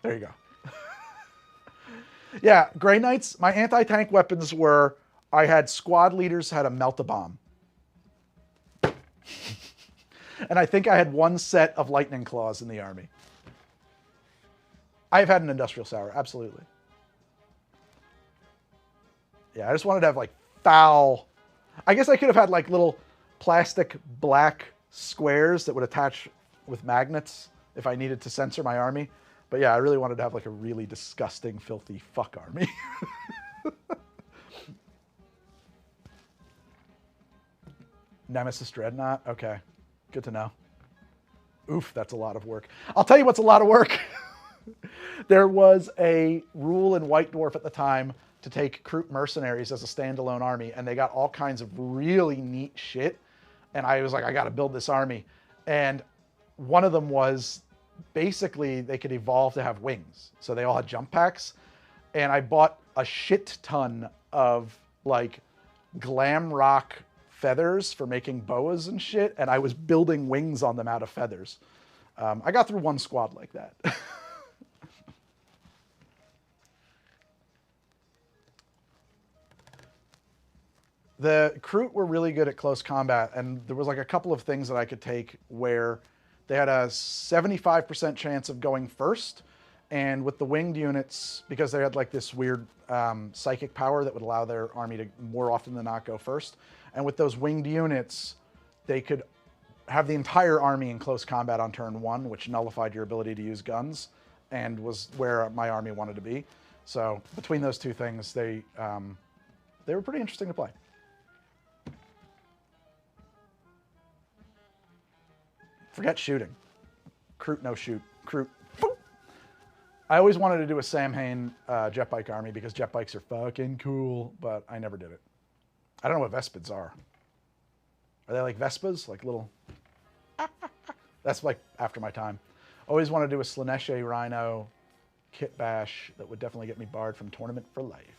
There you go. Yeah, Grey Knights, my anti-tank weapons were, I had squad leaders had a melt-a-bomb. And I think I had 1 set of lightning claws in the army. I have had an industrial sour, absolutely. Yeah, I just wanted to have like foul. I guess I could have had like little plastic black squares that would attach with magnets if I needed to censor my army. But yeah, I really wanted to have like a really disgusting, filthy fuck army. Nemesis Dreadnought? Okay, good to know. Oof, that's a lot of work. I'll tell you what's a lot of work. There was a rule in White Dwarf at the time to take Kroot mercenaries as a standalone army, and they got all kinds of really neat shit. And I was like, I got to build this army. And one of them was basically they could evolve to have wings. So they all had jump packs. And I bought a shit ton of like glam rock feathers for making boas and shit. And I was building wings on them out of feathers. I got through 1 squad like that. The Kroot were really good at close combat, and there was like a couple of things that I could take where they had a 75% chance of going first, and with the winged units, because they had like this weird psychic power that would allow their army to more often than not go first, and with those winged units, they could have the entire army in close combat on turn 1, which nullified your ability to use guns, and was where my army wanted to be. So between those 2 things, they were pretty interesting to play. Forget shooting. Kroot, no shoot. Kroot. Boop. I always wanted to do a Samhain jet bike army because jet bikes are fucking cool, but I never did it. I don't know what Vespids are. Are they like Vespas? Like little... That's like after my time. Always wanted to do a Slaanesh Rhino kit bash that would definitely get me barred from Tournament for Life.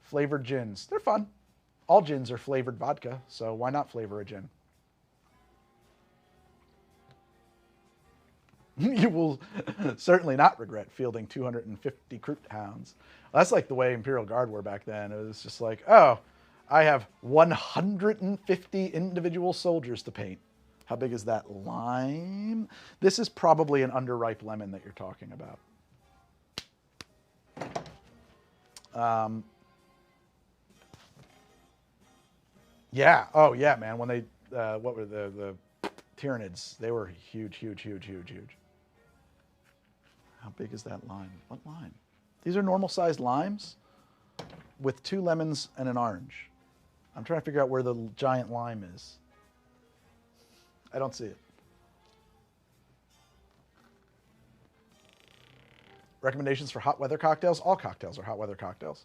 Flavored gins. They're fun. All gins are flavored vodka, so why not flavor a gin? You will certainly not regret fielding 250 Kroot hounds. That's like the way Imperial Guard were back then. It was just like, oh, I have 150 individual soldiers to paint. How big is that lime? This is probably an underripe lemon that you're talking about. Yeah. Oh, yeah, man. When they, what were the Tyranids? They were huge, huge, huge, huge, huge. How big is that lime? What lime? These are normal-sized limes with 2 lemons and an orange. I'm trying to figure out where the giant lime is. I don't see it. Recommendations for hot weather cocktails? All cocktails are hot weather cocktails.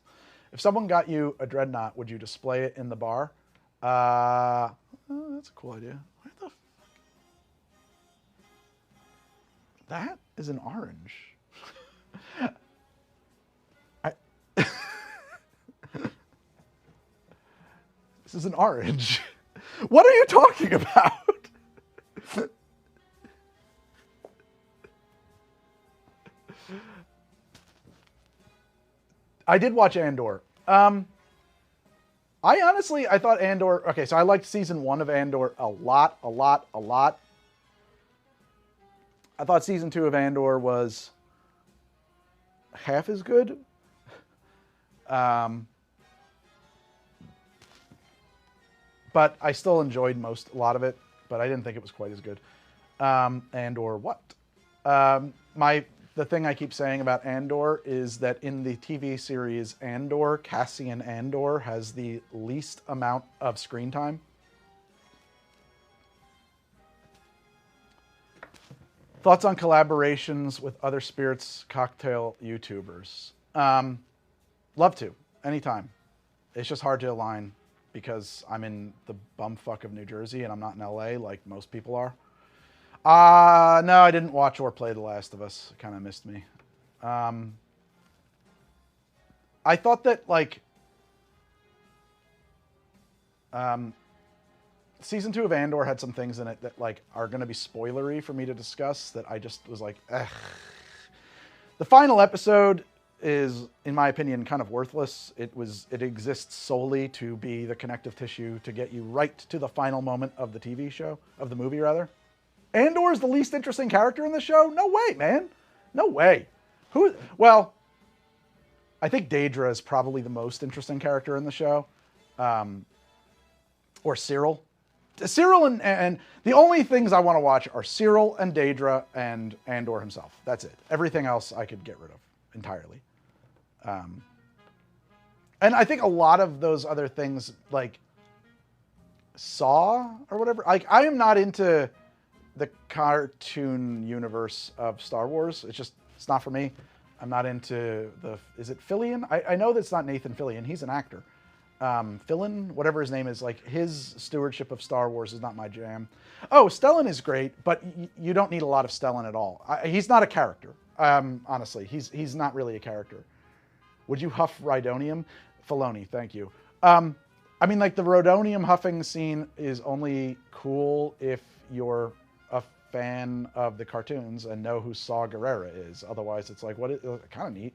If someone got you a dreadnought, would you display it in the bar? Oh, that's a cool idea. Where the fuck? That is an orange. This is an orange. What are you talking about? I did watch Andor. I thought Andor... Okay, so I liked season 1 of Andor a lot. I thought season 2 of Andor was half as good. But I still enjoyed a lot of it, but I didn't think it was quite as good. Andor what? The thing I keep saying about Andor is that in the TV series Andor, Cassian Andor has the least amount of screen time. Thoughts on collaborations with other spirits cocktail YouTubers? Love to, anytime. It's just hard to align because I'm in the bumfuck of New Jersey and I'm not in LA like most people are. No, I didn't watch or play The Last of Us. It kind of missed me. I thought that, like, season 2 of Andor had some things in it that, like, are going to be spoilery for me to discuss that I just was like, ugh. The final episode is, in my opinion, kind of worthless. It exists solely to be the connective tissue to get you right to the final moment of the TV show, of the movie, rather. Andor is the least interesting character in the show? No way, man. No way. Well, I think Daedra is probably the most interesting character in the show. Or Cyril. Cyril and the only things I want to watch are Cyril and Daedra and Andor himself. That's it. Everything else I could get rid of entirely. And I think a lot of those other things, like Saw or whatever, like I am not into the cartoon universe of Star Wars. It's not for me. I'm not into is it Fillion? I know that's not Nathan Fillion. He's an actor. Fillion, whatever his name is, like his stewardship of Star Wars is not my jam. Oh, Stellan is great, but you don't need a lot of Stellan at all. He's not a character. Honestly, he's not really a character. Would you huff Rhydonium? Filoni, thank you. I mean, like the Rhydonium huffing scene is only cool if you're a fan of the cartoons and know who Saw Gerrera is. Otherwise, it's like, kind of neat.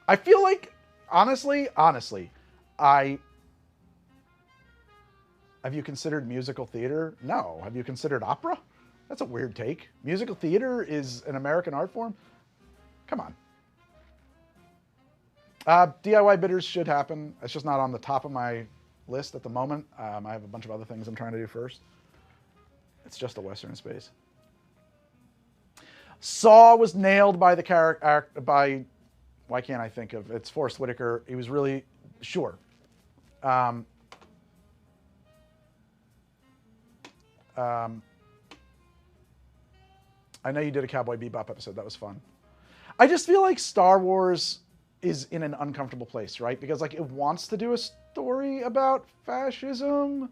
I feel like, honestly, have you considered musical theater? No. Have you considered opera? That's a weird take. Musical theater is an American art form? Come on. DIY bidders should happen. It's just not on the top of my list at the moment. I have a bunch of other things I'm trying to do first. It's just a Western space. Saw was nailed by the character, why can't I think of it's Forrest Whitaker. He was really sure. I know you did a Cowboy Bebop episode. That was fun. I just feel like Star Wars is in an uncomfortable place, right? Because like it wants to do a story about fascism,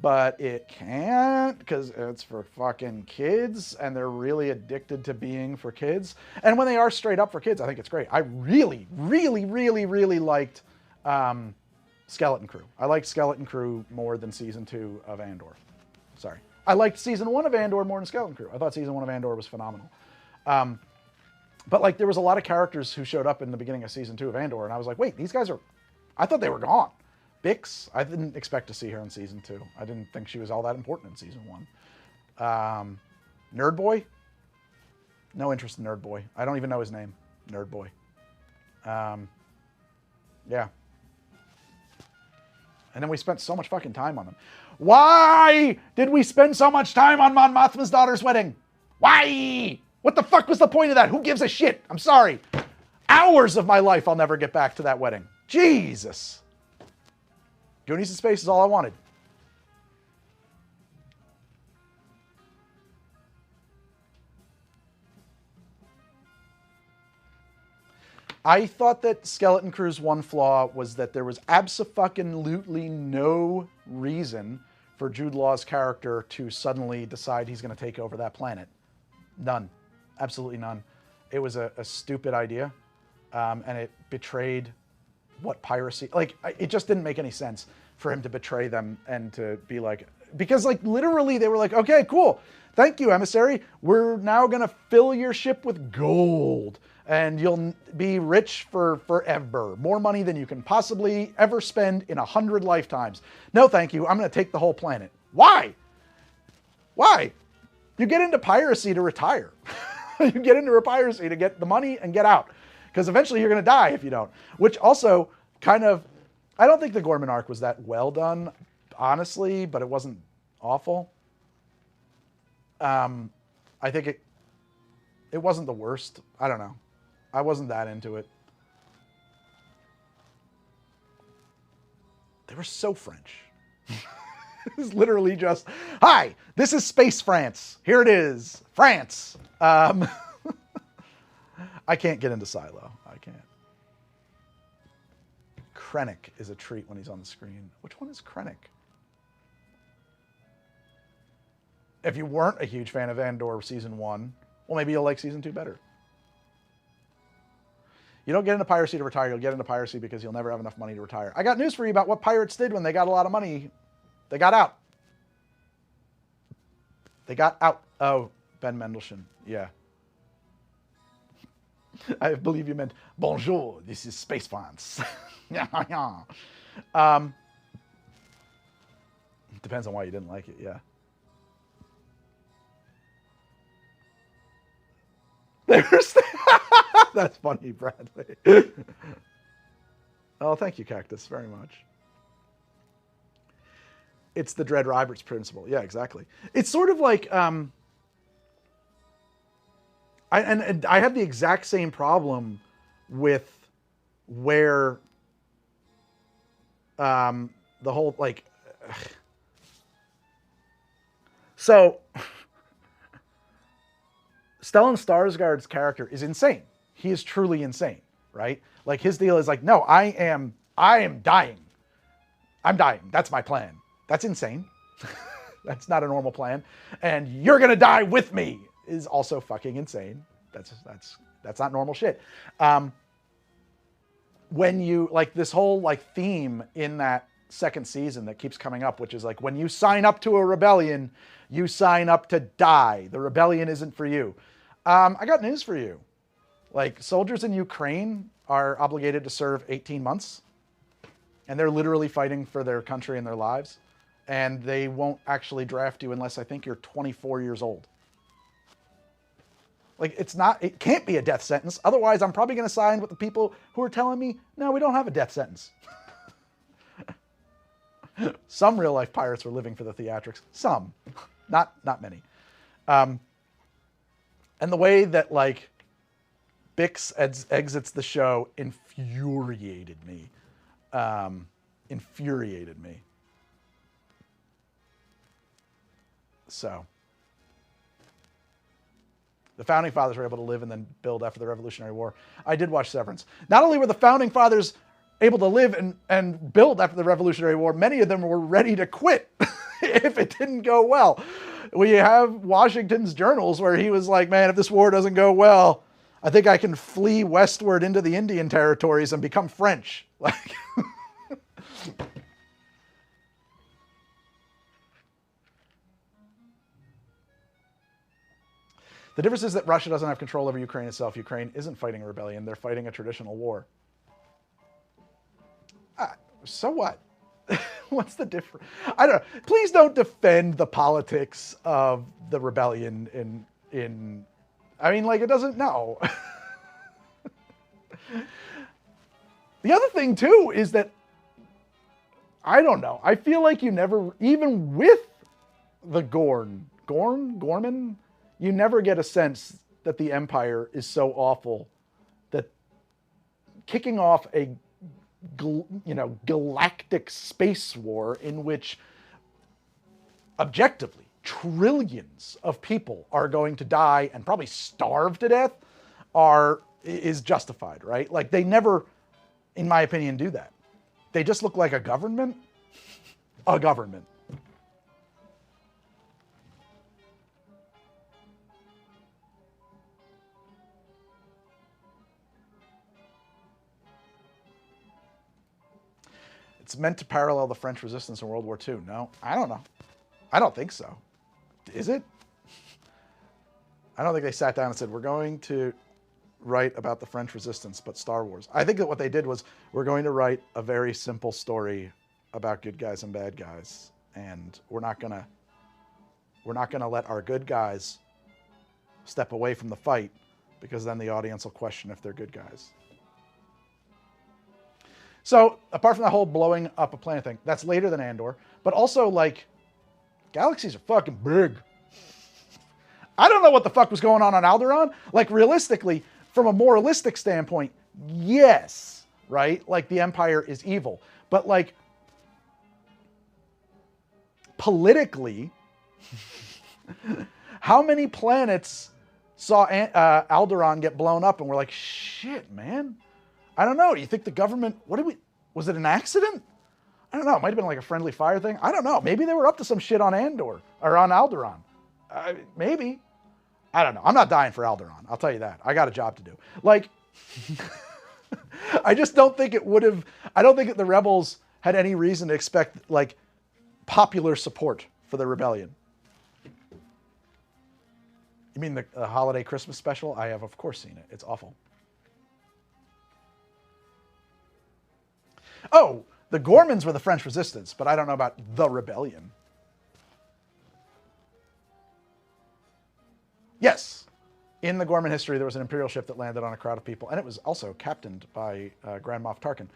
but it can't because it's for fucking kids and they're really addicted to being for kids. And when they are straight up for kids, I think it's great. I really, really, really, really liked Skeleton Crew. I liked Skeleton Crew more than season 2 of Andor. Sorry. I liked season 1 of Andor more than Skeleton Crew. I thought season 1 of Andor was phenomenal. But like there was a lot of characters who showed up in the beginning of season 2 of Andor, and I was like, wait, these guys are... I thought they were gone. Bix, I didn't expect to see her in season 2. I didn't think she was all that important in season 1. Nerd Boy? No interest in Nerd Boy. I don't even know his name. Nerd Boy. Yeah. And then we spent so much fucking time on them. Why did we spend so much time on Mon Mothma's daughter's wedding? Why? What the fuck was the point of that? Who gives a shit? I'm sorry. Hours of my life I'll never get back to that wedding. Jesus. Goonies in space is all I wanted. I thought that Skeleton Crew's one flaw was that there was abso-fucking-lutely no reason for Jude Law's character to suddenly decide he's going to take over that planet. None. Absolutely none. It was a stupid idea, and it betrayed what piracy... Like, it just didn't make any sense for him to betray them and to be like... Because, like, literally they were like, okay, cool. Thank you, emissary. We're now going to fill your ship with gold. And you'll be rich for forever. More money than you can possibly ever spend in 100 lifetimes. No, thank you. I'm going to take the whole planet. Why? Why? You get into piracy to retire. You get into piracy to get the money and get out. Because eventually you're going to die if you don't. Which also kind of... I don't think the Gorman arc was that well done, honestly, but it wasn't awful. I think it wasn't the worst. I don't know. I wasn't that into it. They were so French. It was literally just, hi, this is Space France. Here it is, France. I can't get into Silo. I can't. Krennic is a treat when he's on the screen. Which one is Krennic? If you weren't a huge fan of Andor Season 1, well, maybe you'll like Season 2 better. You don't get into piracy to retire. You'll get into piracy because you'll never have enough money to retire. I got news for you about what pirates did when they got a lot of money. They got out. They got out. Oh, Ben Mendelsohn. Yeah. I believe you meant, bonjour, this is Space France. Depends on why you didn't like it, yeah. That's funny, Bradley. Oh, thank you, Cactus, very much. It's the Dread Roberts principle. Yeah, exactly. It's sort of like, I have the exact same problem with where the whole, like, so Stellan Skarsgård's character is insane. He is truly insane, right? Like his deal is like, no, I am dying. I'm dying. That's my plan. That's insane. That's not a normal plan. And you're going to die with me is also fucking insane. That's not normal shit. When you, like this whole like theme in that second season that keeps coming up, which is like, when you sign up to a rebellion, you sign up to die. The rebellion isn't for you. I got news for you. Like, soldiers in Ukraine are obligated to serve 18 months. And they're literally fighting for their country and their lives. And they won't actually draft you unless I think you're 24 years old. Like, it can't be a death sentence. Otherwise, I'm probably going to sign with the people who are telling me, no, we don't have a death sentence. Some real-life pirates were living for the theatrics. Some. Not many. And the way that, like, Bix exits the show infuriated me. So, the Founding Fathers were able to live and then build after the Revolutionary War. I did watch Severance. Not only were the Founding Fathers able to live and build after the Revolutionary War, many of them were ready to quit if it didn't go well. We have Washington's journals where he was like, man, if this war doesn't go well, I think I can flee westward into the Indian territories and become French. Like, The difference is that Russia doesn't have control over Ukraine itself. Ukraine isn't fighting a rebellion. They're fighting a traditional war. So what? What's the difference? I don't know. Please don't defend the politics of the rebellion in I mean, like, it doesn't, no. The other thing, too, is that, I don't know. I feel like you never, even with the Gorman, you never get a sense that the Empire is so awful that kicking off a, galactic space war in which, objectively, trillions of people are going to die and probably starve to death is justified, right? Like, they never, in my opinion, do that. They just look like a government. A government. It's meant to parallel the French resistance in World War II. No, I don't know. I don't think so. Is it? I don't think they sat down and said, we're going to write about the French resistance, but Star Wars. I think that what they did was, we're going to write a very simple story about good guys and bad guys. And we're not gonna let our good guys step away from the fight, because then the audience will question if they're good guys. So, apart from the whole blowing up a planet thing, that's later than Andor, but also, like, galaxies are fucking big. I don't know what the fuck was going on Alderaan. Like, realistically, from a moralistic standpoint, yes, right? Like, the Empire is evil. But, like, politically, how many planets saw Alderaan get blown up and were like, shit, man? I don't know. Do you think the government, was it an accident? I don't know. It might have been like a friendly fire thing. I don't know. Maybe they were up to some shit on Andor, or on Alderaan. Maybe. I don't know. I'm not dying for Alderaan. I'll tell you that. I got a job to do. Like, I just don't think it would have, I don't think that the rebels had any reason to expect, like, popular support for the rebellion. You mean the holiday Christmas special? I have, of course, seen it. It's awful. Oh, the Gormans were the French resistance, but I don't know about the rebellion. Yes. In the Gorman history, there was an Imperial ship that landed on a crowd of people, and it was also captained by Grand Moff Tarkin.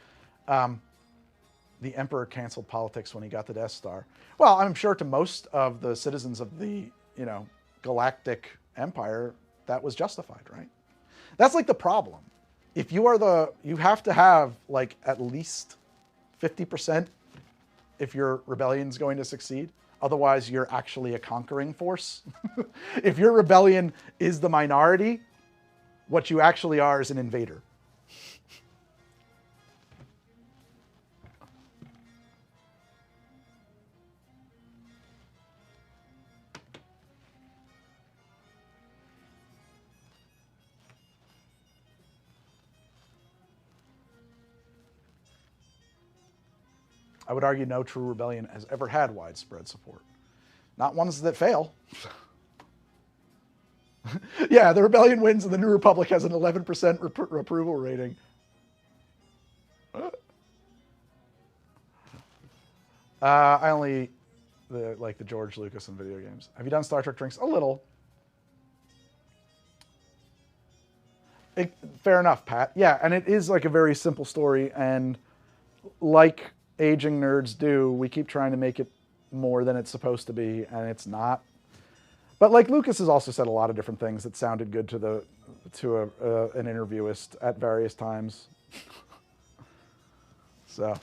The Emperor canceled politics when he got the Death Star. Well, I'm sure to most of the citizens of the, galactic empire, that was justified, right? That's like the problem. If you are you have to have, like, at least 50% if your rebellion's going to succeed. Otherwise, you're actually a conquering force. If your rebellion is the minority, what you actually are is an invader. I would argue no true rebellion has ever had widespread support. Not ones that fail. Yeah, the rebellion wins and the New Republic has an 11% approval rating. I only like the George Lucas in video games. Have you done Star Trek drinks? A little. Fair enough, Pat. Yeah, and it is like a very simple story, and like aging nerds do, we keep trying to make it more than it's supposed to be, and it's not. But like Lucas has also said a lot of different things that sounded good to an interviewist at various times. So,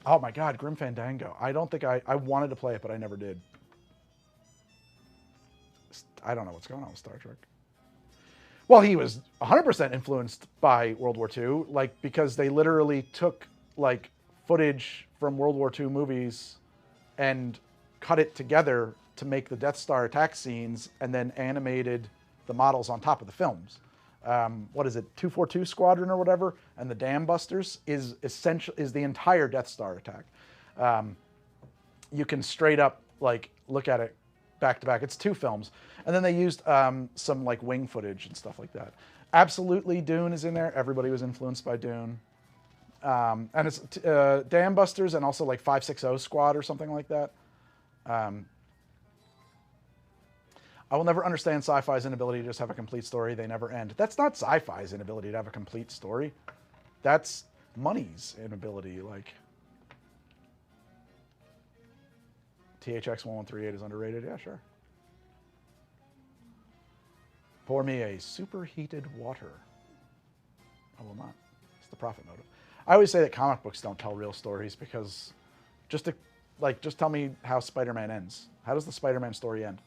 oh my God, Grim Fandango. I don't think I wanted to play it, but I never did. I don't know what's going on with Star Trek. Well, he was 100% influenced by World War II, like, because they literally took, like, footage from World War II movies and cut it together to make the Death Star attack scenes, and then animated the models on top of the films. What is it, 242 Squadron or whatever, and the Dam Busters is the entire Death Star attack. You can straight up, like, look at it back to back. It's 2 films. And then they used some like wing footage and stuff like that. Absolutely, Dune is in there. Everybody was influenced by Dune. And it's Dam Busters and also like 560 Squad or something like that. I will never understand sci-fi's inability to just have a complete story. They never end. That's not sci-fi's inability to have a complete story. That's money's inability. Like, THX 1138 is underrated. Yeah, sure. Pour me a superheated water. I will not. It's the profit motive. I always say that comic books don't tell real stories because just tell me how Spider-Man ends. How does the Spider-Man story end?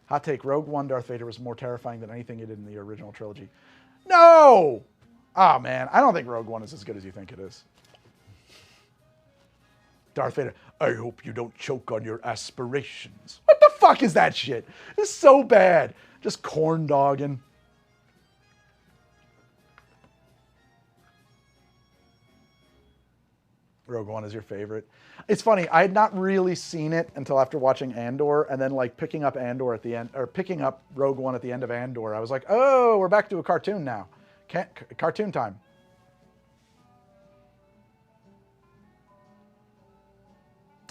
Hot take, Rogue One Darth Vader was more terrifying than anything he did in the original trilogy. No! Oh, man. I don't think Rogue One is as good as you think it is. Darth Vader, I hope you don't choke on your aspirations. What the fuck is that shit? It's so bad. Just corn dogging. Rogue One is your favorite. It's funny, I had not really seen it until after watching Andor, and then like picking up Andor at the end, or picking up Rogue One at the end of Andor. I was like, oh, we're back to a cartoon now. Cartoon time.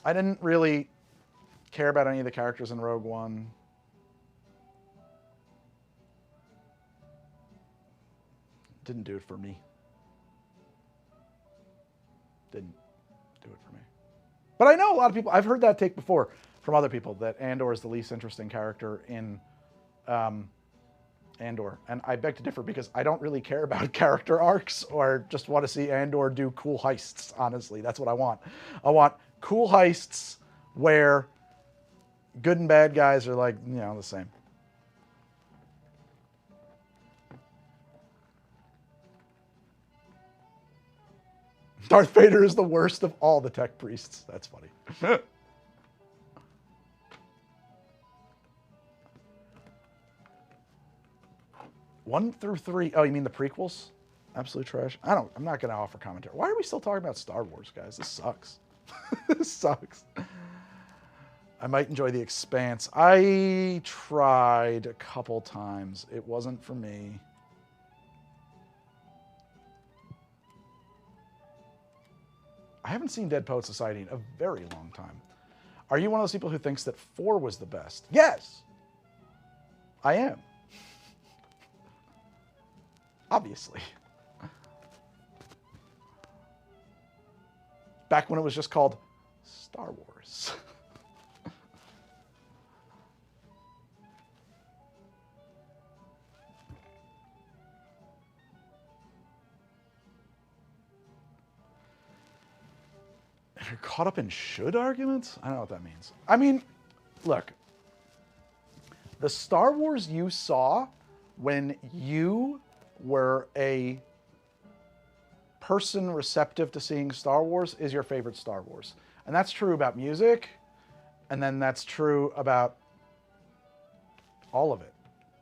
I didn't really care about any of the characters in Rogue One. Didn't do it for me. Didn't do it for me. But I know a lot of people, I've heard that take before from other people, that Andor is the least interesting character in Andor. And I beg to differ because I don't really care about character arcs or just want to see Andor do cool heists, honestly. That's what I want. I want cool heists where good and bad guys are like, you know, the same. Darth Vader is the worst of all the tech priests. That's funny. 1 through 3. Oh, you mean the prequels? Absolute trash. I'm not going to offer commentary. Why are we still talking about Star Wars, guys? This sucks. This sucks. I might enjoy The Expanse. I tried a couple times. It wasn't for me. I haven't seen Dead Poet Society in a very long time. Are you one of those people who thinks that 4 was the best? Yes, I am. Obviously. Back when it was just called Star Wars. You're caught up in should arguments? I don't know what that means. I mean, look. The Star Wars you saw when you were a person receptive to seeing Star Wars is your favorite Star Wars. And that's true about music, and then that's true about all of it.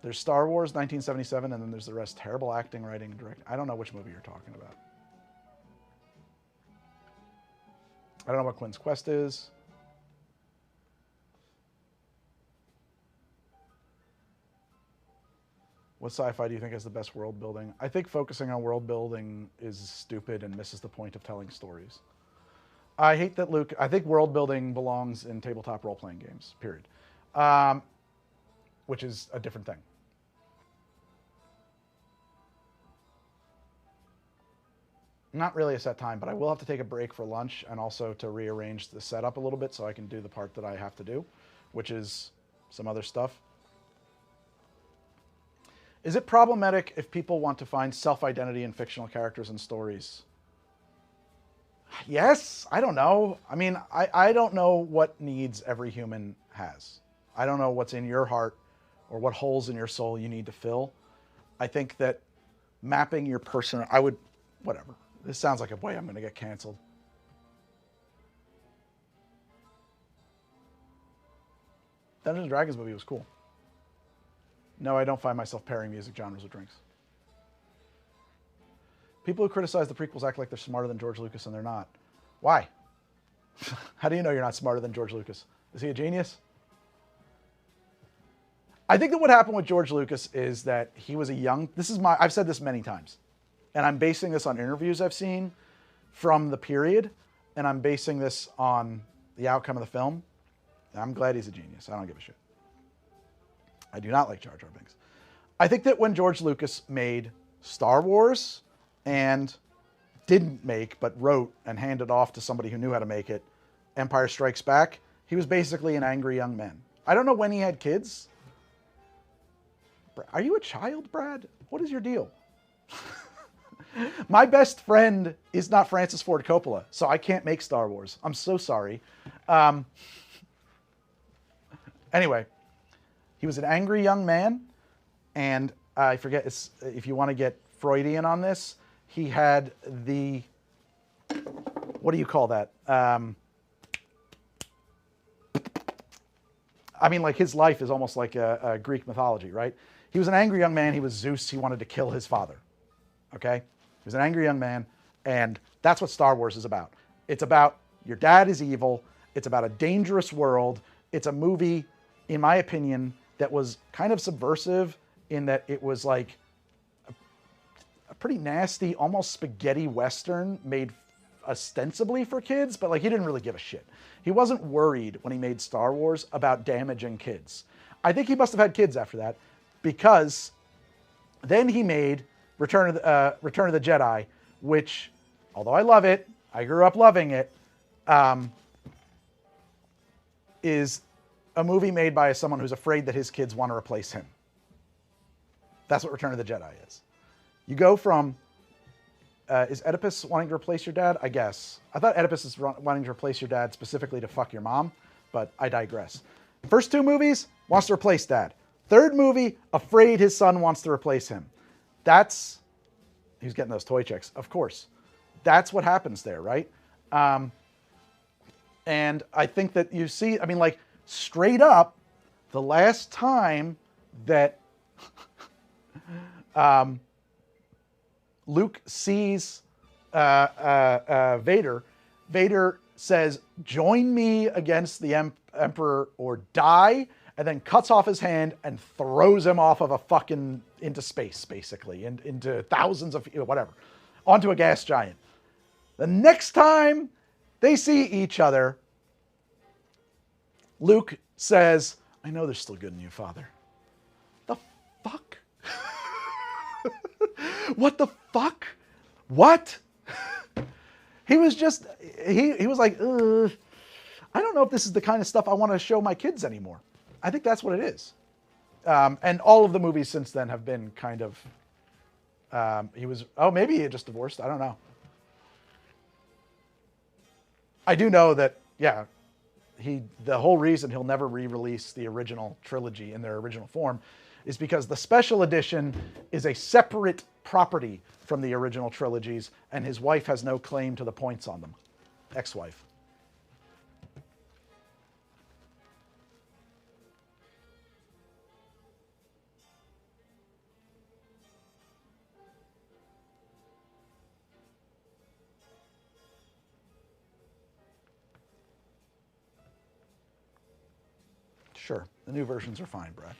There's Star Wars 1977, and then there's the rest. Terrible acting, writing, and directing. I don't know which movie you're talking about. I don't know what Quinn's Quest is. What sci-fi do you think has the best world building? I think focusing on world building is stupid and misses the point of telling stories. I hate that Luke... I think world building belongs in tabletop role-playing games, period. Which is a different thing. Not really a set time, but I will have to take a break for lunch and also to rearrange the setup a little bit so I can do the part that I have to do, which is some other stuff. Is it problematic if people want to find self-identity in fictional characters and stories? Yes, I don't know. I mean, I don't know what needs every human has. I don't know what's in your heart or what holes in your soul you need to fill. I think that mapping your person, whatever. This sounds like a way I'm going to get canceled. Dungeons & Dragons movie was cool. No, I don't find myself pairing music genres with drinks. People who criticize the prequels act like they're smarter than George Lucas, and they're not. Why? How do you know you're not smarter than George Lucas? Is he a genius? I think that what happened with George Lucas is that he was I've said this many times, and I'm basing this on interviews I've seen from the period, and I'm basing this on the outcome of the film. I'm glad he's a genius. I don't give a shit. I do not like Jar Jar Binks. I think that when George Lucas made Star Wars and didn't make, but wrote and handed off to somebody who knew how to make it, Empire Strikes Back, he was basically an angry young man. I don't know when he had kids. Are you a child, Brad? What is your deal? My best friend is not Francis Ford Coppola, so I can't make Star Wars. I'm so sorry. Anyway, he was an angry young man, and I forget if you want to get Freudian on this, he had the, what do you call that? I mean, like, his life is almost like a Greek mythology, right? He was an angry young man. He was Zeus. He wanted to kill his father. Okay? He was an angry young man, and that's what Star Wars is about. It's about your dad is evil. It's about a dangerous world. It's a movie, in my opinion, that was kind of subversive in that it was like a pretty nasty, almost spaghetti Western made ostensibly for kids, but like he didn't really give a shit. He wasn't worried when he made Star Wars about damaging kids. I think he must have had kids after that, because then he made Return of the Jedi, which, although I love it, I grew up loving it, is a movie made by someone who's afraid that his kids want to replace him. That's what Return of the Jedi is. You go from, is Oedipus wanting to replace your dad? I guess. I thought Oedipus is wanting to replace your dad specifically to fuck your mom, but I digress. First two movies, wants to replace dad. Third movie, afraid his son wants to replace him. He's getting those toy checks, of course. That's what happens there, right? And I think that you see, I mean, like, straight up, the last time that Luke sees Vader, Vader says, "Join me against the Emperor or die," and then cuts off his hand and throws him off of a fucking, into space, basically, and into thousands of, whatever, onto a gas giant. The next time they see each other, Luke says, "I know there's still good in you, Father." The fuck? What the fuck? What? He was just, he was like, I don't know if this is the kind of stuff I want to show my kids anymore. I think that's what it is. And all of the movies since then have been kind of, maybe he had just divorced. I don't know. I do know that, yeah, the whole reason he'll never re-release the original trilogy in their original form is because the special edition is a separate property from the original trilogies, and his wife has no claim to the points on them. Ex-wife. Sure, the new versions are fine, Brad.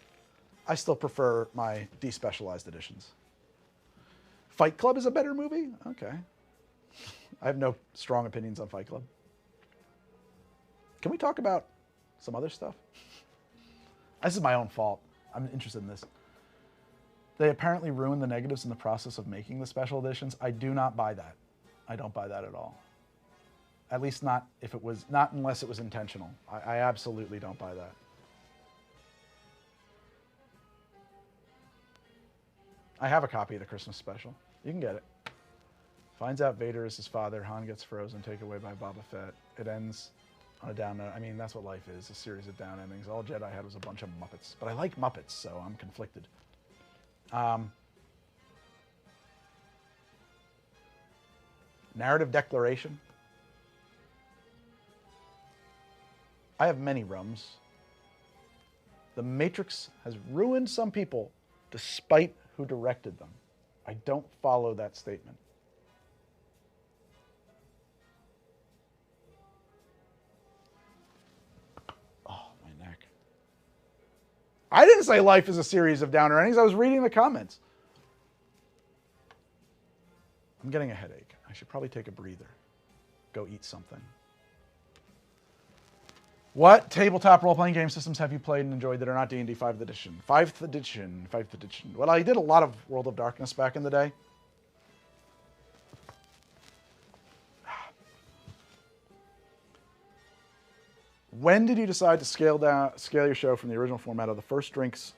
I still prefer my despecialized editions. Fight Club is a better movie? Okay. I have no strong opinions on Fight Club. Can we talk about some other stuff? This is my own fault. I'm interested in this. They apparently ruined the negatives in the process of making the special editions. I do not buy that. I don't buy that at all. At least not unless it was intentional. I absolutely don't buy that. I have a copy of the Christmas special. You can get it. Finds out Vader is his father. Han gets frozen, taken away by Boba Fett. It ends on a down note. I mean, that's what life is, a series of down endings. All Jedi had was a bunch of Muppets. But I like Muppets, so I'm conflicted. Narrative declaration. I have many rums. The Matrix has ruined some people despite who directed them. I don't follow that statement. Oh, my neck. I didn't say life is a series of downer endings. I was reading the comments. I'm getting a headache. I should probably take a breather. Go eat something. What tabletop role-playing game systems have you played and enjoyed that are not D&D 5th edition? 5th edition. Well, I did a lot of World of Darkness back in the day. When did you decide to scale your show from the original format of the First Drinks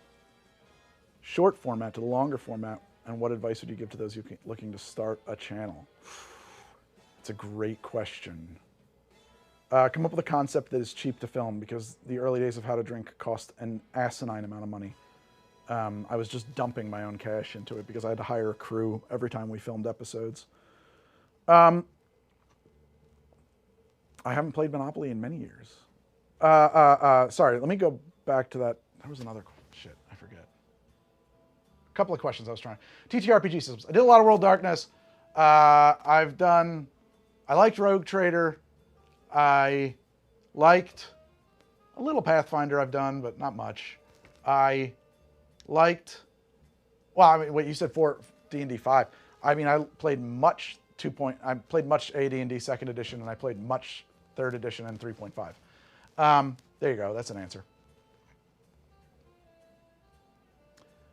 short format to the longer format? And what advice would you give to those looking to start a channel? It's a great question. Come up with a concept that is cheap to film, because the early days of How to Drink cost an asinine amount of money. I was just dumping my own cash into it because I had to hire a crew every time we filmed episodes. I haven't played Monopoly in many years. Sorry, let me go back to that. There was another shit, I forget. A couple of questions I was trying. TTRPG systems. I did a lot of World of Darkness. I liked Rogue Trader. I liked a little Pathfinder I've done, but not much. I liked, well, I mean, what you said for D&D 5. I mean, I played much I played much AD&D 2nd edition, and I played much 3rd edition and 3.5. There you go. That's an answer.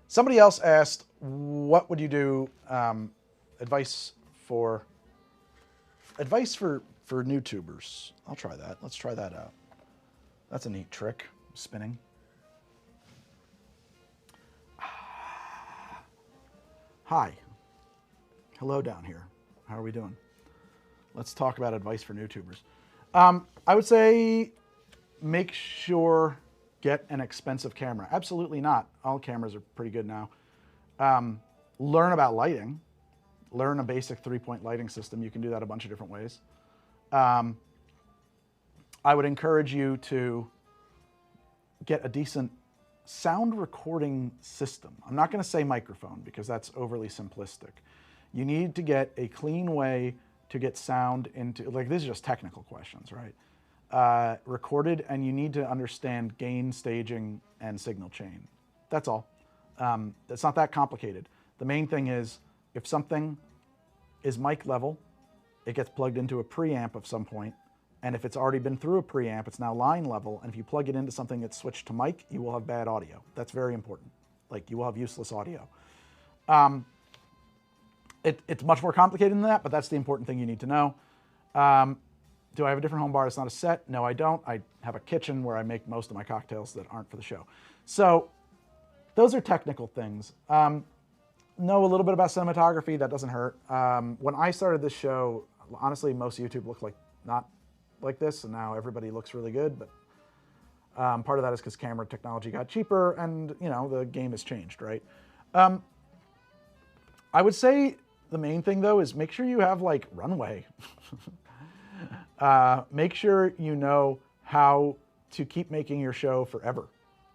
Somebody else asked, what would you do? Advice for new tubers. I'll try that. Let's try that out. That's a neat trick. Spinning. Hi. Hello down here. How are we doing? Let's talk about advice for new tubers. I would say make sure get an expensive camera. Absolutely not. All cameras are pretty good now. Learn about lighting. Learn a basic 3-point lighting system. You can do that a bunch of different ways. I would encourage you to get a decent sound recording system. I'm not going to say microphone because that's overly simplistic. You need to get a clean way to get sound into, like, these are just technical questions, right? Recorded, and you need to understand gain, staging, and signal chain. That's all. It's not that complicated. The main thing is, if something is mic level, it gets plugged into a preamp of some point, and if it's already been through a preamp, it's now line level, and if you plug it into something that's switched to mic, you will have bad audio. That's very important. Like, you will have useless audio. It's much more complicated than that, but that's the important thing you need to know. Do I have a different home bar that's not a set? No, I don't. I have a kitchen where I make most of my cocktails that aren't for the show. So those are technical things. Know a little bit about cinematography. That doesn't hurt. When I started this show, honestly, most YouTube looked like not like this, and now everybody looks really good. But part of that is because camera technology got cheaper, and you know the game has changed, right? I would say the main thing though is make sure you have like runway. Make sure you know how to keep making your show forever.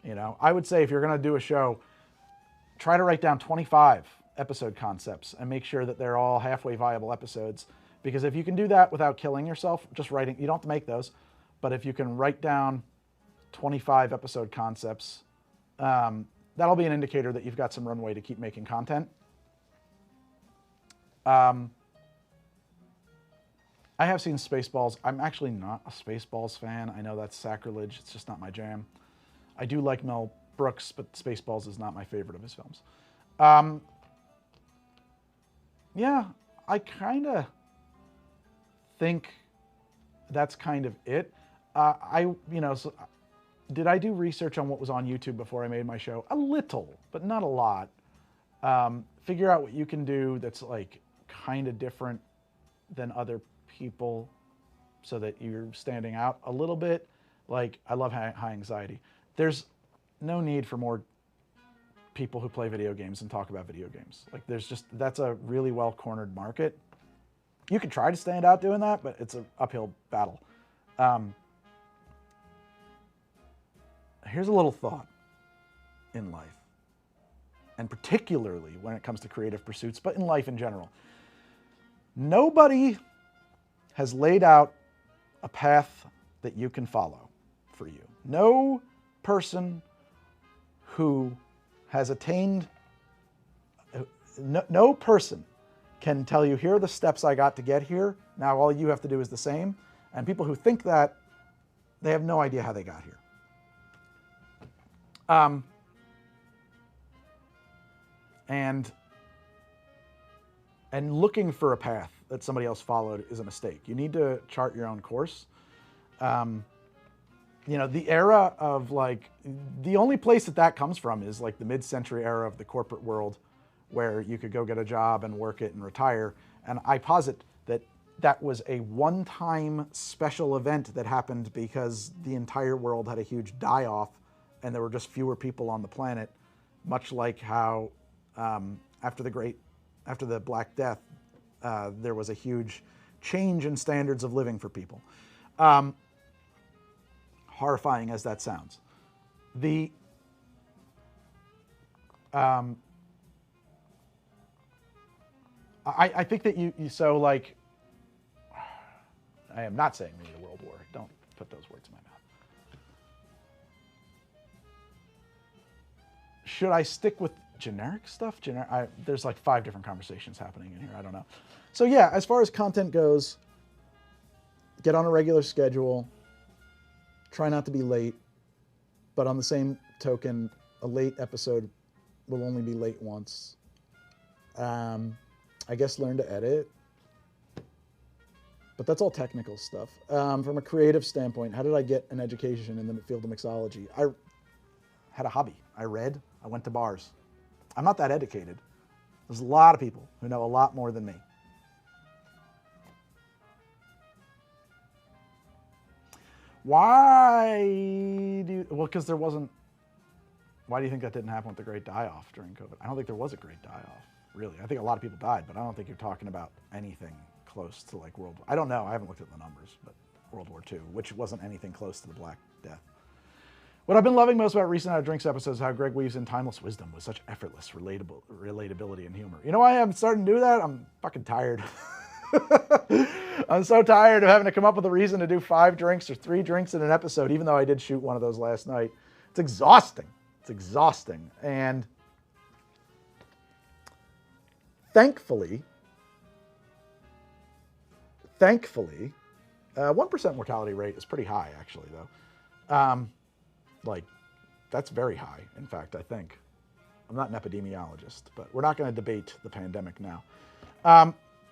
You know, I would say if you're going to do a show, try to write down 25 episode concepts and make sure that they're all halfway viable episodes. Because if you can do that without killing yourself, just writing, you don't have to make those, but if you can write down 25 episode concepts, that'll be an indicator that you've got some runway to keep making content. I have seen Spaceballs. I'm actually not a Spaceballs fan. I know that's sacrilege. It's just not my jam. I do like Mel Brooks, but Spaceballs is not my favorite of his films. Yeah, I kind of think that's kind of it. So did I do research on what was on YouTube before I made my show? A little, but not a lot. Figure out what you can do that's like kind of different than other people so that you're standing out a little bit. Like, I love high anxiety. There's no need for more people who play video games and talk about video games. Like, that's a really well cornered market. You can try to stand out doing that, but it's an uphill battle. Here's a little thought in life, and particularly when it comes to creative pursuits, but in life in general. Nobody has laid out a path that you can follow for you. No person who has attained, no person can tell you, here are the steps I got to get here. Now all you have to do is the same. And people who think that, they have no idea how they got here. And looking for a path that somebody else followed is a mistake. You need to chart your own course. You know, the era of like, the only place that comes from is like the mid-century era of the corporate world, where you could go get a job and work it and retire. And I posit that that was a one-time special event that happened because the entire world had a huge die-off and there were just fewer people on the planet, much like how after the Black Death, there was a huge change in standards of living for people. Horrifying as that sounds. I think that so like, I am not saying we need a world war. Don't put those words in my mouth. Should I stick with generic stuff? There's like 5 different conversations happening in here. I don't know. So yeah, as far as content goes, get on a regular schedule. Try not to be late. But on the same token, a late episode will only be late once. I guess learn to edit. But that's all technical stuff. From a creative standpoint, how did I get an education in the field of mixology? I had a hobby. I read. I went to bars. I'm not that educated. There's a lot of people who know a lot more than me. Because there wasn't, why do you think that didn't happen with the great die-off during COVID? I don't think there was a great die-off, really. I think a lot of people died, but I don't think you're talking about anything close to like I don't know, I haven't looked at the numbers, but World War II, which wasn't anything close to the Black Death. What I've been loving most about recent Out of Drinks episodes is how Greg weaves in timeless wisdom with such effortless relatability and humor. You know why I'm starting to do that? I'm fucking tired. I'm so tired of having to come up with a reason to do 5 drinks or 3 drinks in an episode, even though I did shoot one of those last night. It's exhausting. It's exhausting. And thankfully, 1% mortality rate is pretty high, actually, though. Like, that's very high, in fact, I think. I'm not an epidemiologist, but we're not going to debate the pandemic now.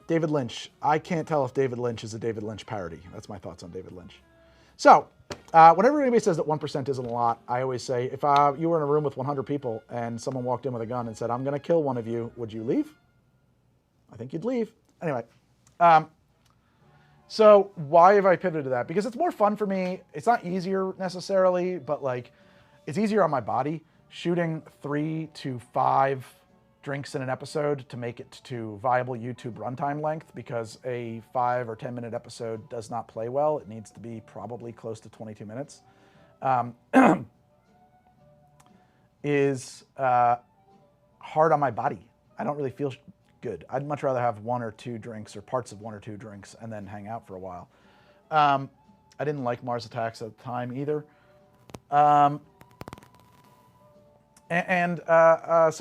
David Lynch. I can't tell if David Lynch is a David Lynch parody. That's my thoughts on David Lynch. So, whenever anybody says that 1% isn't a lot, I always say, if you were in a room with 100 people and someone walked in with a gun and said, I'm going to kill one of you, would you leave? I think you'd leave. Anyway, so why have I pivoted to that? Because it's more fun for me. It's not easier necessarily, but like, it's easier on my body. Shooting 3 to 5 drinks in an episode to make it to viable YouTube runtime length, because a 5 or 10 minute episode does not play well. It needs to be probably close to 22 minutes. Is hard on my body. I don't really feel good. I'd much rather have 1 or 2 drinks or parts of 1 or 2 drinks and then hang out for a while. I didn't like Mars Attacks at the time either. So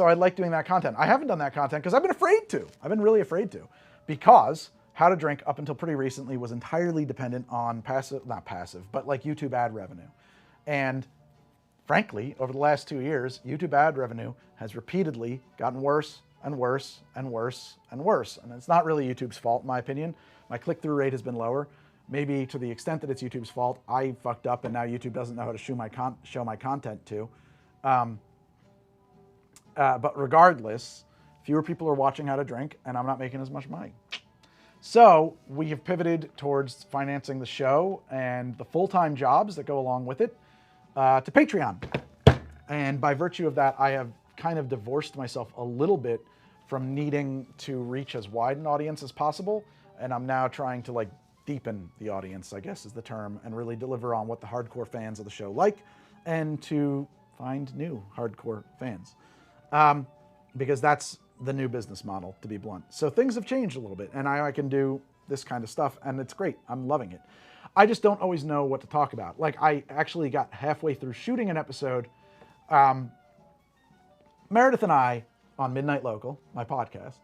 I like doing that content. I haven't done that content because I've been afraid to. I've been really afraid to, because How to Drink up until pretty recently was entirely dependent on not passive, but like YouTube ad revenue. And frankly, over the last 2 years, YouTube ad revenue has repeatedly gotten worse and worse and worse and worse. And it's not really YouTube's fault, in my opinion. My click-through rate has been lower. Maybe to the extent that it's YouTube's fault, I fucked up and now YouTube doesn't know how to show my content to. But regardless, fewer people are watching How to Drink, and I'm not making as much money. So we have pivoted towards financing the show and the full-time jobs that go along with it to Patreon. And by virtue of that, I have kind of divorced myself a little bit from needing to reach as wide an audience as possible. And I'm now trying to like deepen the audience, I guess is the term, and really deliver on what the hardcore fans of the show like, and to find new hardcore fans. Because that's the new business model, to be blunt. So things have changed a little bit, and I can do this kind of stuff, and it's great. I'm loving it. I just don't always know what to talk about. Like, I actually got halfway through shooting an episode, Meredith and I, on Midnight Local, my podcast,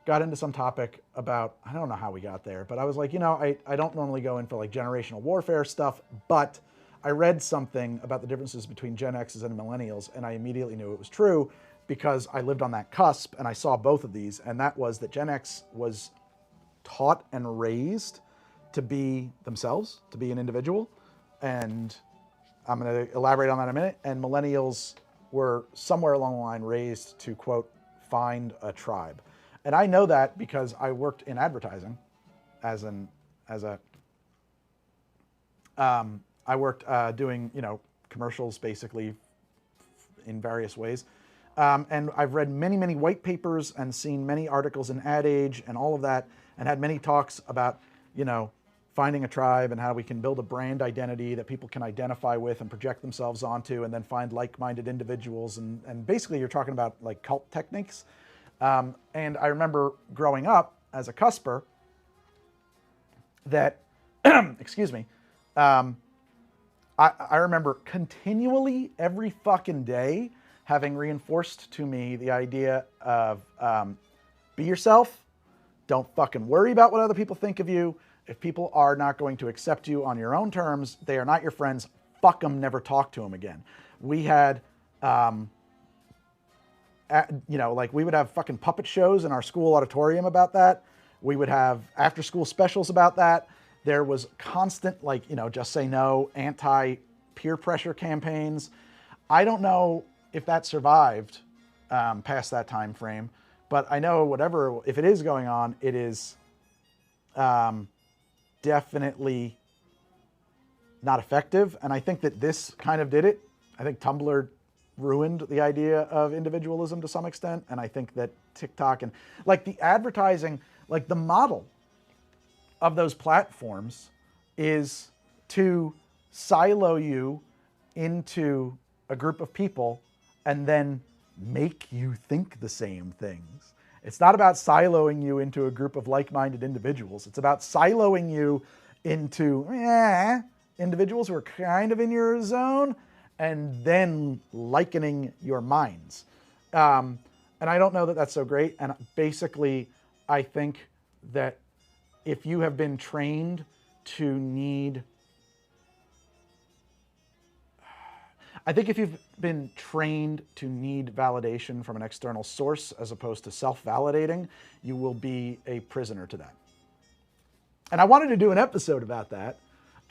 got into some topic about, I don't know how we got there, but I was like, you know, I don't normally go in for like generational warfare stuff, but I read something about the differences between Gen X's and millennials, and I immediately knew it was true because I lived on that cusp and I saw both of these, and that was that Gen X was taught and raised to be themselves, to be an individual, and I'm going to elaborate on that in a minute, and millennials were somewhere along the line raised to, quote, find a tribe. And I know that because I worked in advertising I worked doing, you know, commercials basically in various ways. And I've read many, many white papers and seen many articles in Ad Age and all of that, and had many talks about, you know, finding a tribe and how we can build a brand identity that people can identify with and project themselves onto, and then find like-minded individuals. And basically you're talking about like cult techniques. And I remember growing up as a cusper that, excuse me, I remember continually every fucking day having reinforced to me the idea of be yourself, don't fucking worry about what other people think of you. If people are not going to accept you on your own terms, they are not your friends, fuck them, never talk to them again. We had, you know, like we would have fucking puppet shows in our school auditorium about that. We would have after school specials about that. There was constant, like, you know, just say no, anti-peer pressure campaigns. I don't know if that survived past that time frame, but I know whatever, if it is going on, it is definitely not effective. And I think that this kind of did it. I think Tumblr ruined the idea of individualism to some extent. And I think that TikTok and like the advertising, like the model of those platforms is to silo you into a group of people and then make you think the same things. It's not about siloing you into a group of like-minded individuals. It's about siloing you into individuals who are kind of in your zone and then likening your minds. And I don't know that that's so great. And basically, I think that if you have been trained to need... if you've been trained to need validation from an external source as opposed to self-validating, you will be a prisoner to that. And I wanted to do an episode about that,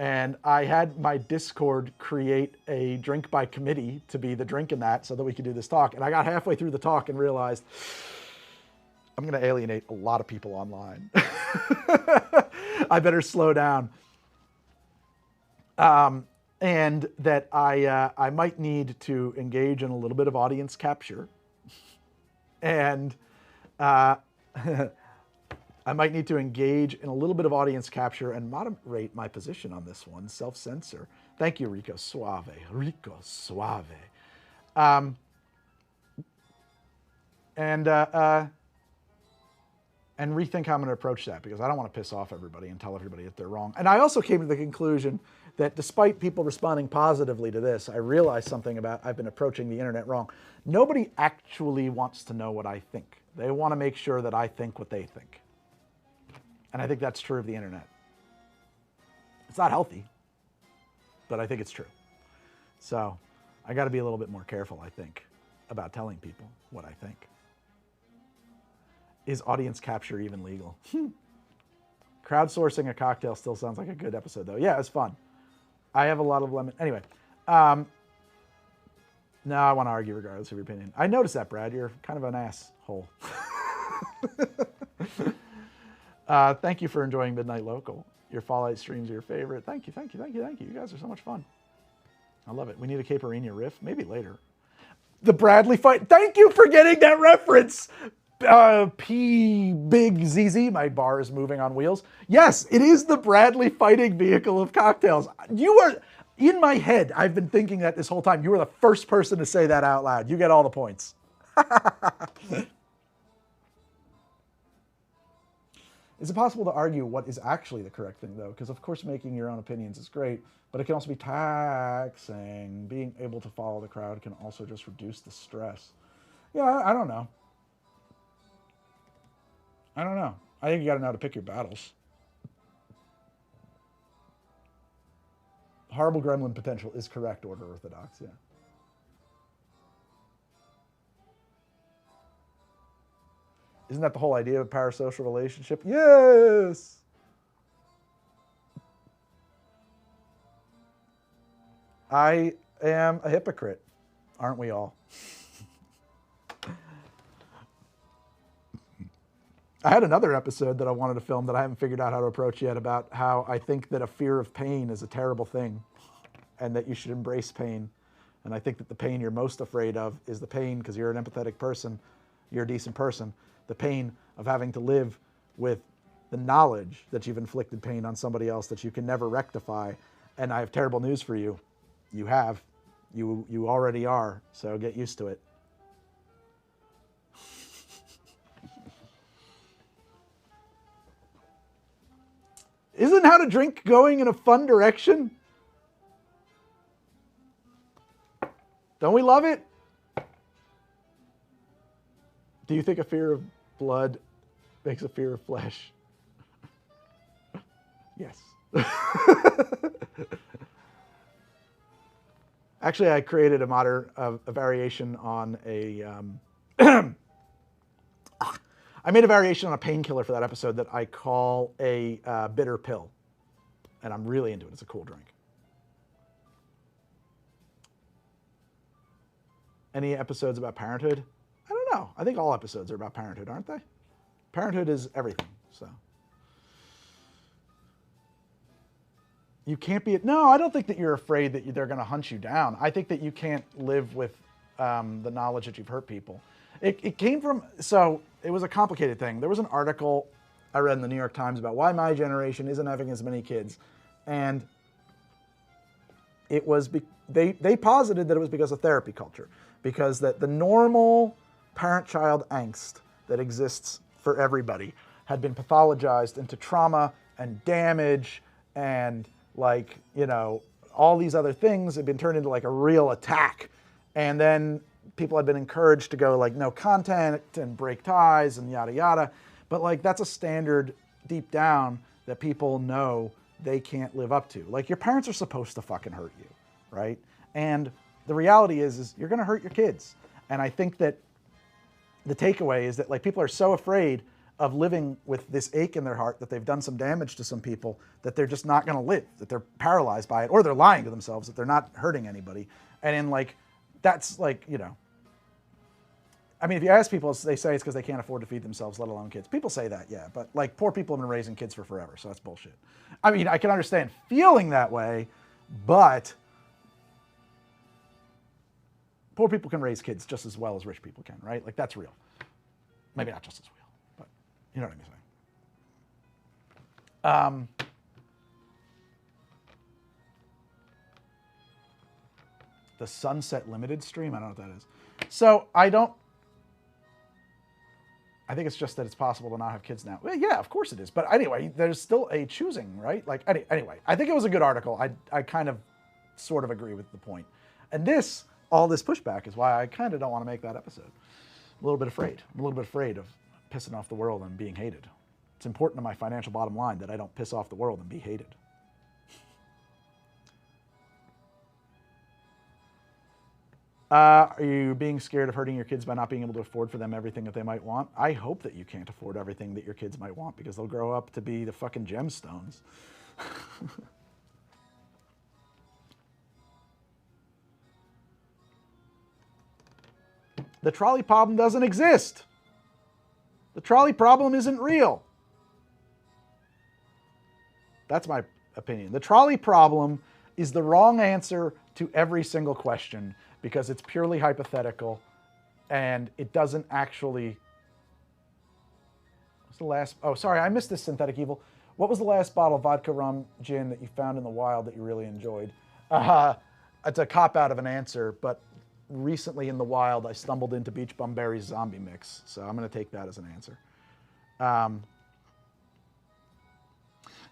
and I had my Discord create a drink by committee to be the drink in that so that we could do this talk. And I got halfway through the talk and realized I'm going to alienate a lot of people online. I better slow down. And that I might need to engage in a little bit of audience capture. And I might need to engage in a little bit of audience capture and moderate my position on this one, self-censor. Thank you, Rico Suave. Rico Suave. And rethink how I'm going to approach that, because I don't want to piss off everybody and tell everybody that they're wrong. And I also came to the conclusion that despite people responding positively to this, I realized something about I've been approaching the internet wrong. Nobody actually wants to know what I think. They want to make sure that I think what they think. And I think that's true of the internet. It's not healthy, but I think it's true. So I got to be a little bit more careful, I think, about telling people what I think. Is audience capture even legal? Crowdsourcing a cocktail still sounds like a good episode, though. Yeah, it's fun. I have a lot of lemon. Anyway, no, I want to argue regardless of your opinion. I noticed that, Brad. You're kind of an asshole. Thank you for enjoying Midnight Local. Your Fallout streams are your favorite. Thank you, thank you, thank you, thank you. You guys are so much fun. I love it. We need a Caperina riff. Maybe later. The Bradley fight. Thank you for getting that reference. P Big ZZ, my bar is moving on wheels. Yes, it is the Bradley fighting vehicle of cocktails. You are, in my head, I've been thinking that this whole time. You were the first person to say that out loud. You get all the points. Is it possible to argue what is actually the correct thing, though? Because, of course, making your own opinions is great, but it can also be taxing. Being able to follow the crowd can also just reduce the stress. Yeah, I don't know. I don't know. I think you got to know how to pick your battles. Horrible gremlin potential is correct, Order Orthodox, yeah. Isn't that the whole idea of a parasocial relationship? Yes! I am a hypocrite. Aren't we all? I had another episode that I wanted to film that I haven't figured out how to approach yet about how I think that a fear of pain is a terrible thing and that you should embrace pain. And I think that the pain you're most afraid of is the pain, because you're an empathetic person, you're a decent person, the pain of having to live with the knowledge that you've inflicted pain on somebody else that you can never rectify. And I have terrible news for you. You have. You already are. So get used to it. Isn't How to Drink going in a fun direction? Don't we love it? Do you think a fear of blood makes a fear of flesh? Yes. Actually, I created a variation on a... I made a variation on a painkiller for that episode that I call a bitter pill. And I'm really into it. It's a cool drink. Any episodes about parenthood? I don't know. I think all episodes are about parenthood, aren't they? Parenthood is everything, so. You can't be... No, I don't think that you're afraid that they're going to hunt you down. I think that you can't live with the knowledge that you've hurt people. It came from... So, it was a complicated thing. There was an article I read in the New York Times about why my generation isn't having as many kids. And it was... They posited that it was because of therapy culture. Because that the normal parent-child angst that exists for everybody had been pathologized into trauma and damage and, like, you know, all these other things had been turned into like a real attack. And then people had been encouraged to go like no content and break ties and yada yada. But like that's a standard deep down that people know they can't live up to. Like your parents are supposed to fucking hurt you, right? And the reality is you're gonna hurt your kids. And I think that the takeaway is that like people are so afraid of living with this ache in their heart that they've done some damage to some people that they're just not gonna live, that they're paralyzed by it, or they're lying to themselves that they're not hurting anybody. And in like, that's like, you know, I mean, if you ask people, they say it's because they can't afford to feed themselves, let alone kids. People say that, yeah, but like poor people have been raising kids for forever, so that's bullshit. I mean, I can understand feeling that way, but poor people can raise kids just as well as rich people can, right? Like that's real. Maybe not just as real, but you know what I'm saying. The Sunset Limited stream, I don't know what that is. So I think it's just that it's possible to not have kids now. Well, yeah, of course it is. But anyway, there's still a choosing, right? Like, anyway, I think it was a good article. I kind of sort of agree with the point. And all this pushback is why I kind of don't want to make that episode. I'm a little bit afraid. I'm a little bit afraid of pissing off the world and being hated. It's important to my financial bottom line that I don't piss off the world and be hated. Are you being scared of hurting your kids by not being able to afford for them everything that they might want? I hope that you can't afford everything that your kids might want because they'll grow up to be the fucking gemstones. The trolley problem doesn't exist. The trolley problem isn't real. That's my opinion. The trolley problem is the wrong answer to every single question because it's purely hypothetical and it doesn't actually... What's the last... Oh, sorry, I missed this synthetic evil. What was the last bottle of vodka rum gin that you found in the wild that you really enjoyed? It's a cop-out of an answer, but recently in the wild I stumbled into Beach Bum Berry's zombie mix, so I'm going to take that as an answer.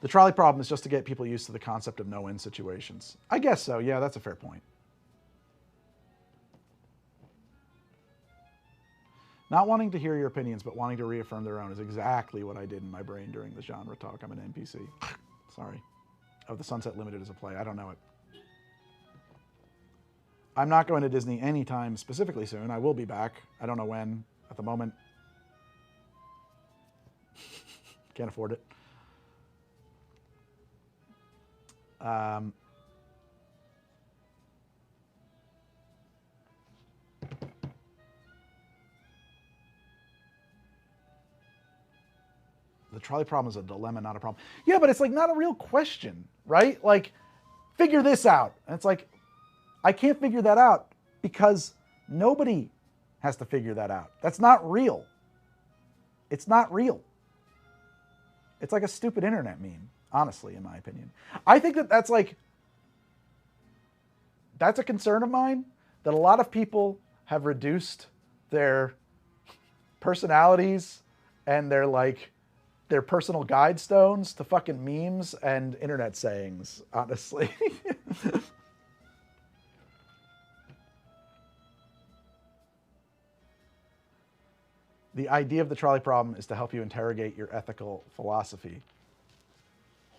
The trolley problem is just to get people used to the concept of no-win situations. I guess so, yeah, that's a fair point. Not wanting to hear your opinions, but wanting to reaffirm their own is exactly what I did in my brain during the genre talk. I'm an NPC. Sorry. Oh, the Sunset Limited is a play. I don't know it. I'm not going to Disney anytime specifically soon. I will be back. I don't know when. At the moment, can't afford it. The trolley problem is a dilemma, not a problem. Yeah, but it's like not a real question, right? Like, figure this out. And it's like, I can't figure that out because nobody has to figure that out. That's not real. It's not real. It's like a stupid internet meme, honestly, in my opinion. I think that that's a concern of mine, that a lot of people have reduced their personalities and their personal guide stones to fucking memes and internet sayings, honestly. The idea of the trolley problem is to help you interrogate your ethical philosophy.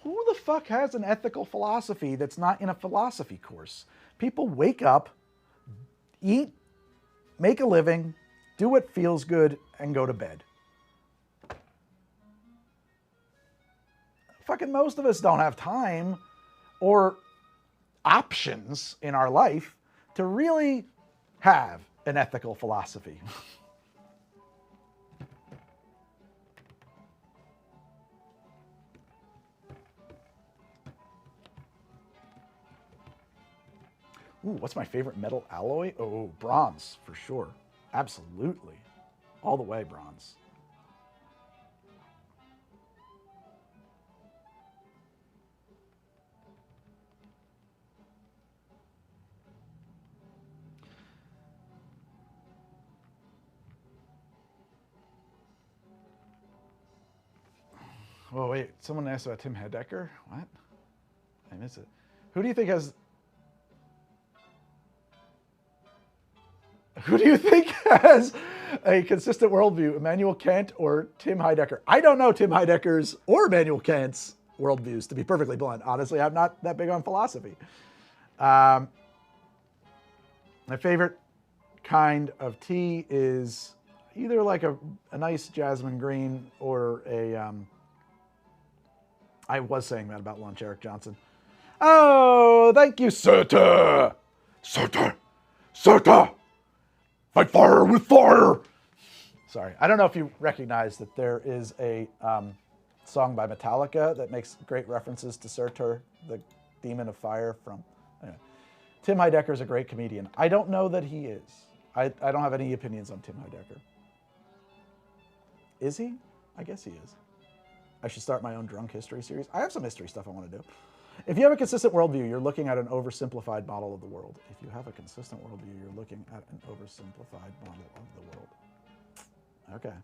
Who the fuck has an ethical philosophy that's not in a philosophy course? People wake up, eat, make a living, do what feels good, and go to bed. Fucking most of us don't have time or options in our life to really have an ethical philosophy. Ooh, what's my favorite metal alloy? Oh, bronze, for sure. Absolutely. All the way, bronze. Oh, wait. Someone asked about Tim Heidecker? What? I miss it. Who do you think has a consistent worldview, Immanuel Kant or Tim Heidecker? I don't know Tim Heidecker's or Immanuel Kant's worldviews, to be perfectly blunt. Honestly, I'm not that big on philosophy. My favorite kind of tea is either like a nice jasmine green or a... I was saying that about lunch, Eric Johnson. Oh, thank you, Sota! Sota! Sota! Fight fire with fire! Sorry, I don't know if you recognize that there is a song by Metallica that makes great references to Surtur, the demon of fire from... Anyway. Tim Heidecker is a great comedian. I don't know that he is. I don't have any opinions on Tim Heidecker. Is he? I guess he is. I should start my own drunk history series. I have some history stuff I want to do. If you have a consistent worldview, you're looking at an oversimplified model of the world. If you have a consistent worldview, you're looking at an oversimplified model of the world. Okay.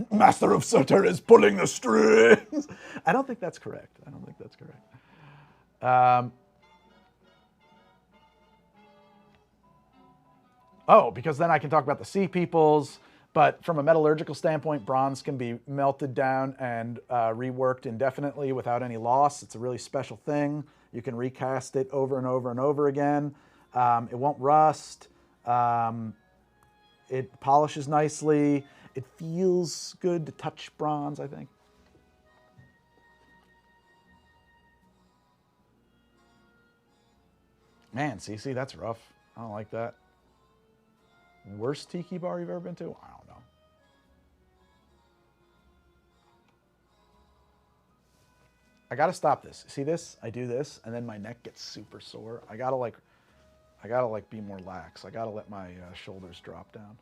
Master of Surtur is pulling the strings. I don't think that's correct. I don't think that's correct. Oh, because then I can talk about the sea peoples, but from a metallurgical standpoint, bronze can be melted down and reworked indefinitely without any loss. It's a really special thing. You can recast it over and over and over again. It won't rust. It polishes nicely. It feels good to touch bronze, I think. Man, CC, that's rough. I don't like that. Worst tiki bar you've ever been to? I don't know. I gotta stop this. See this? I do this, and then my neck gets super sore. I gotta be more lax. I gotta let my shoulders drop down.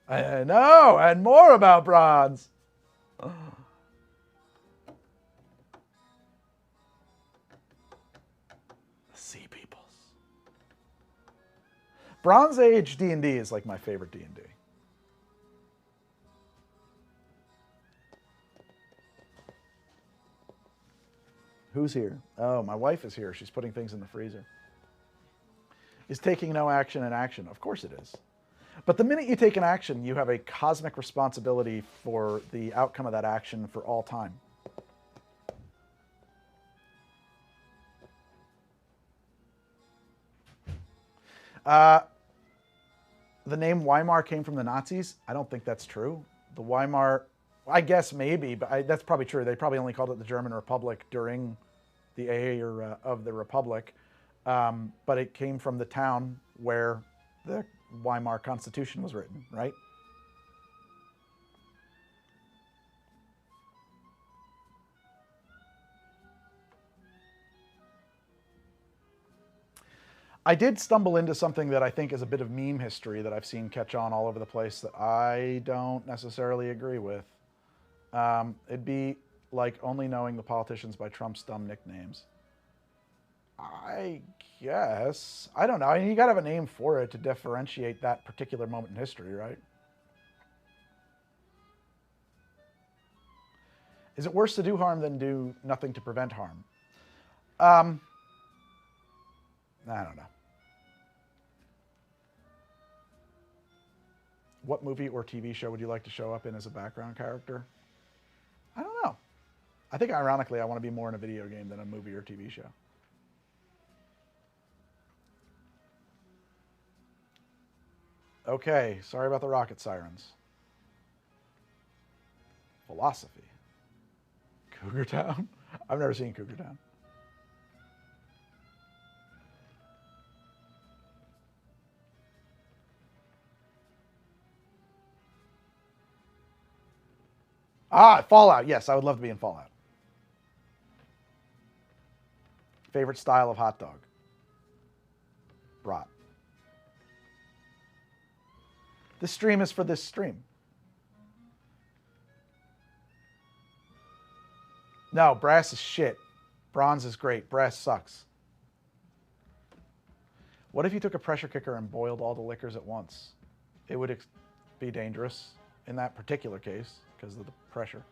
I know, and more about bronze. Sea peoples. Bronze Age D&D is like my favorite D&D. Who's here? Oh, my wife is here. She's putting things in the freezer. Is taking no action an action? Of course it is. But the minute you take an action, you have a cosmic responsibility for the outcome of that action for all time. The name Weimar came from the Nazis. I don't think that's true. The Weimar, I guess maybe, but that's probably true. They probably only called it the German Republic during the era of the Republic. But it came from the town where the Weimar Constitution was written, right? I did stumble into something that I think is a bit of meme history that I've seen catch on all over the place that I don't necessarily agree with. It'd be like only knowing the politicians by Trump's dumb nicknames. I guess. I don't know. I mean, you got to have a name for it to differentiate that particular moment in history, right? Is it worse to do harm than do nothing to prevent harm? I don't know. What movie or TV show would you like to show up in as a background character? I don't know. I think ironically I want to be more in a video game than a movie or TV show. Okay, sorry about the rocket sirens. Philosophy. Cougar Town? I've never seen Cougar Town. Ah, Fallout. Yes, I would love to be in Fallout. Favorite style of hot dog? Brat. This stream is for this stream. No, brass is shit. Bronze is great. Brass sucks. What if you took a pressure cooker and boiled all the liquors at once? It would be dangerous in that particular case because of the pressure.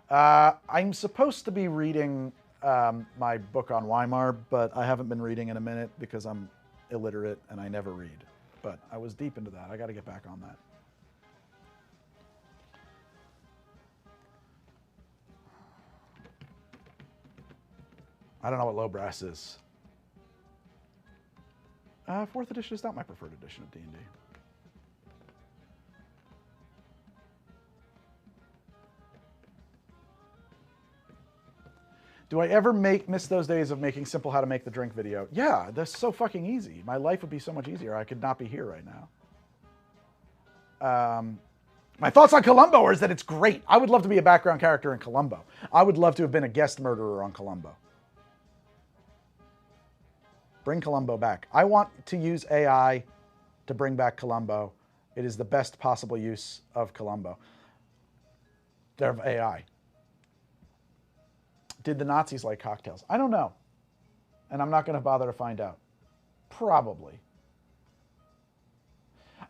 I'm supposed to be reading my book on Weimar, but I haven't been reading in a minute because I'm illiterate and I never read. But I was deep into that. I got to get back on that. I don't know what low brass is. 4th edition is not my preferred edition of D&D. Do I ever miss those days of making simple how to make the drink video? Yeah, that's so fucking easy. My life would be so much easier. I could not be here right now. My thoughts on Columbo is that it's great. I would love to be a background character in Columbo. I would love to have been a guest murderer on Columbo. Bring Columbo back. I want to use AI to bring back Columbo. It is the best possible use of Columbo. Of AI. Did the Nazis like cocktails? I don't know. And I'm not going to bother to find out. Probably.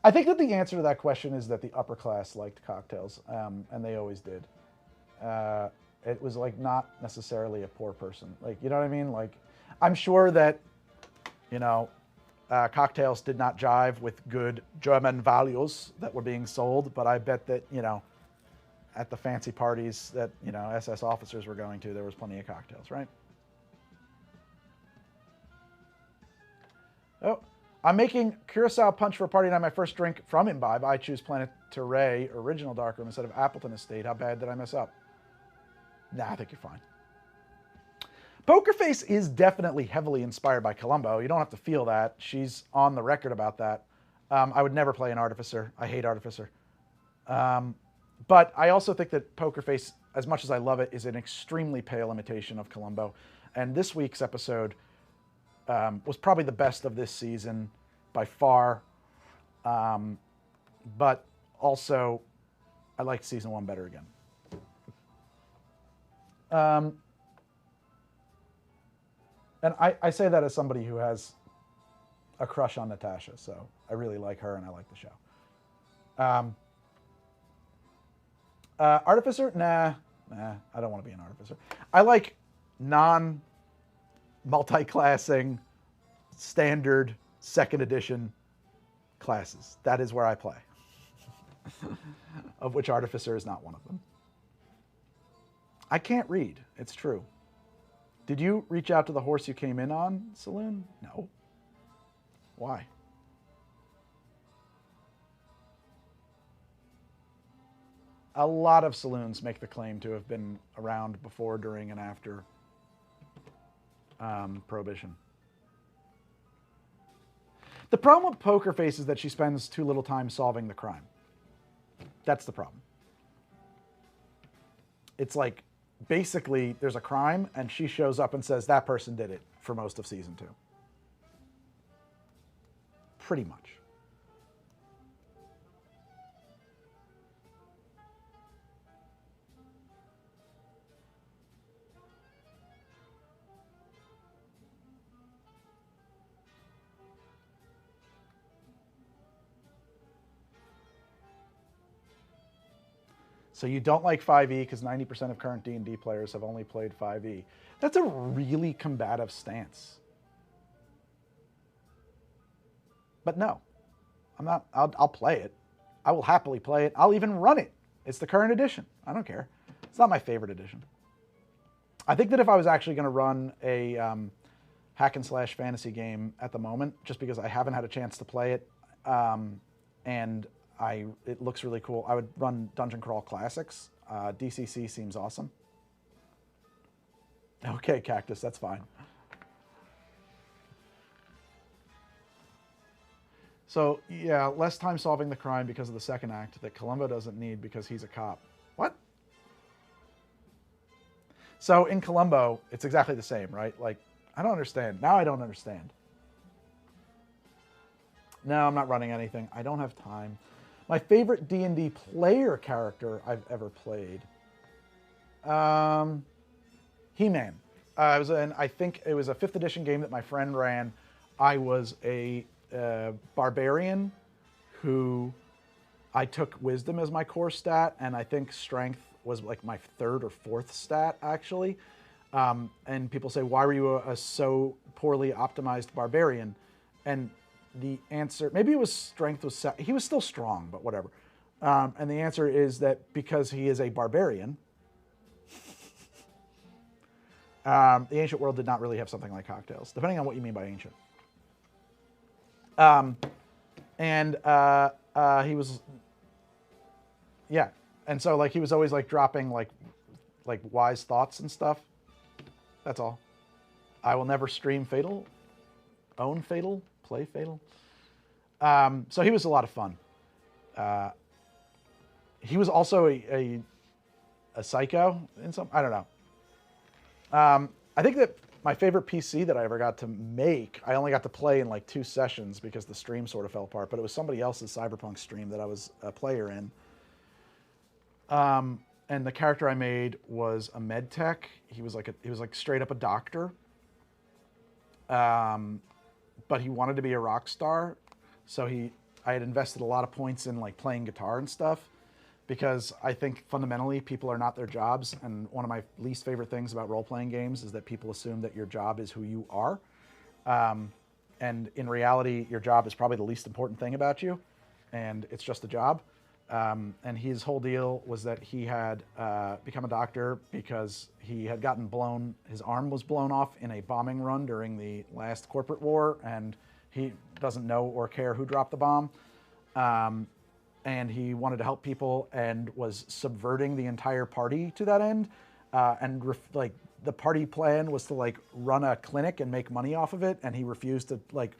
I think that the answer to that question is that the upper class liked cocktails, and they always did. It was like not necessarily a poor person. Like, you know what I mean? Like, I'm sure that, you know, cocktails did not jive with good German values that were being sold, but I bet that, you know, at the fancy parties that, you know, SS officers were going to, there was plenty of cocktails, right? Oh, I'm making Curacao Punch for party night. My first drink from Imbibe. I choose Planetaray Original Darkroom instead of Appleton Estate. How bad did I mess up? Nah, I think you're fine. Poker Face is definitely heavily inspired by Columbo. You don't have to feel that. She's on the record about that. I would never play an Artificer. I hate Artificer. But I also think that Poker Face, as much as I love it, is an extremely pale imitation of Columbo. And this week's episode was probably the best of this season by far. But also, I liked season 1 better again. And I say that as somebody who has a crush on Natasha, so I really like her and I like the show. Artificer? Nah, I don't want to be an Artificer. I like multi-classing, standard, second edition classes. That is where I play. Of which Artificer is not one of them. I can't read. It's true. Did you reach out to the horse you came in on, Saloon? No. Why? A lot of saloons make the claim to have been around before, during, and after Prohibition. The problem with Poker Face is that she spends too little time solving the crime. That's the problem. It's like, basically, there's a crime, and she shows up and says, that person did it, for most of season 2. Pretty much. So you don't like 5e because 90% of current D&D players have only played 5e. That's a really combative stance. But no, I'm not. I'll play it. I will happily play it. I'll even run it. It's the current edition. I don't care. It's not my favorite edition. I think that if I was actually going to run a hack and slash fantasy game at the moment, just because I haven't had a chance to play it, and it looks really cool, I would run Dungeon Crawl Classics. DCC seems awesome. Okay, Cactus, that's fine. So, yeah, less time solving the crime because of the second act that Columbo doesn't need because he's a cop. What? So, in Columbo, it's exactly the same, right? Like, I don't understand. Now I don't understand. No, I'm not running anything. I don't have time. My favorite D&D player character I've ever played. He-Man. I think it was a 5th edition game that my friend ran. I was a barbarian who I took wisdom as my core stat, and I think strength was like my 3rd or 4th stat, actually. And people say, why were you a so poorly optimized barbarian? And the answer, maybe it was strength was, he was still strong, but whatever. And the answer is that because he is a barbarian, the ancient world did not really have something like cocktails, depending on what you mean by ancient. He was, yeah. And so like, he was always like dropping like wise thoughts and stuff. That's all. I will never stream Fatal, own Fatal, play Fatal. So he was a lot of fun. He was also a psycho in some, I don't know. I think that my favorite PC that I ever got to make, I only got to play in like 2 sessions because the stream sort of fell apart, but it was somebody else's Cyberpunk stream that I was a player in. And the character I made was a med tech. He was like straight up a doctor. But he wanted to be a rock star. So I had invested a lot of points in like playing guitar and stuff, because I think fundamentally people are not their jobs. And one of my least favorite things about role-playing games is that people assume that your job is who you are. And in reality, your job is probably the least important thing about you, and it's just a job. And his whole deal was that he had become a doctor because he had gotten his arm was blown off in a bombing run during the last corporate war, and he doesn't know or care who dropped the bomb. And he wanted to help people and was subverting the entire party to that end. The party plan was to like run a clinic and make money off of it, and he refused to, like,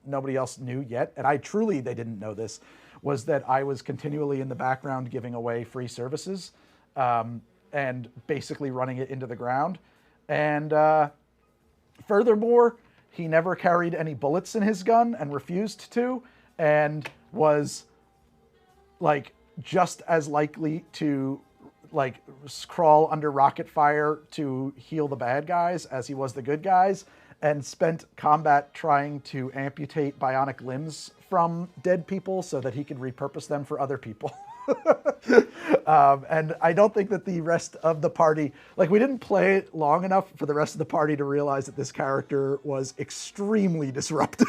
nobody else knew yet, and they didn't know this, was that I was continually in the background giving away free services, and basically running it into the ground. And furthermore, he never carried any bullets in his gun and refused to, and was like just as likely to like crawl under rocket fire to heal the bad guys as he was the good guys, and spent combat trying to amputate bionic limbs from dead people so that he could repurpose them for other people. And I don't think that the rest of the party, like we didn't play it long enough for the rest of the party to realize that this character was extremely disruptive.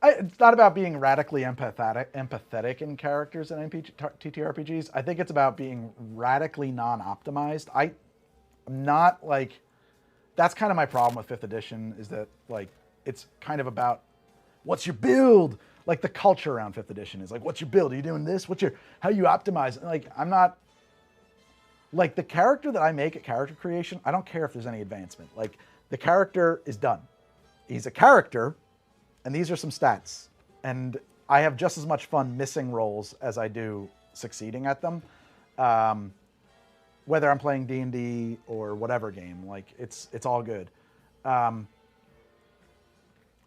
It's not about being radically empathetic in characters in TTRPGs. I think it's about being radically non-optimized. I'm not like, that's kind of my problem with 5th edition, is that like it's kind of about what's your build. Like the culture around 5th edition is like, what's your build? Are you doing this? How you optimize? Like I'm not, like the character that I make at character creation, I don't care if there's any advancement. Like the character is done. He's a character. And these are some stats. And I have just as much fun missing rolls as I do succeeding at them. Whether I'm playing D&D or whatever game, like it's all good.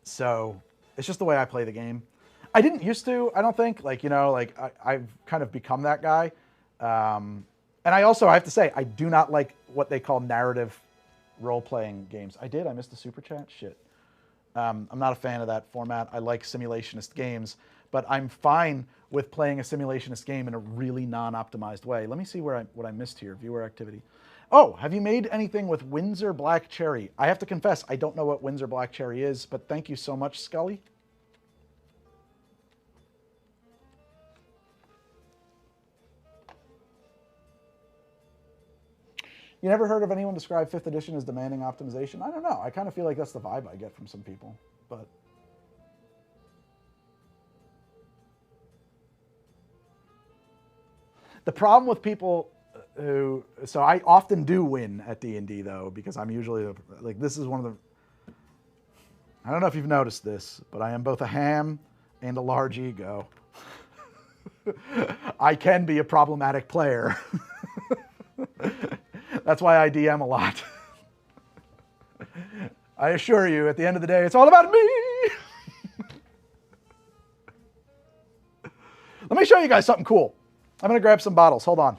So it's just the way I play the game. I didn't used to, I don't think, like, you know, like I've kind of become that guy. And I have to say, I do not like what they call narrative role-playing games. I missed a super chat, shit. I'm not a fan of that format. I like simulationist games, but I'm fine with playing a simulationist game in a really non-optimized way. Let me see what I missed here. Viewer activity. Oh, have you made anything with Windsor Black Cherry? I have to confess, I don't know what Windsor Black Cherry is, but thank you so much, Scully. You never heard of anyone describe 5th edition as demanding optimization? I don't know. I kind of feel like that's the vibe I get from some people, but. The problem with people so I often do win at D&D though, because I'm usually, like this is one of the, I don't know if you've noticed this, but I am both a ham and a large ego. I can be a problematic player. That's why I DM a lot. I assure you, at the end of the day, it's all about me. Let me show you guys something cool. I'm going to grab some bottles. Hold on.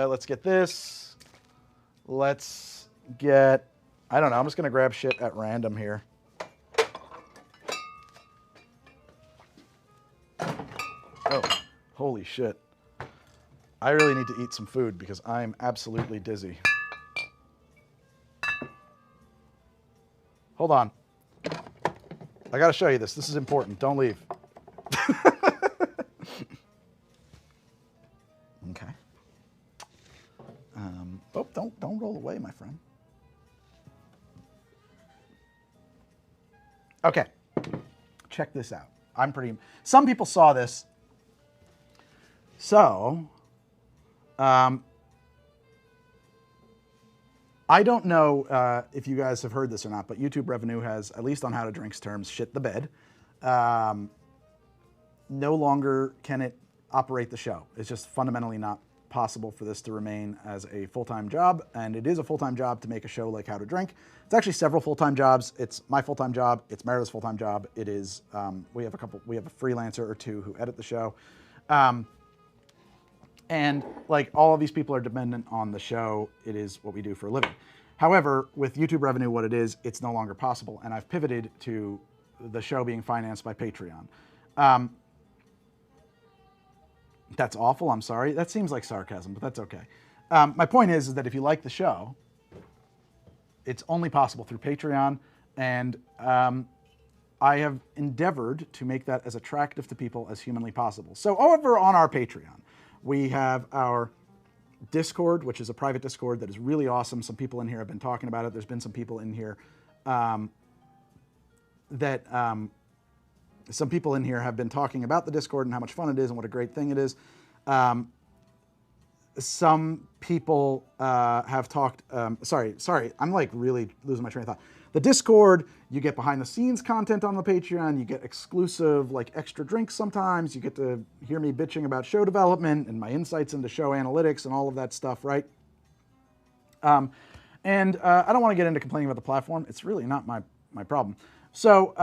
Let's get this. Let's get, I don't know, I'm just going to grab shit at random here. Oh, holy shit. I really need to eat some food because I'm absolutely dizzy. Hold on. I got to show you this. This is important. Don't leave. Okay. Oh, don't roll away, my friend. Okay. Check this out. Some people saw this. So, I don't know if you guys have heard this or not, but YouTube Revenue has, at least on How to Drink's terms, shit the bed. No longer can it operate the show. It's just fundamentally not possible for this to remain as a full-time job, and it is a full-time job to make a show like How to Drink. It's actually several full-time jobs. It's my full-time job. It's Meredith's full-time job. It is, we have a freelancer or two who edit the show. And like all of these people are dependent on the show. It is what we do for a living. However, with YouTube Revenue, what it is, it's no longer possible. And I've pivoted to the show being financed by Patreon. That's awful, I'm sorry. That seems like sarcasm, but that's okay. My point is that if you like the show, it's only possible through Patreon. And I have endeavored to make that as attractive to people as humanly possible. So over on our Patreon, we have our Discord, which is a private Discord that is really awesome. Some people in here have been talking about it. There's been some people in here some people in here have been talking about the Discord and how much fun it is and what a great thing it is. Some people have talked, sorry, I'm like really losing my train of thought. the Discord, you get behind the scenes content on the Patreon, you get exclusive like extra drinks sometimes, you get to hear me bitching about show development and my insights into show analytics and all of that stuff, right? I don't want to get into complaining about the platform. It's really not my problem. So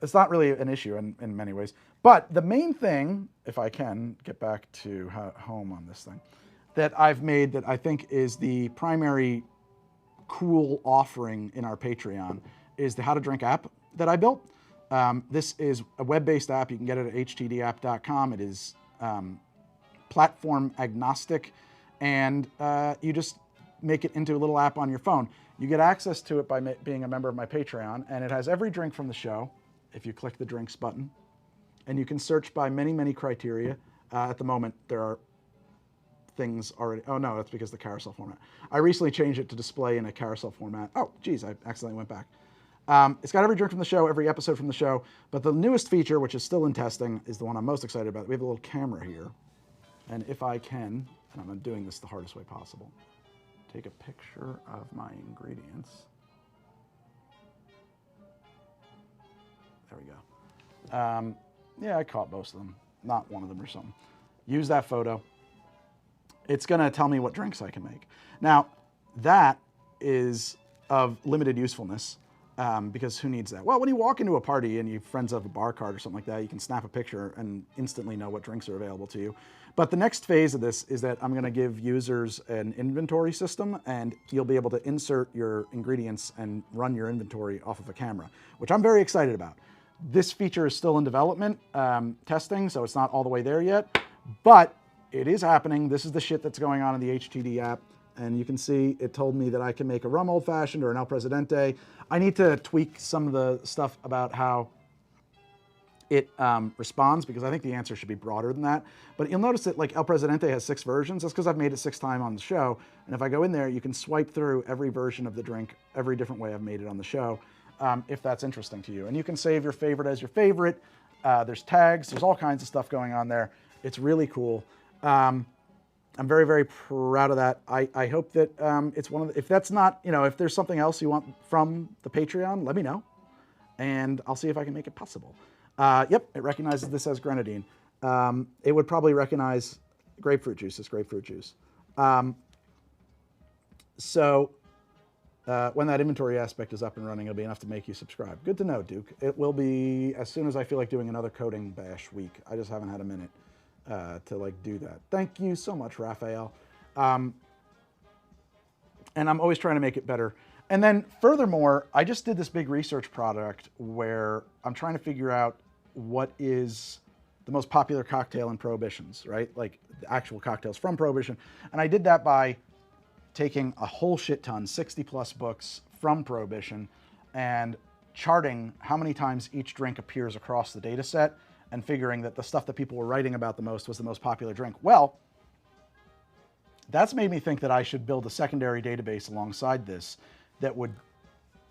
it's not really an issue in many ways. But the main thing, if I can get back to home on this thing, that I've made that I think is the primary cool offering in our Patreon is the How to Drink app that I built. This is a web-based app. You can get it at htdapp.com. It is platform agnostic, and you just make it into a little app on your phone. You get access to it by being a member of my Patreon, and it has every drink from the show if you click the drinks button. And you can search by many, many criteria. At the moment, there are things already. Oh no, that's because the carousel format. I recently changed it to display in a carousel format. Oh, geez, I accidentally went back. It's got every drink from the show, every episode from the show, but the newest feature, which is still in testing, is the one I'm most excited about. We have a little camera here, and if I can, and I'm doing this the hardest way possible, take a picture of my ingredients. There we go. Yeah, I caught most of them, not one of them or something. Use that photo. It's gonna tell me what drinks I can make. Now, that is of limited usefulness because who needs that? Well, when you walk into a party and your friends have a bar card or something like that, you can snap a picture and instantly know what drinks are available to you. But the next phase of this is that I'm gonna give users an inventory system, and you'll be able to insert your ingredients and run your inventory off of a camera, which I'm very excited about. This feature is still in development, testing, so it's not all the way there yet, but it is happening. This is the shit that's going on in the HTD app, and you can see it told me that I can make a rum old fashioned or an El Presidente. I need to tweak some of the stuff about how it responds, because I think the answer should be broader than that. But you'll notice that like El Presidente has 6 versions. That's because I've made it 6 times on the show, and if I go in there, you can swipe through every version of the drink, every different way I've made it on the show. If that's interesting to you. And you can save your favorite as your favorite. There's tags, there's all kinds of stuff going on there. It's really cool. I'm very, very proud of that. I hope that it's one of the, if that's not, you know, if there's something else you want from the Patreon, let me know. And I'll see if I can make it possible. Yep, it recognizes this as grenadine. It would probably recognize grapefruit juice as grapefruit juice. When that inventory aspect is up and running, it'll be enough to make you subscribe. Good to know, Duke. It will be as soon as I feel like doing another coding bash week. I just haven't had a minute to like do that. Thank you so much, Raphael. And I'm always trying to make it better. And then furthermore, I just did this big research project where I'm trying to figure out what is the most popular cocktail in Prohibitions, right? Like the actual cocktails from Prohibition. And I did that by taking a whole shit ton, 60 plus books from Prohibition, and charting how many times each drink appears across the data set, and figuring that the stuff that people were writing about the most was the most popular drink. Well, that's made me think that I should build a secondary database alongside this that would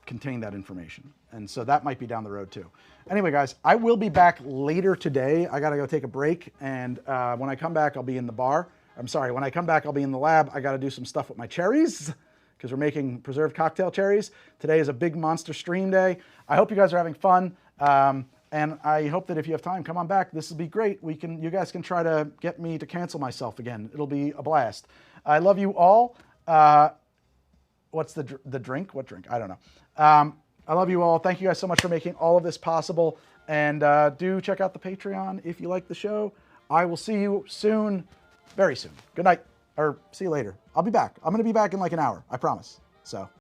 contain that information. And so that might be down the road too. Anyway, guys, I will be back later today. I gotta go take a break, and when I come back, I'll be in the bar. I'm sorry, when I come back, I'll be in the lab. I got to do some stuff with my cherries because we're making preserved cocktail cherries. Today is a big monster stream day. I hope you guys are having fun. And I hope that if you have time, come on back. This will be great. You guys can try to get me to cancel myself again. It'll be a blast. I love you all. What's the drink? What drink? I don't know. I love you all. Thank you guys so much for making all of this possible. And do check out the Patreon if you like the show. I will see you soon. Very soon. Good night, or see you later. I'll be back. I'm going to be back in like an hour, I promise. So.